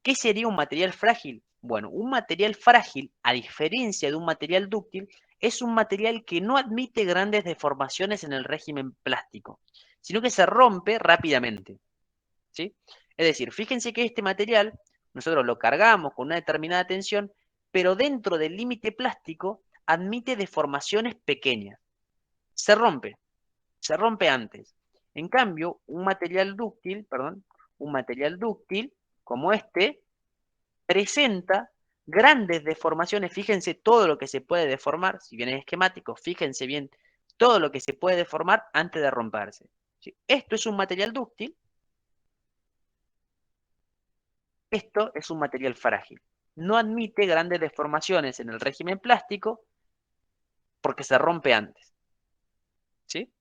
S1: ¿Qué sería un material frágil? Bueno, un material frágil, a diferencia de un material dúctil, es un material que no admite grandes deformaciones en el régimen plástico, sino que se rompe rápidamente, ¿sí? Es decir, fíjense que este material nosotros lo cargamos con una determinada tensión, pero dentro del límite plástico admite deformaciones pequeñas. Se rompe antes. En cambio, un material dúctil como este, presenta grandes deformaciones. Fíjense todo lo que se puede deformar, si bien es esquemático, fíjense bien todo lo que se puede deformar antes de romperse, ¿sí? Esto es un material dúctil, esto es un material frágil. No admite grandes deformaciones en el régimen plástico porque se rompe antes, ¿sí?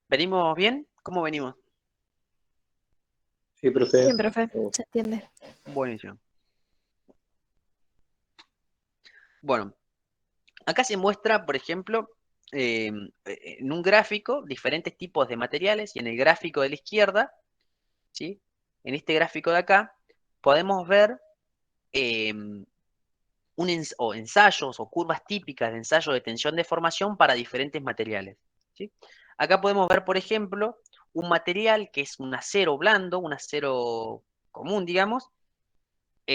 S1: ¿Venimos bien? ¿Cómo venimos?
S4: Sí, profe.
S3: Bien, profe, se entiende.
S1: Buenísimo. Bueno, acá se muestra, por ejemplo, en un gráfico, diferentes tipos de materiales, y en el gráfico de la izquierda, ¿sí? En este gráfico de acá, podemos ver ensayos o curvas típicas de ensayo de tensión de formación para diferentes materiales, ¿sí? Acá podemos ver, por ejemplo, un material que es un acero blando, un acero común, digamos,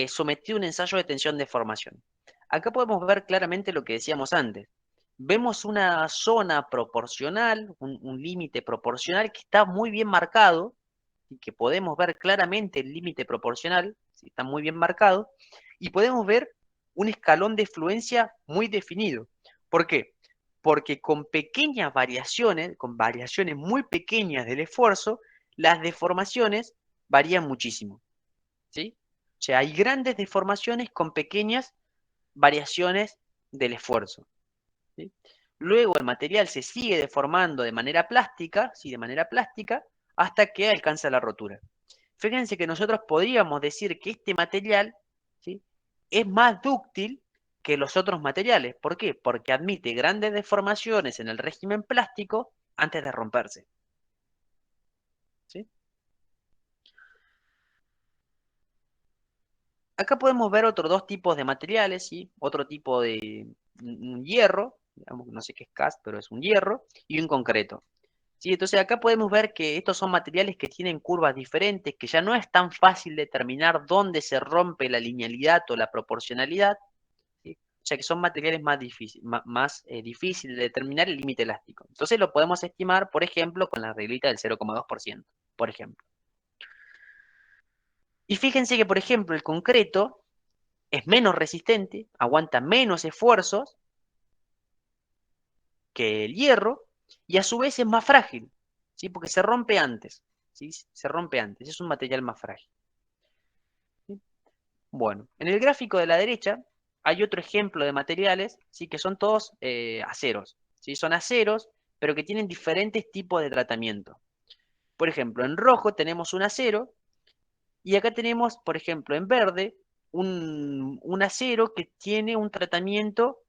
S1: sometido a un ensayo de tensión de formación. Acá podemos ver claramente lo que decíamos antes. Vemos una zona proporcional, un límite proporcional que está muy bien marcado, y que podemos ver claramente el límite proporcional, ¿sí? Está muy bien marcado, y podemos ver un escalón de fluencia muy definido. ¿Por qué? Porque con pequeñas variaciones, con variaciones muy pequeñas del esfuerzo, las deformaciones varían muchísimo, ¿sí? O sea, hay grandes deformaciones con pequeñas variaciones del esfuerzo, ¿sí? Luego el material se sigue deformando de manera plástica, ¿sí? De manera plástica, hasta que alcanza la rotura. Fíjense que nosotros podríamos decir que este material, ¿sí? Es más dúctil que los otros materiales. ¿Por qué? Porque admite grandes deformaciones en el régimen plástico antes de romperse, ¿sí? Acá podemos ver otros dos tipos de materiales, ¿sí? Otro tipo de un hierro, digamos, no sé qué es cast, pero es un hierro, y un concreto. ¿Sí? Entonces acá podemos ver que estos son materiales que tienen curvas diferentes, que ya no es tan fácil determinar dónde se rompe la linealidad o la proporcionalidad, ¿sí? O sea que son materiales más difíciles de determinar el límite elástico. Entonces lo podemos estimar, por ejemplo, con la reglita del 0,2%, por ejemplo. Y fíjense que, por ejemplo, el concreto es menos resistente, aguanta menos esfuerzos que el hierro y a su vez es más frágil, ¿sí? Porque se rompe antes, ¿sí? Se rompe antes, es un material más frágil. ¿Sí? Bueno, en el gráfico de la derecha hay otro ejemplo de materiales, ¿sí? Que son todos aceros, ¿sí? Son aceros, pero que tienen diferentes tipos de tratamiento. Por ejemplo, en rojo tenemos un acero y acá tenemos, por ejemplo, en verde un acero que tiene un tratamiento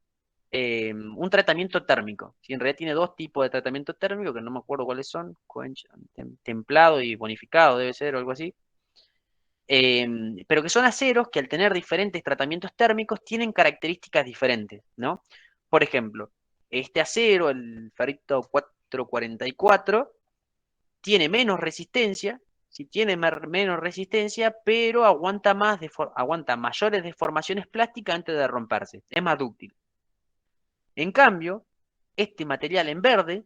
S1: térmico. ¿Sí? En realidad tiene dos tipos de tratamiento térmico, que no me acuerdo cuáles son, templado y bonificado debe ser, o algo así. Pero que son aceros que al tener diferentes tratamientos térmicos tienen características diferentes, ¿no? Por ejemplo, este acero, el ferrito 444, tiene menos resistencia, sí tiene menos resistencia, pero aguanta mayores deformaciones plásticas antes de romperse, es más dúctil. En cambio, este material en verde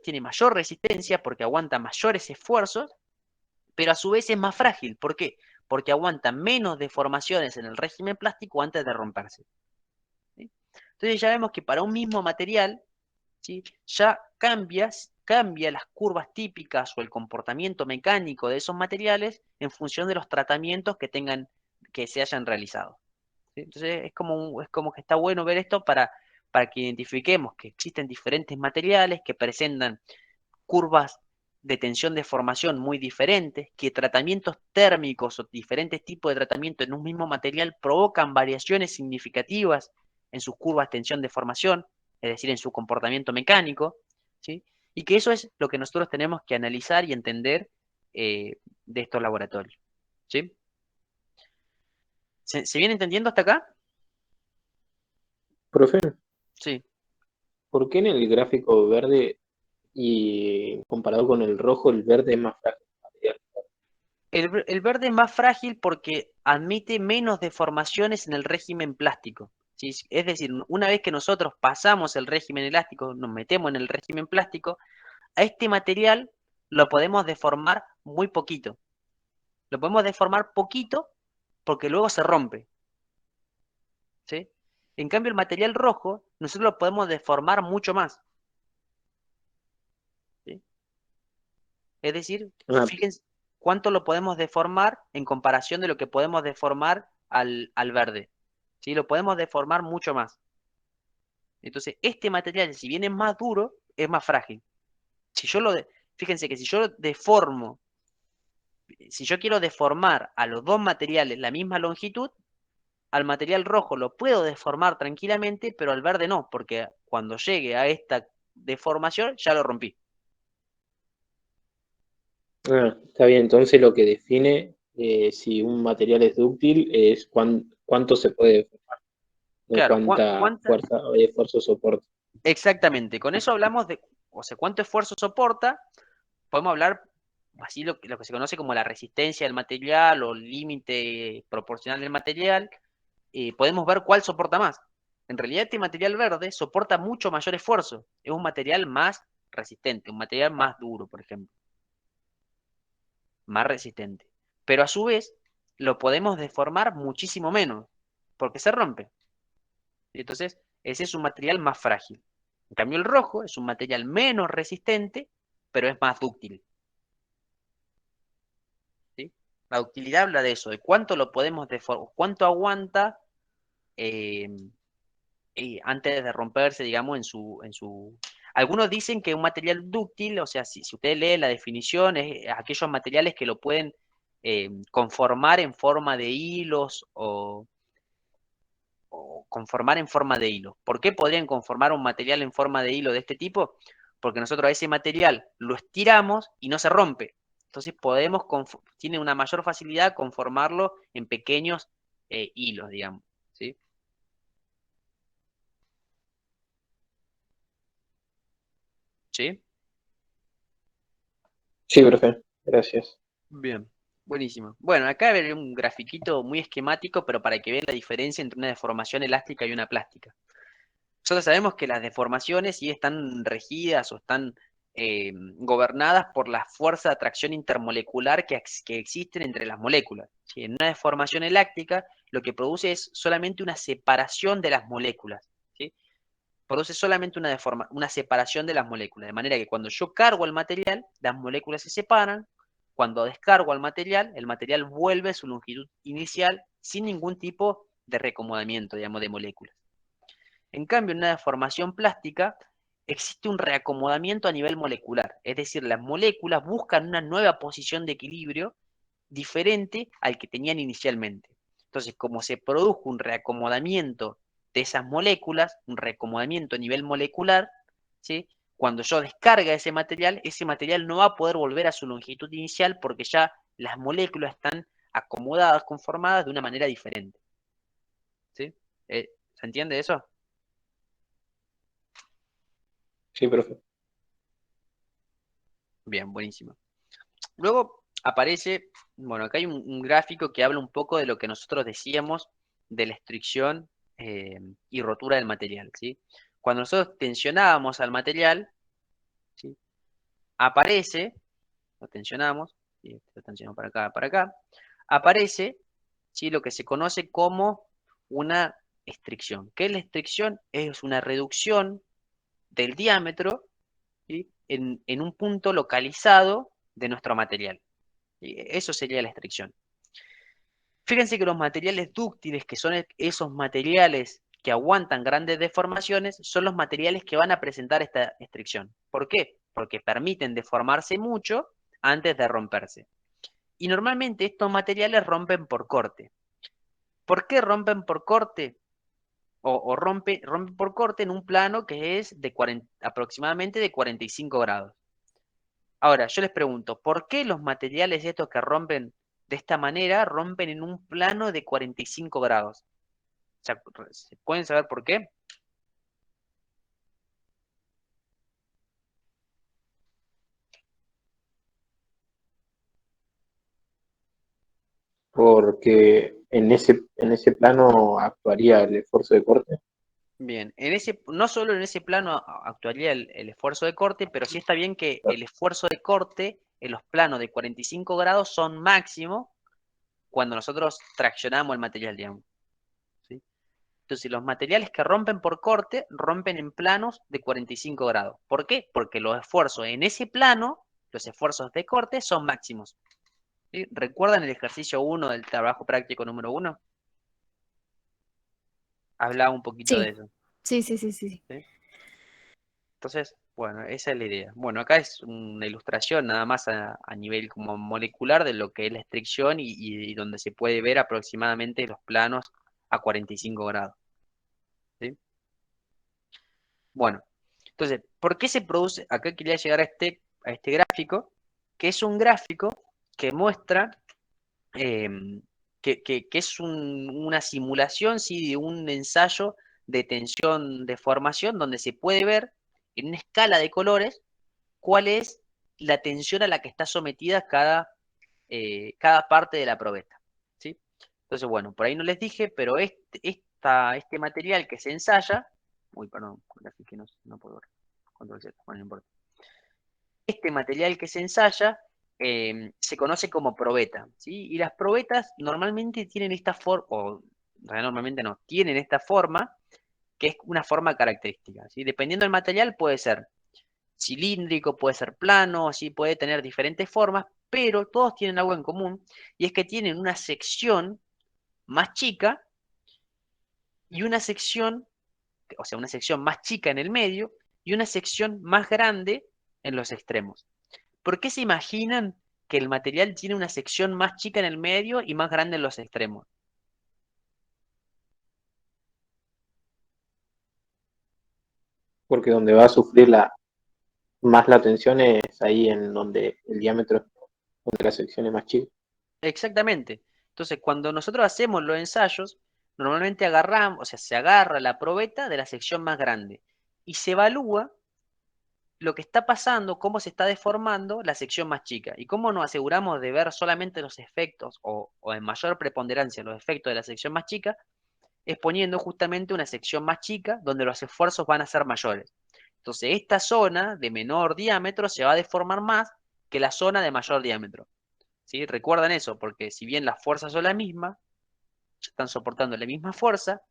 S1: tiene mayor resistencia porque aguanta mayores esfuerzos, pero a su vez es más frágil. ¿Por qué? Porque aguanta menos deformaciones en el régimen plástico antes de romperse. ¿Sí? Entonces ya vemos que para un mismo material, ¿sí? Ya cambia las curvas típicas o el comportamiento mecánico de esos materiales en función de los tratamientos que se hayan realizado. ¿Sí? Entonces es como que está bueno ver esto para que identifiquemos que existen diferentes materiales que presentan curvas de tensión de formación muy diferentes, que tratamientos térmicos o diferentes tipos de tratamiento en un mismo material provocan variaciones significativas en sus curvas de tensión de formación, es decir, en su comportamiento mecánico, ¿sí? Y que eso es lo que nosotros tenemos que analizar y entender de estos laboratorios, ¿sí? ¿Se viene entendiendo hasta acá?
S4: Profe,
S1: Sí.
S4: ¿por qué en el gráfico verde y comparado con el rojo, el verde es más frágil?
S1: El verde es más frágil porque admite menos deformaciones en el régimen plástico, ¿sí? Es decir, una vez que nosotros pasamos el régimen elástico, nos metemos en el régimen plástico, a este material lo podemos deformar muy poquito. Lo podemos deformar poquito porque luego se rompe, ¿sí? En cambio, el material rojo, nosotros lo podemos deformar mucho más, ¿sí? Es decir,
S4: Ah,
S1: fíjense cuánto lo podemos deformar en comparación de lo que podemos deformar al verde. ¿Sí? Lo podemos deformar mucho más. Entonces, este material, si bien es más duro, es más frágil. Fíjense que si yo deformo, si yo quiero deformar a los dos materiales la misma longitud, al material rojo lo puedo deformar tranquilamente, pero al verde no, porque cuando llegue a esta deformación ya lo rompí.
S4: está bien, entonces lo que define si un material es dúctil es cuánto se puede deformar, no
S1: Claro,
S4: cuánta fuerza o esfuerzo soporta.
S1: exactamente, con eso hablamos de, o sea, cuánto esfuerzo soporta, podemos hablar así lo que se conoce como la resistencia del material o límite proporcional del material, podemos ver cuál soporta más. En realidad este material verde soporta mucho mayor esfuerzo, es un material más resistente, un material más duro, por ejemplo, más resistente. Pero a su vez lo podemos deformar muchísimo menos, porque se rompe. Entonces, ese es un material más frágil. En cambio, el rojo es un material menos resistente, pero es más dúctil. ¿Sí? La ductilidad habla de eso, de cuánto lo podemos deformar, cuánto aguanta eh, antes de romperse, digamos, Algunos dicen que un material dúctil, o sea, si usted lee la definición, es aquellos materiales que lo pueden conformar en forma de hilos o conformar en forma de hilo. ¿Por qué podrían conformar un material en forma de hilo de este tipo? Porque nosotros a ese material lo estiramos y no se rompe. Entonces tiene una mayor facilidad a conformarlo en pequeños hilos, digamos, ¿sí? ¿Sí?
S4: Sí, profe, gracias.
S1: Bien, buenísimo. Bueno, acá veré un grafiquito muy esquemático, pero para que vean la diferencia entre una deformación elástica y una plástica. Nosotros sabemos que las deformaciones sí están regidas o están gobernadas por la fuerza de atracción intermolecular que existen entre las moléculas. ¿Sí? En una deformación elástica, lo que produce es solamente una separación de las moléculas. ¿Sí? Produce solamente una separación de las moléculas, de manera que cuando yo cargo el material, las moléculas se separan. Cuando descargo el material vuelve a su longitud inicial sin ningún tipo de reacomodamiento, digamos, de moléculas. En cambio, en una deformación plástica existe un reacomodamiento a nivel molecular, es decir, las moléculas buscan una nueva posición de equilibrio diferente al que tenían inicialmente. Entonces, como se produjo un reacomodamiento de esas moléculas, un reacomodamiento a nivel molecular, ¿sí? Cuando yo descarga ese material no va a poder volver a su longitud inicial porque ya las moléculas están acomodadas, conformadas de una manera diferente. ¿Sí? ¿Se entiende eso?
S4: Sí, profe.
S1: Bien, buenísimo. Luego aparece, bueno, acá hay un gráfico que habla un poco de lo que nosotros decíamos de la estricción y rotura del material, ¿sí? Cuando nosotros tensionábamos al material, ¿sí? Aparece, lo tensionamos, ¿sí? Lo tensionamos para acá, aparece, ¿sí? Lo que se conoce como una estricción. ¿Qué es la estricción? Es una reducción del diámetro, ¿sí? en un punto localizado de nuestro material. Y eso sería la estricción. Fíjense que los materiales dúctiles, que son esos materiales que aguantan grandes deformaciones, son los materiales que van a presentar esta estricción. ¿Por qué? Porque permiten deformarse mucho antes de romperse. Y normalmente estos materiales rompen por corte. ¿Por qué rompen por corte? O rompen por corte en un plano que es de aproximadamente de 45 grados. Ahora, yo les pregunto, ¿por qué los materiales estos que rompen de esta manera rompen en un plano de 45 grados? O sea, ¿pueden saber por qué?
S4: Porque en ese plano actuaría el esfuerzo de corte.
S1: Bien, no solo en ese plano actuaría el esfuerzo de corte, pero sí está bien que el esfuerzo de corte en los planos de 45 grados son máximos cuando nosotros traccionamos el material, digamos. ¿Sí? Entonces, los materiales que rompen por corte rompen en planos de 45 grados. ¿Por qué? Porque los esfuerzos en ese plano, los esfuerzos de corte, son máximos. ¿Sí? ¿Recuerdan el ejercicio 1 del trabajo práctico número 1? Hablaba un poquito de
S3: Sí,
S1: eso.
S3: sí.
S1: ¿Sí? Entonces, bueno, esa es la idea. Bueno, acá es una ilustración nada más a nivel como molecular de lo que es la estricción y donde se puede ver aproximadamente los planos a 45 grados. ¿Sí? Bueno, entonces, ¿por qué se produce? Acá quería llegar a este gráfico, que es un gráfico que muestra que es una simulación, ¿sí? De un ensayo de tensión de formación donde se puede ver en una escala de colores cuál es la tensión a la que está sometida cada parte de la probeta. ¿Sí? Entonces, bueno, por ahí no les dije, pero este material que se ensaya, uy, perdón, que no puedo ver, control Z, bueno, no importa. Este material que se ensaya se conoce como probeta, ¿sí? Y las probetas normalmente tienen esta forma, o normalmente no, tienen esta forma, que es una forma característica, ¿sí? Dependiendo del material puede ser cilíndrico, puede ser plano, así puede tener diferentes formas, pero todos tienen algo en común, y es que tienen una sección más chica y una sección, o sea, una sección más chica en el medio y una sección más grande en los extremos. ¿Por qué se imaginan que el material tiene una sección más chica en el medio y más grande en los extremos?
S4: Porque donde va a sufrir más la tensión es ahí en donde el diámetro donde la sección es más chica.
S1: Exactamente. Entonces, cuando nosotros hacemos los ensayos, normalmente agarramos, o sea, se agarra la probeta de la sección más grande y se evalúa lo que está pasando, cómo se está deformando la sección más chica y cómo nos aseguramos de ver solamente los efectos o en mayor preponderancia los efectos de la sección más chica, es poniendo justamente una sección más chica donde los esfuerzos van a ser mayores. Entonces, esta zona de menor diámetro se va a deformar más que la zona de mayor diámetro. ¿Sí? Recuerdan eso, porque si bien las fuerzas son las mismas, están soportando la misma fuerza,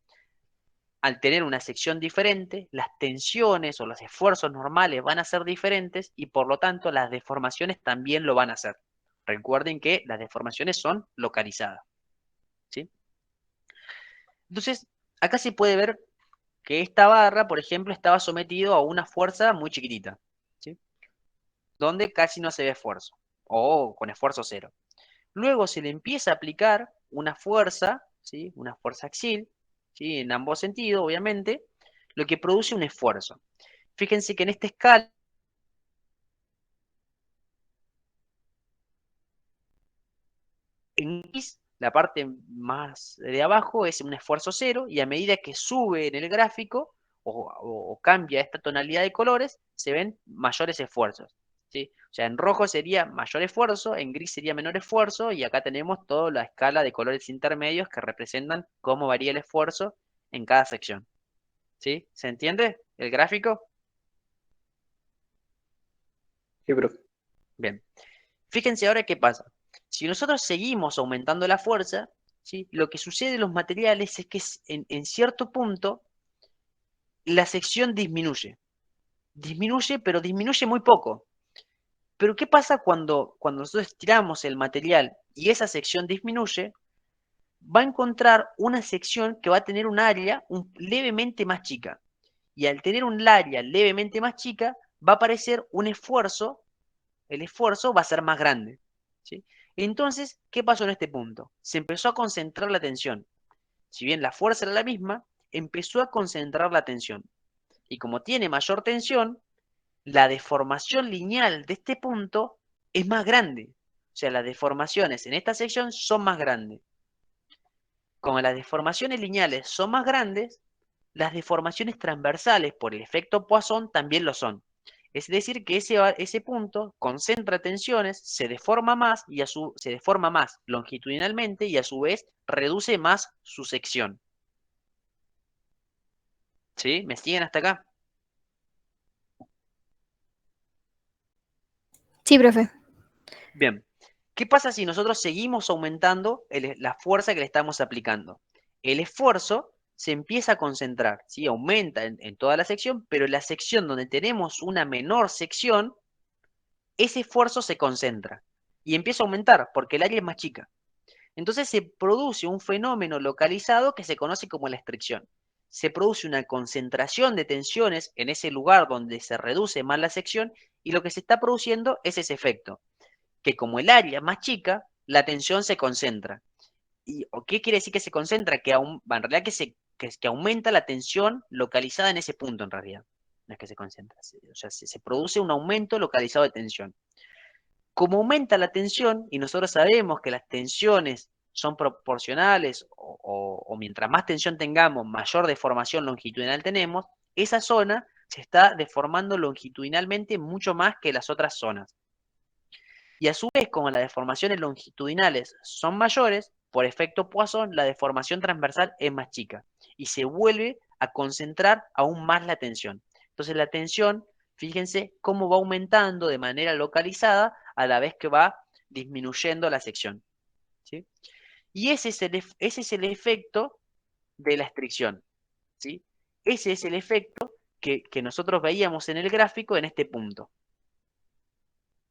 S1: al tener una sección diferente, las tensiones o los esfuerzos normales van a ser diferentes y por lo tanto las deformaciones también lo van a hacer. Recuerden que las deformaciones son localizadas. ¿Sí? Entonces, acá se puede ver que esta barra, por ejemplo, estaba sometido a una fuerza muy chiquitita, ¿sí? Donde casi no se ve esfuerzo, o con esfuerzo cero. Luego se le empieza a aplicar una fuerza, ¿sí? Una fuerza axial, ¿sí? En ambos sentidos, obviamente, lo que produce un esfuerzo. Fíjense que en esta escala, en gris, la parte más de abajo es un esfuerzo cero, y a medida que sube en el gráfico, o cambia esta tonalidad de colores, se ven mayores esfuerzos. ¿Sí? O sea, en rojo sería mayor esfuerzo, en gris sería menor esfuerzo, y acá tenemos toda la escala de colores intermedios que representan cómo varía el esfuerzo en cada sección. ¿Sí? ¿Se entiende el gráfico?
S4: Sí, profe.
S1: Bien. Fíjense ahora qué pasa. Si nosotros seguimos aumentando la fuerza, ¿sí? Lo que sucede en los materiales es que en cierto punto la sección disminuye. Disminuye, pero disminuye muy poco. Pero ¿qué pasa cuando nosotros estiramos el material y esa sección disminuye? Va a encontrar una sección que va a tener un área levemente más chica. Y al tener un área levemente más chica, va a aparecer un esfuerzo, el esfuerzo va a ser más grande. ¿Sí? Entonces, ¿qué pasó en este punto? Se empezó a concentrar la tensión. Si bien la fuerza era la misma, empezó a concentrar la tensión. Y como tiene mayor tensión, la deformación lineal de este punto es más grande. O sea, las deformaciones en esta sección son más grandes. Como las deformaciones lineales son más grandes, las deformaciones transversales por el efecto Poisson también lo son. Es decir, que ese punto concentra tensiones, se deforma más se deforma más longitudinalmente y a su vez reduce más su sección. ¿Sí? ¿Me siguen hasta acá?
S3: Sí, profe.
S1: Bien. ¿Qué pasa si nosotros seguimos aumentando la fuerza que le estamos aplicando? El esfuerzo se empieza a concentrar, ¿sí? Aumenta en toda la sección, pero en la sección donde tenemos una menor sección, ese esfuerzo se concentra y empieza a aumentar porque el área es más chica. Entonces se produce un fenómeno localizado que se conoce como la estricción. Se produce una concentración de tensiones en ese lugar donde se reduce más la sección y lo que se está produciendo es ese efecto, que como el área es más chica, la tensión se concentra. ¿O qué quiere decir que se concentra? En realidad que aumenta la tensión localizada en ese punto, en realidad. No es que se concentra. O sea, se produce un aumento localizado de tensión. Como aumenta la tensión, y nosotros sabemos que las tensiones son proporcionales, o mientras más tensión tengamos, mayor deformación longitudinal tenemos, esa zona se está deformando longitudinalmente mucho más que las otras zonas. Y a su vez, como las deformaciones longitudinales son mayores, por efecto Poisson, la deformación transversal es más chica y se vuelve a concentrar aún más la tensión. Entonces la tensión, fíjense cómo va aumentando de manera localizada a la vez que va disminuyendo la sección. ¿Sí? Y ese es el efecto de la estricción. ¿Sí? Ese es el efecto que nosotros veíamos en el gráfico en este punto.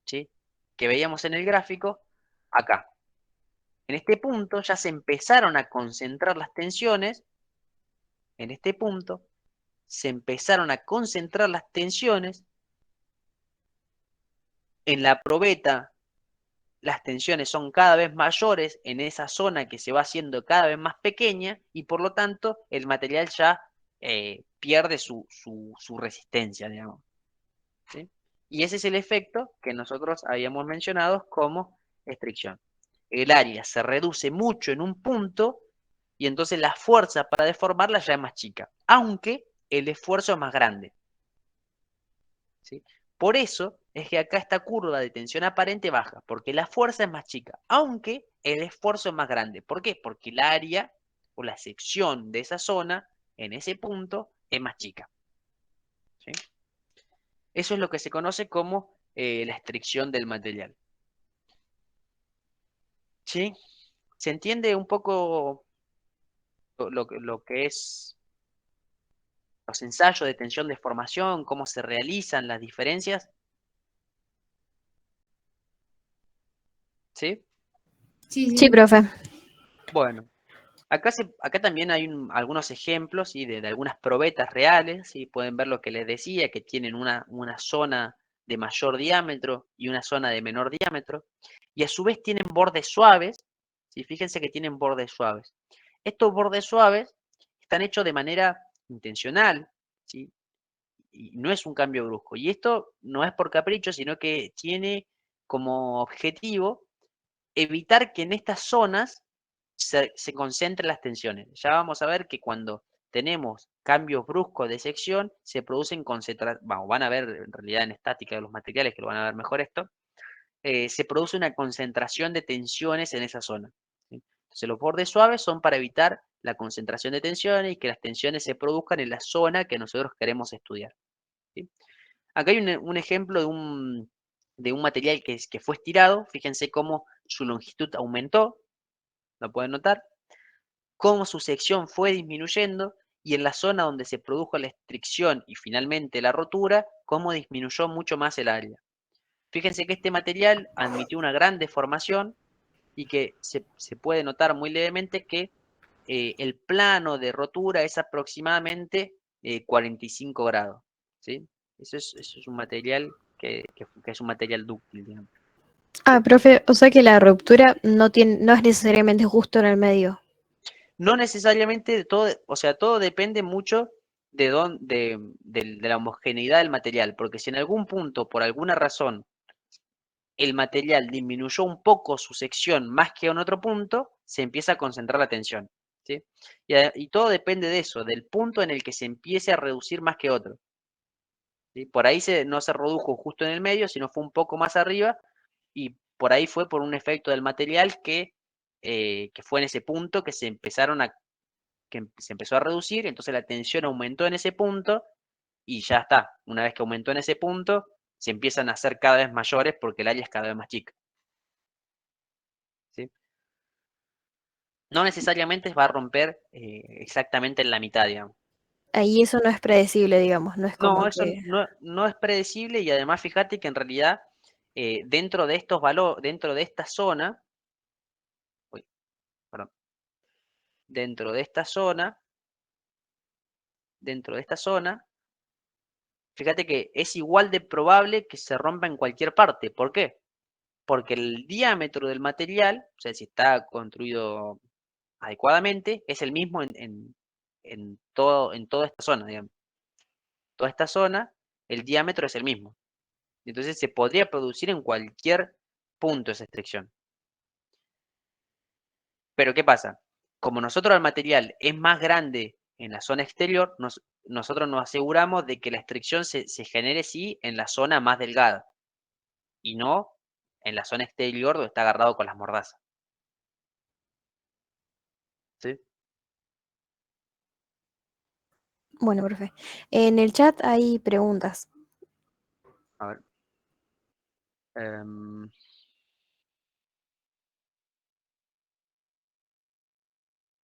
S1: ¿Sí? Que veíamos en el gráfico acá. En este punto ya se empezaron a concentrar las tensiones. En este punto se empezaron a concentrar las tensiones. En la probeta las tensiones son cada vez mayores en esa zona que se va haciendo cada vez más pequeña y por lo tanto el material ya pierde su resistencia, digamos. ¿Sí? Y ese es el efecto que nosotros habíamos mencionado como estricción. El área se reduce mucho en un punto y entonces la fuerza para deformarla ya es más chica, aunque el esfuerzo es más grande. ¿Sí? Por eso es que acá esta curva de tensión aparente baja, porque la fuerza es más chica, aunque el esfuerzo es más grande. ¿Por qué? Porque el área o la sección de esa zona en ese punto es más chica. ¿Sí? Eso es lo que se conoce como la estricción del material. ¿Sí? ¿Se entiende un poco lo que es los ensayos de tensión de formación, cómo se realizan las diferencias? ¿Sí?
S6: Sí,
S3: Sí,
S6: sí.
S3: profe.
S1: Bueno, acá también hay algunos ejemplos, ¿sí? de algunas probetas reales, ¿sí? Pueden ver lo que les decía, que tienen una zona de mayor diámetro y una zona de menor diámetro, y a su vez tienen bordes suaves, ¿sí? Fíjense que tienen bordes suaves. Estos bordes suaves están hechos de manera intencional, ¿sí? Y no es un cambio brusco. Y esto no es por capricho, sino que tiene como objetivo evitar que en estas zonas se concentren las tensiones. Ya vamos a ver que cuando tenemos cambios bruscos de sección, se producen concentraciones, van a ver en realidad en estática de los materiales, que lo van a ver mejor esto, se produce una concentración de tensiones en esa zona. ¿Sí? Entonces los bordes suaves son para evitar la concentración de tensiones y que las tensiones se produzcan en la zona que nosotros queremos estudiar. ¿Sí? Acá hay un ejemplo de un material que fue estirado. Fíjense cómo su longitud aumentó, lo pueden notar, cómo su sección fue disminuyendo y en la zona donde se produjo la estricción y finalmente la rotura, cómo disminuyó mucho más el área. Fíjense que este material admitió una gran deformación y que se puede notar muy levemente que el plano de rotura es aproximadamente 45 grados. ¿Sí? Eso es un material que es un material dúctil, digamos.
S3: Ah, profe, o sea que la ruptura no es necesariamente justo en el medio.
S1: No necesariamente todo, o sea, todo depende mucho de la homogeneidad del material, porque si en algún punto, por alguna razón, el material disminuyó un poco su sección más que en otro punto, se empieza a concentrar la tensión. ¿Sí? Y todo depende de eso, del punto en el que se empiece a reducir más que otro. ¿Sí? Por ahí no se redujo justo en el medio, sino fue un poco más arriba, y por ahí fue por un efecto del material que fue en ese punto que se empezó a reducir, entonces la tensión aumentó en ese punto y ya está. Una vez que aumentó en ese punto, se empiezan a hacer cada vez mayores porque el área es cada vez más chica. ¿Sí? No necesariamente va a romper exactamente en la mitad, digamos.
S3: Ahí eso no es predecible, digamos, no es
S1: No,
S3: como
S1: eso
S3: que...
S1: no es predecible y además fíjate que en realidad dentro de estos valores, dentro de esta zona, uy, perdón, dentro de esta zona, fíjate que es igual de probable que se rompa en cualquier parte. ¿Por qué? Porque el diámetro del material, o sea, si está construido adecuadamente, es el mismo en toda esta zona, digamos. Toda esta zona, el diámetro es el mismo. Entonces se podría producir en cualquier punto esa estricción. Pero ¿qué pasa? Como nosotros el material es más grande en la zona exterior, nosotros nos aseguramos de que la estricción se genere sí en la zona más delgada y no en la zona exterior donde está agarrado con las mordazas. ¿Sí?
S3: Bueno, profe. En el chat hay preguntas.
S1: A ver. Em,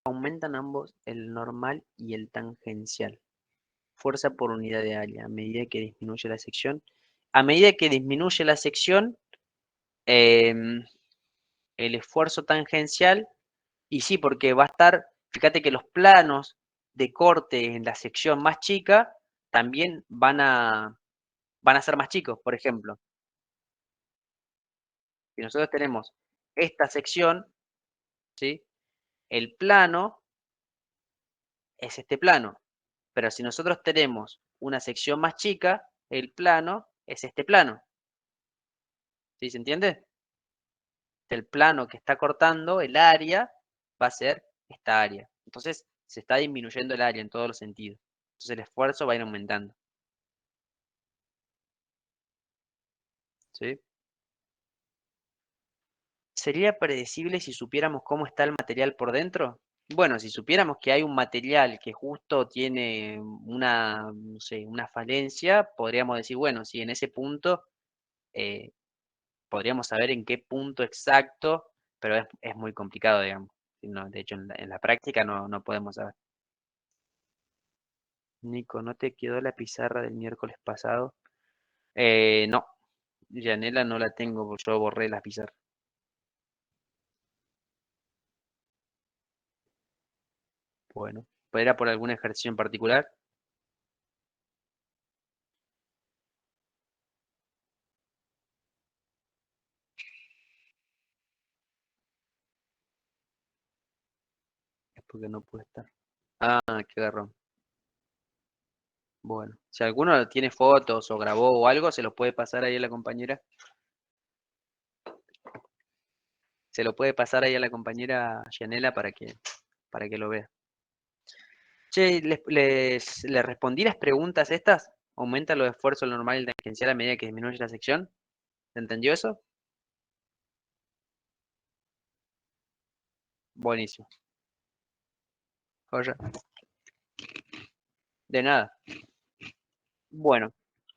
S1: aumentan ambos el normal y el tangencial. Fuerza por unidad de área a medida que disminuye la sección. A medida que disminuye la sección, em, el esfuerzo tangencial, y sí, porque va a estar, fíjate que los planos de corte en la sección más chica también van a ser más chicos. Por ejemplo, si nosotros tenemos esta sección, ¿sí? El plano es este plano. Pero si nosotros tenemos una sección más chica, el plano es este plano. ¿Sí se entiende? del plano que está cortando, el área va a ser esta área. Entonces se está disminuyendo el área en todos los sentidos. Entonces el esfuerzo va a ir aumentando. ¿Sí? ¿Sería predecible si supiéramos cómo está el material por dentro? Bueno, si supiéramos que hay un material que justo tiene una, no sé, una falencia, podríamos decir, bueno, si en ese punto podríamos saber en qué punto exacto, pero es muy complicado, digamos. No, de hecho, en la práctica no podemos saber. Nico, ¿no te quedó la pizarra del miércoles pasado? No, Yanela no la tengo, yo borré la pizarra. Bueno, ¿era por algún ejercicio en particular? Es porque no puede estar. Ah, qué garrón. Bueno, si alguno tiene fotos o grabó o algo, se los puede pasar ahí a la compañera. Se lo puede pasar ahí a la compañera Yanela para que lo vea. Che, les respondí las preguntas estas. ¿Aumenta los esfuerzos normal y tangencial a medida que disminuye la sección? ¿Se entendió eso? Buenísimo. Joya. De nada. Bueno,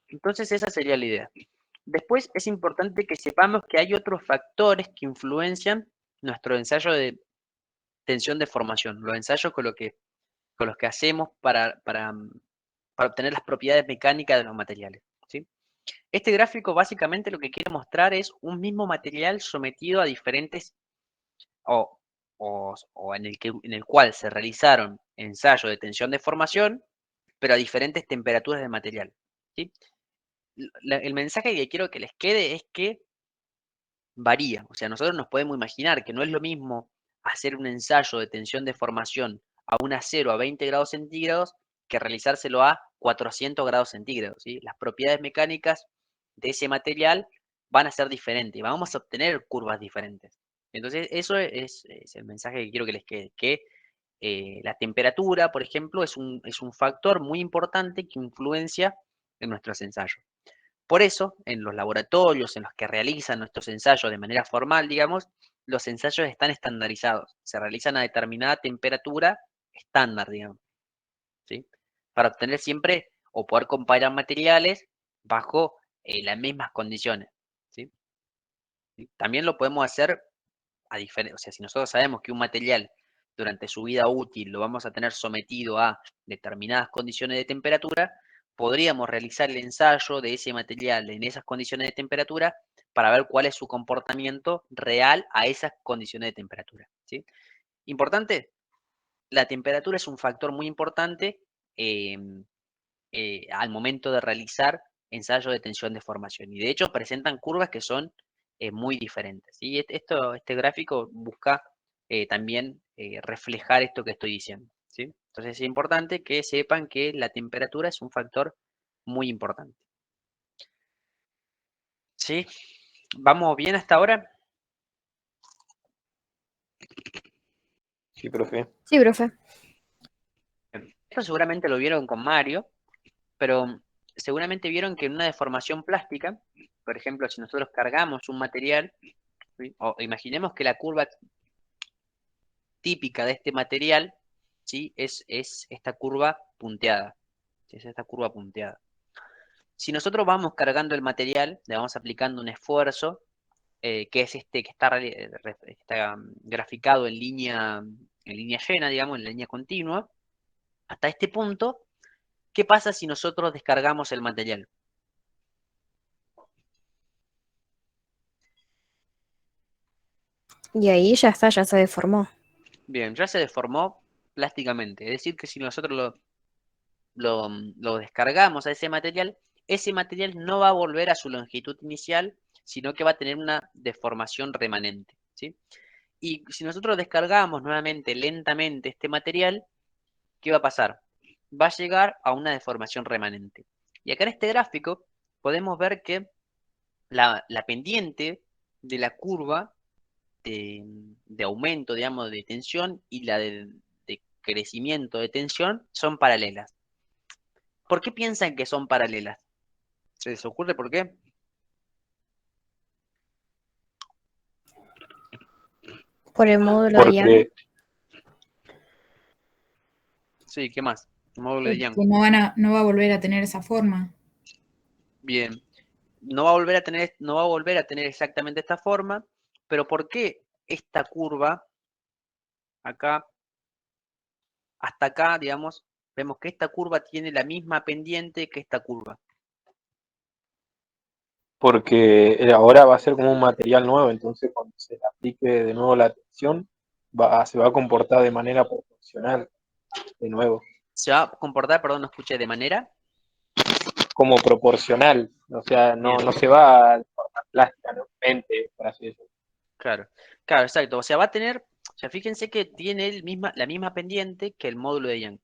S1: entonces esa sería la idea. Después es importante que sepamos que hay otros factores que influencian nuestro ensayo de tensión de formación, los ensayos con los que hacemos para obtener las propiedades mecánicas de los materiales, ¿sí? Este gráfico básicamente lo que quiere mostrar es un mismo material sometido a diferentes o en el cual se realizaron ensayos de tensión de formación, pero a diferentes temperaturas del material, ¿sí? El mensaje que quiero que les quede es que varía. O sea, nosotros nos podemos imaginar que no es lo mismo hacer un ensayo de tensión de formación a un acero a 20 grados centígrados que realizárselo a 400 grados centígrados, ¿sí? Las propiedades mecánicas de ese material van a ser diferentes, vamos a obtener curvas diferentes. Entonces, eso es el mensaje que quiero que les quede, que la temperatura, por ejemplo, es un factor muy importante que influencia en nuestros ensayos. Por eso, en los laboratorios en los que realizan nuestros ensayos de manera formal, digamos, los ensayos están estandarizados. Se realizan a determinada temperatura estándar, digamos, ¿sí? Para obtener siempre o poder comparar materiales bajo las mismas condiciones, ¿sí? También lo podemos hacer a diferencia, o sea, si nosotros sabemos que un material durante su vida útil lo vamos a tener sometido a determinadas condiciones de temperatura, podríamos realizar el ensayo de ese material en esas condiciones de temperatura para ver cuál es su comportamiento real a esas condiciones de temperatura, ¿sí? Importante, la temperatura es un factor muy importante al momento de realizar ensayos de tensión de formación. Y de hecho presentan curvas que son muy diferentes. ¿Sí? Este gráfico busca también reflejar esto que estoy diciendo, ¿sí? Entonces es importante que sepan que la temperatura es un factor muy importante. ¿Sí? ¿Vamos bien hasta ahora?
S4: Sí, profe.
S3: Sí, profe.
S1: Esto seguramente lo vieron con Mario, pero seguramente vieron que en una deformación plástica, por ejemplo, si nosotros cargamos un material, ¿sí? O imaginemos que la curva típica de este material, ¿sí? Es esta curva punteada, ¿sí? Es esta curva punteada. Si nosotros vamos cargando el material, le vamos aplicando un esfuerzo, que es este que está graficado en línea llena, digamos, en línea continua, hasta este punto, ¿qué pasa si nosotros descargamos el material?
S3: Y ahí ya está, ya se deformó.
S1: Bien, ya se deformó plásticamente. Es decir, que si nosotros lo descargamos a ese material no va a volver a su longitud inicial, sino que va a tener una deformación remanente, ¿sí? Y si nosotros descargamos nuevamente lentamente este material, ¿qué va a pasar? Va a llegar a una deformación remanente. Y acá en este gráfico podemos ver que la pendiente de la curva de aumento, digamos, de tensión y la de crecimiento de tensión son paralelas. ¿Por qué piensan que son paralelas? ¿Se les ocurre por qué?
S3: Por el módulo de Young.
S4: Porque,
S1: Sí, ¿qué más? El módulo de Young.
S6: Que no va a volver a tener esa forma.
S1: Bien. No va a volver a tener exactamente esta forma, pero ¿por qué esta curva acá hasta acá, digamos, vemos que esta curva tiene la misma pendiente que esta curva?
S4: porque ahora va a ser como un material nuevo, entonces cuando se le aplique de nuevo la tensión, se va a comportar de manera proporcional, de nuevo,
S1: Se va a comportar, perdón, no escuché, de manera.
S4: como proporcional, o sea, no
S1: Bien.
S4: se va a formar plásticamente, por así decirlo.
S1: Claro, claro, exacto. O sea, va a tener, o sea, fíjense que tiene la misma pendiente que el módulo de Young.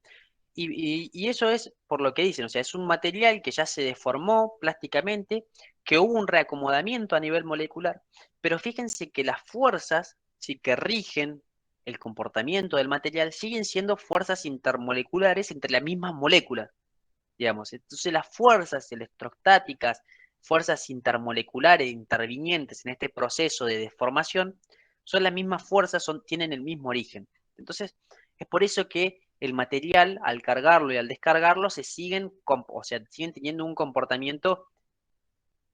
S1: Y eso es por lo que dicen, o sea, es un material que ya se deformó plásticamente, que hubo un reacomodamiento a nivel molecular, pero fíjense que las fuerzas, sí, que rigen el comportamiento del material siguen siendo fuerzas intermoleculares entre las mismas moléculas, digamos. Entonces las fuerzas electrostáticas, fuerzas intermoleculares intervinientes en este proceso de deformación, son las mismas fuerzas, tienen el mismo origen. Entonces, es por eso que el material, al cargarlo y al descargarlo, siguen teniendo un comportamiento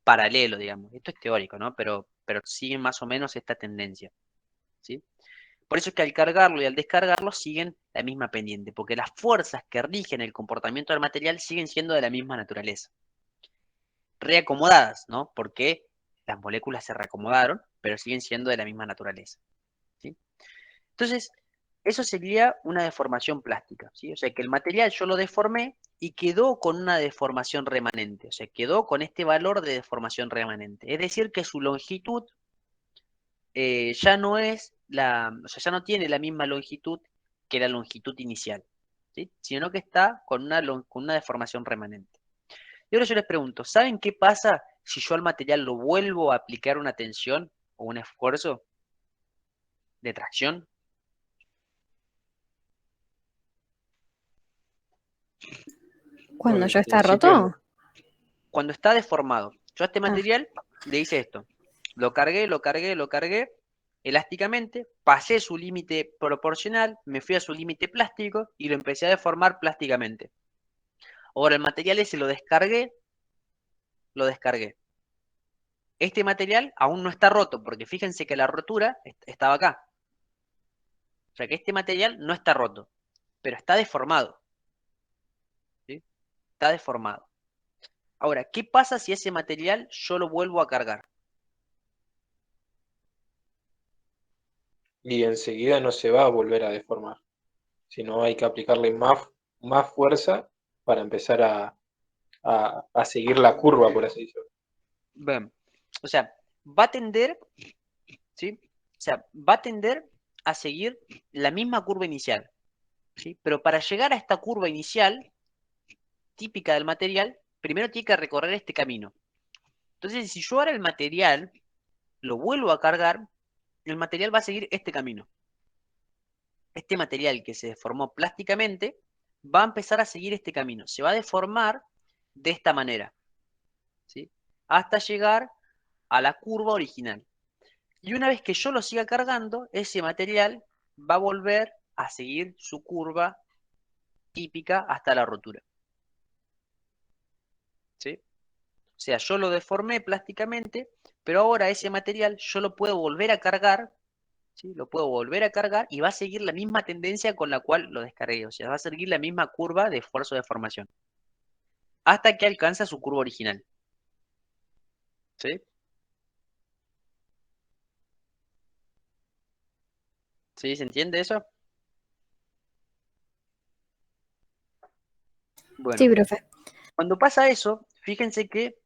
S1: paralelo, digamos. Esto es teórico, ¿no? Pero siguen más o menos esta tendencia, ¿sí? Por eso es que al cargarlo y al descargarlo siguen la misma pendiente, porque las fuerzas que rigen el comportamiento del material siguen siendo de la misma naturaleza. Reacomodadas, ¿no? Porque las moléculas se reacomodaron, pero siguen siendo de la misma naturaleza, ¿sí? Entonces, eso sería una deformación plástica, ¿sí? O sea, que el material yo lo deformé y quedó con una deformación remanente, o sea, quedó con este valor de deformación remanente. Es decir, que su longitud ya no es o sea, ya no tiene la misma longitud que la longitud inicial, ¿sí? Sino que está con una deformación remanente. Y ahora yo les pregunto, ¿saben qué pasa si yo al material lo vuelvo a aplicar una tensión o un esfuerzo de tracción?
S3: Cuando
S5: Al
S3: ya está
S5: principio
S3: roto.
S1: Cuando está deformado. Yo a este
S3: Ah.
S1: material le hice esto. Lo cargué elásticamente, pasé su límite proporcional, me fui a su límite plástico y lo empecé a deformar plásticamente. Ahora el material ese lo descargué. Este material aún no está roto, porque fíjense que la rotura estaba acá. O sea que este material no está roto, pero está deformado, ¿sí? Está deformado. Ahora, ¿qué pasa si ese material yo lo vuelvo a cargar?
S4: Y enseguida no se va a volver a deformar, sino hay que aplicarle más fuerza para empezar a seguir la curva, por así decirlo.
S1: Bien. O sea, va a tender, ¿sí? O sea, va a tender a seguir la misma curva inicial, ¿sí? Pero para llegar a esta curva inicial, típica del material, primero tiene que recorrer este camino. Entonces, si yo ahora el material lo vuelvo a cargar, el material va a seguir este camino. Este material que se deformó plásticamente va a empezar a seguir este camino. Se va a deformar de esta manera, ¿sí? Hasta llegar a la curva original. Y una vez que yo lo siga cargando, ese material va a volver a seguir su curva típica hasta la rotura, ¿sí? O sea, yo lo deformé plásticamente, pero ahora ese material yo lo puedo volver a cargar, ¿sí? Lo puedo volver a cargar y va a seguir la misma tendencia con la cual lo descargué. O sea, va a seguir la misma curva de esfuerzo de deformación hasta que alcanza su curva original, ¿sí? ¿Sí? ¿Se entiende eso? Bueno,
S3: Sí, profe.
S1: cuando pasa eso, fíjense que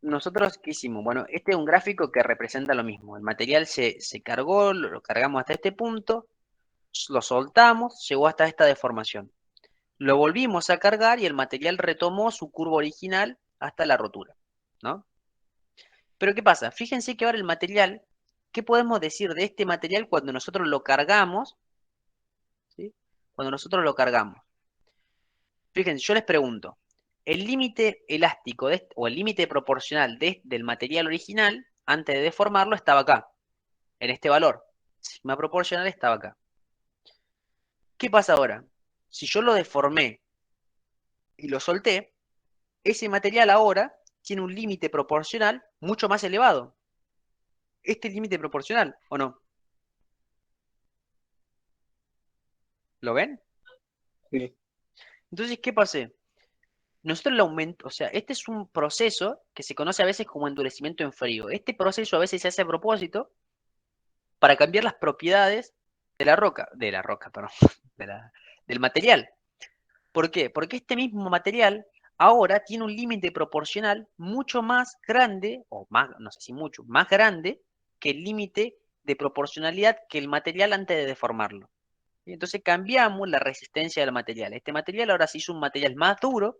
S1: nosotros, ¿qué hicimos? Bueno, este es un gráfico que representa lo mismo. El material se cargó, lo cargamos hasta este punto, lo soltamos, llegó hasta esta deformación. Lo volvimos a cargar y el material retomó su curva original hasta la rotura, ¿no? Pero ¿qué pasa? Fíjense que ahora el material ¿Qué podemos decir de este material cuando nosotros lo cargamos? ¿Sí? Cuando nosotros lo cargamos. Fíjense, yo les pregunto, el límite elástico o el límite proporcional del material original, antes de deformarlo, estaba acá, en este valor. Sigma proporcional estaba acá. ¿Qué pasa ahora? Si yo lo deformé y lo solté, ese material ahora tiene un límite proporcional mucho más elevado. Este límite proporcional, ¿o no? ¿Lo ven?
S4: Sí.
S1: Entonces, ¿qué pasé? Nosotros lo aumentamos, o sea, este es un proceso que se conoce a veces como endurecimiento en frío. Este proceso a veces se hace a propósito para cambiar las propiedades de la roca, perdón, del material. ¿Por qué? Porque este mismo material ahora tiene un límite proporcional mucho más grande, o más, no sé si mucho, más grande que el límite de proporcionalidad que el material antes de deformarlo. Y entonces cambiamos la resistencia del material. Este material ahora se hizo un material más duro,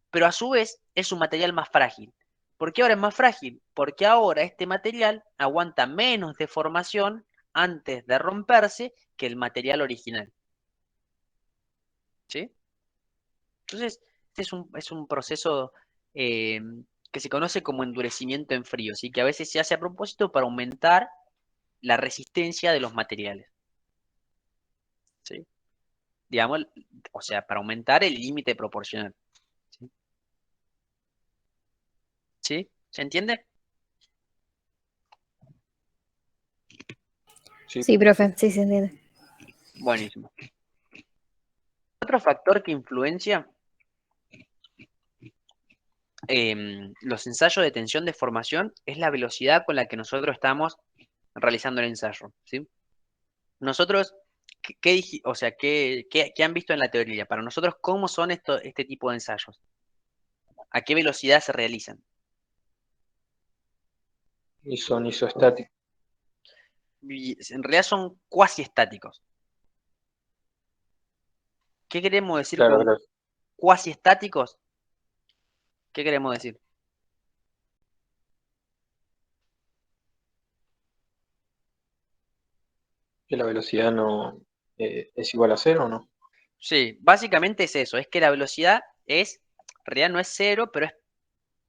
S1: pero a su vez es un material más frágil. ¿Por qué ahora es más frágil? Porque ahora este material aguanta menos deformación antes de romperse que el material original. ¿Sí? Entonces, este es un proceso eh, que se conoce como endurecimiento en frío, ¿sí? Que a veces se hace a propósito para aumentar la resistencia de los materiales. ¿Sí? Digamos, o sea, para aumentar el límite proporcional. ¿Sí? ¿Sí? ¿Se entiende?
S4: Sí.
S3: Sí, profe, sí se entiende.
S1: Buenísimo. Otro factor que influencia los ensayos de tensión de formación es la velocidad con la que nosotros estamos realizando el ensayo, ¿sí? Nosotros, o sea, ¿qué han visto en la teoría? Para nosotros, ¿cómo son este tipo de ensayos? ¿A qué velocidad se realizan?
S4: Y son isostáticos.
S1: Y en realidad son cuasi estáticos. ¿Qué queremos decir
S4: Claro,
S1: con
S4: claro.
S1: cuasi estáticos? ¿Qué queremos decir?
S4: Que la velocidad no es igual a cero, ¿o no?
S1: Sí, básicamente es eso, es que la velocidad en realidad no es cero, pero es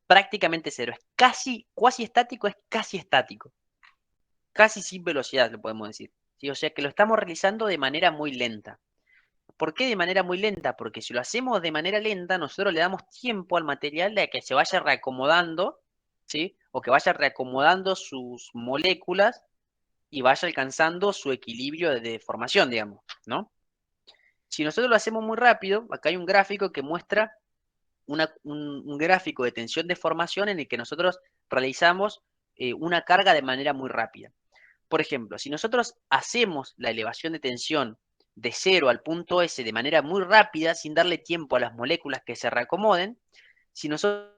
S1: prácticamente cero. Es casi, cuasi estático, es casi estático. Casi sin velocidad, lo podemos decir. ¿Sí? O sea que lo estamos realizando de manera muy lenta. ¿Por qué de manera muy lenta? Porque si lo hacemos de manera lenta, nosotros le damos tiempo al material de que se vaya reacomodando, ¿sí? O que vaya reacomodando sus moléculas y vaya alcanzando su equilibrio de deformación, digamos, ¿no? Si nosotros lo hacemos muy rápido, acá hay un gráfico que muestra un gráfico de tensión de formación en el que nosotros realizamos una carga de manera muy rápida. Por ejemplo, si nosotros hacemos la elevación de tensión de 0 al punto S de manera muy rápida, sin darle tiempo a las moléculas que se reacomoden, si nosotros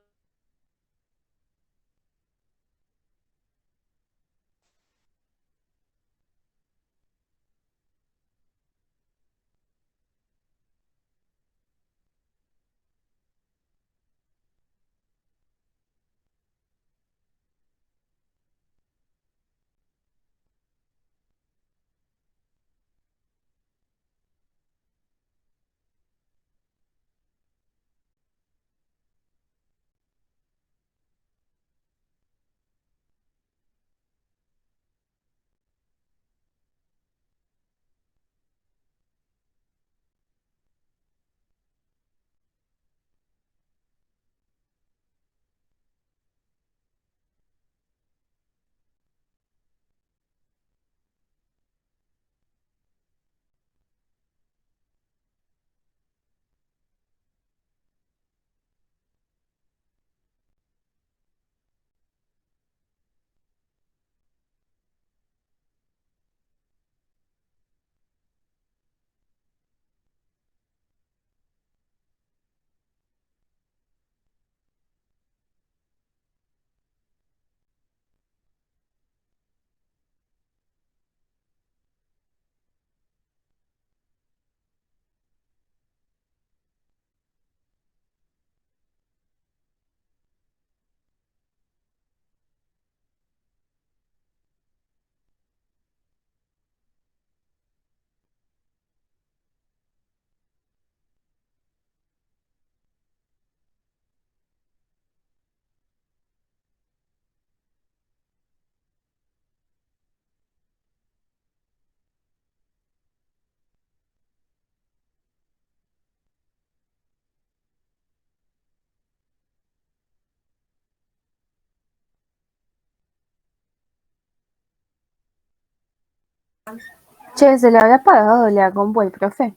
S8: Che, ¿se le habrá apagado la compu al profe?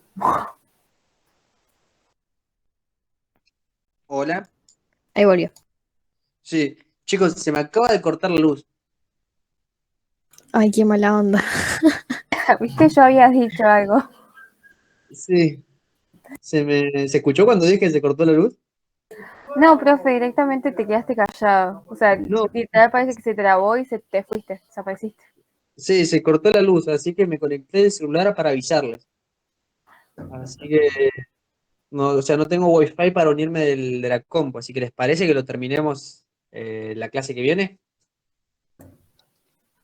S9: Hola.
S3: Ahí volvió.
S9: Sí. Chicos, se me acaba de cortar la luz.
S3: Ay, qué mala onda.
S8: ¿Viste? Yo había dicho algo.
S9: Sí. ¿Se escuchó cuando dije que se cortó la luz?
S8: No, profe, directamente te quedaste callado. O sea,
S9: No.
S8: literal parece que se trabó y te fuiste, desapareciste.
S9: Sí, se cortó la luz, así que me conecté el celular para avisarles. Así que no, o sea, no tengo wifi para unirme de la compu, así que ¿les parece que lo terminemos la clase que viene?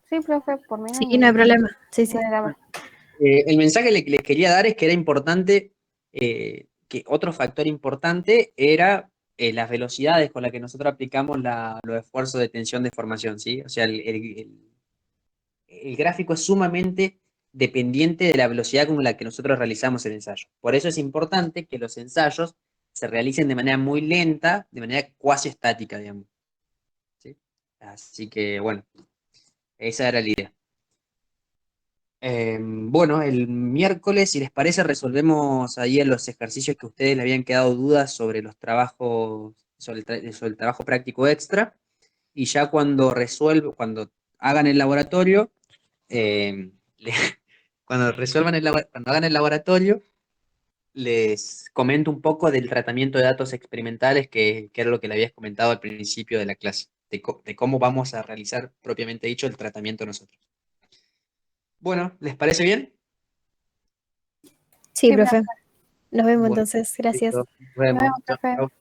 S8: Sí, profe, por mí
S3: Sí, no hay problema. Sí, sí.
S8: no hay drama.
S9: El mensaje que les quería dar es que era importante, que otro factor importante era las velocidades con las que nosotros aplicamos los esfuerzos de tensión de formación, ¿sí? O sea, el gráfico es sumamente dependiente de la velocidad con la que nosotros realizamos el ensayo. Por eso es importante que los ensayos se realicen de manera muy lenta, de manera cuasi estática, digamos. ¿Sí? Así que, bueno, esa era la idea. Bueno, el miércoles, si les parece, resolvemos ahí en los ejercicios que a ustedes le habían quedado dudas sobre los trabajos, sobre el trabajo práctico extra. Y ya cuando hagan el laboratorio, le- cuando hagan el laboratorio, les comento un poco del tratamiento de datos experimentales, que era lo que le habías comentado al principio de la clase, de cómo vamos a realizar propiamente dicho el tratamiento nosotros. Bueno, ¿les parece bien?
S3: Sí,
S8: Sí,
S3: profe. Nos vemos
S9: Bueno,
S3: entonces. Gracias.
S9: listo. Nos
S8: Nos
S9: vemos.
S8: vemos,
S9: Chao,
S8: profe.
S9: chao.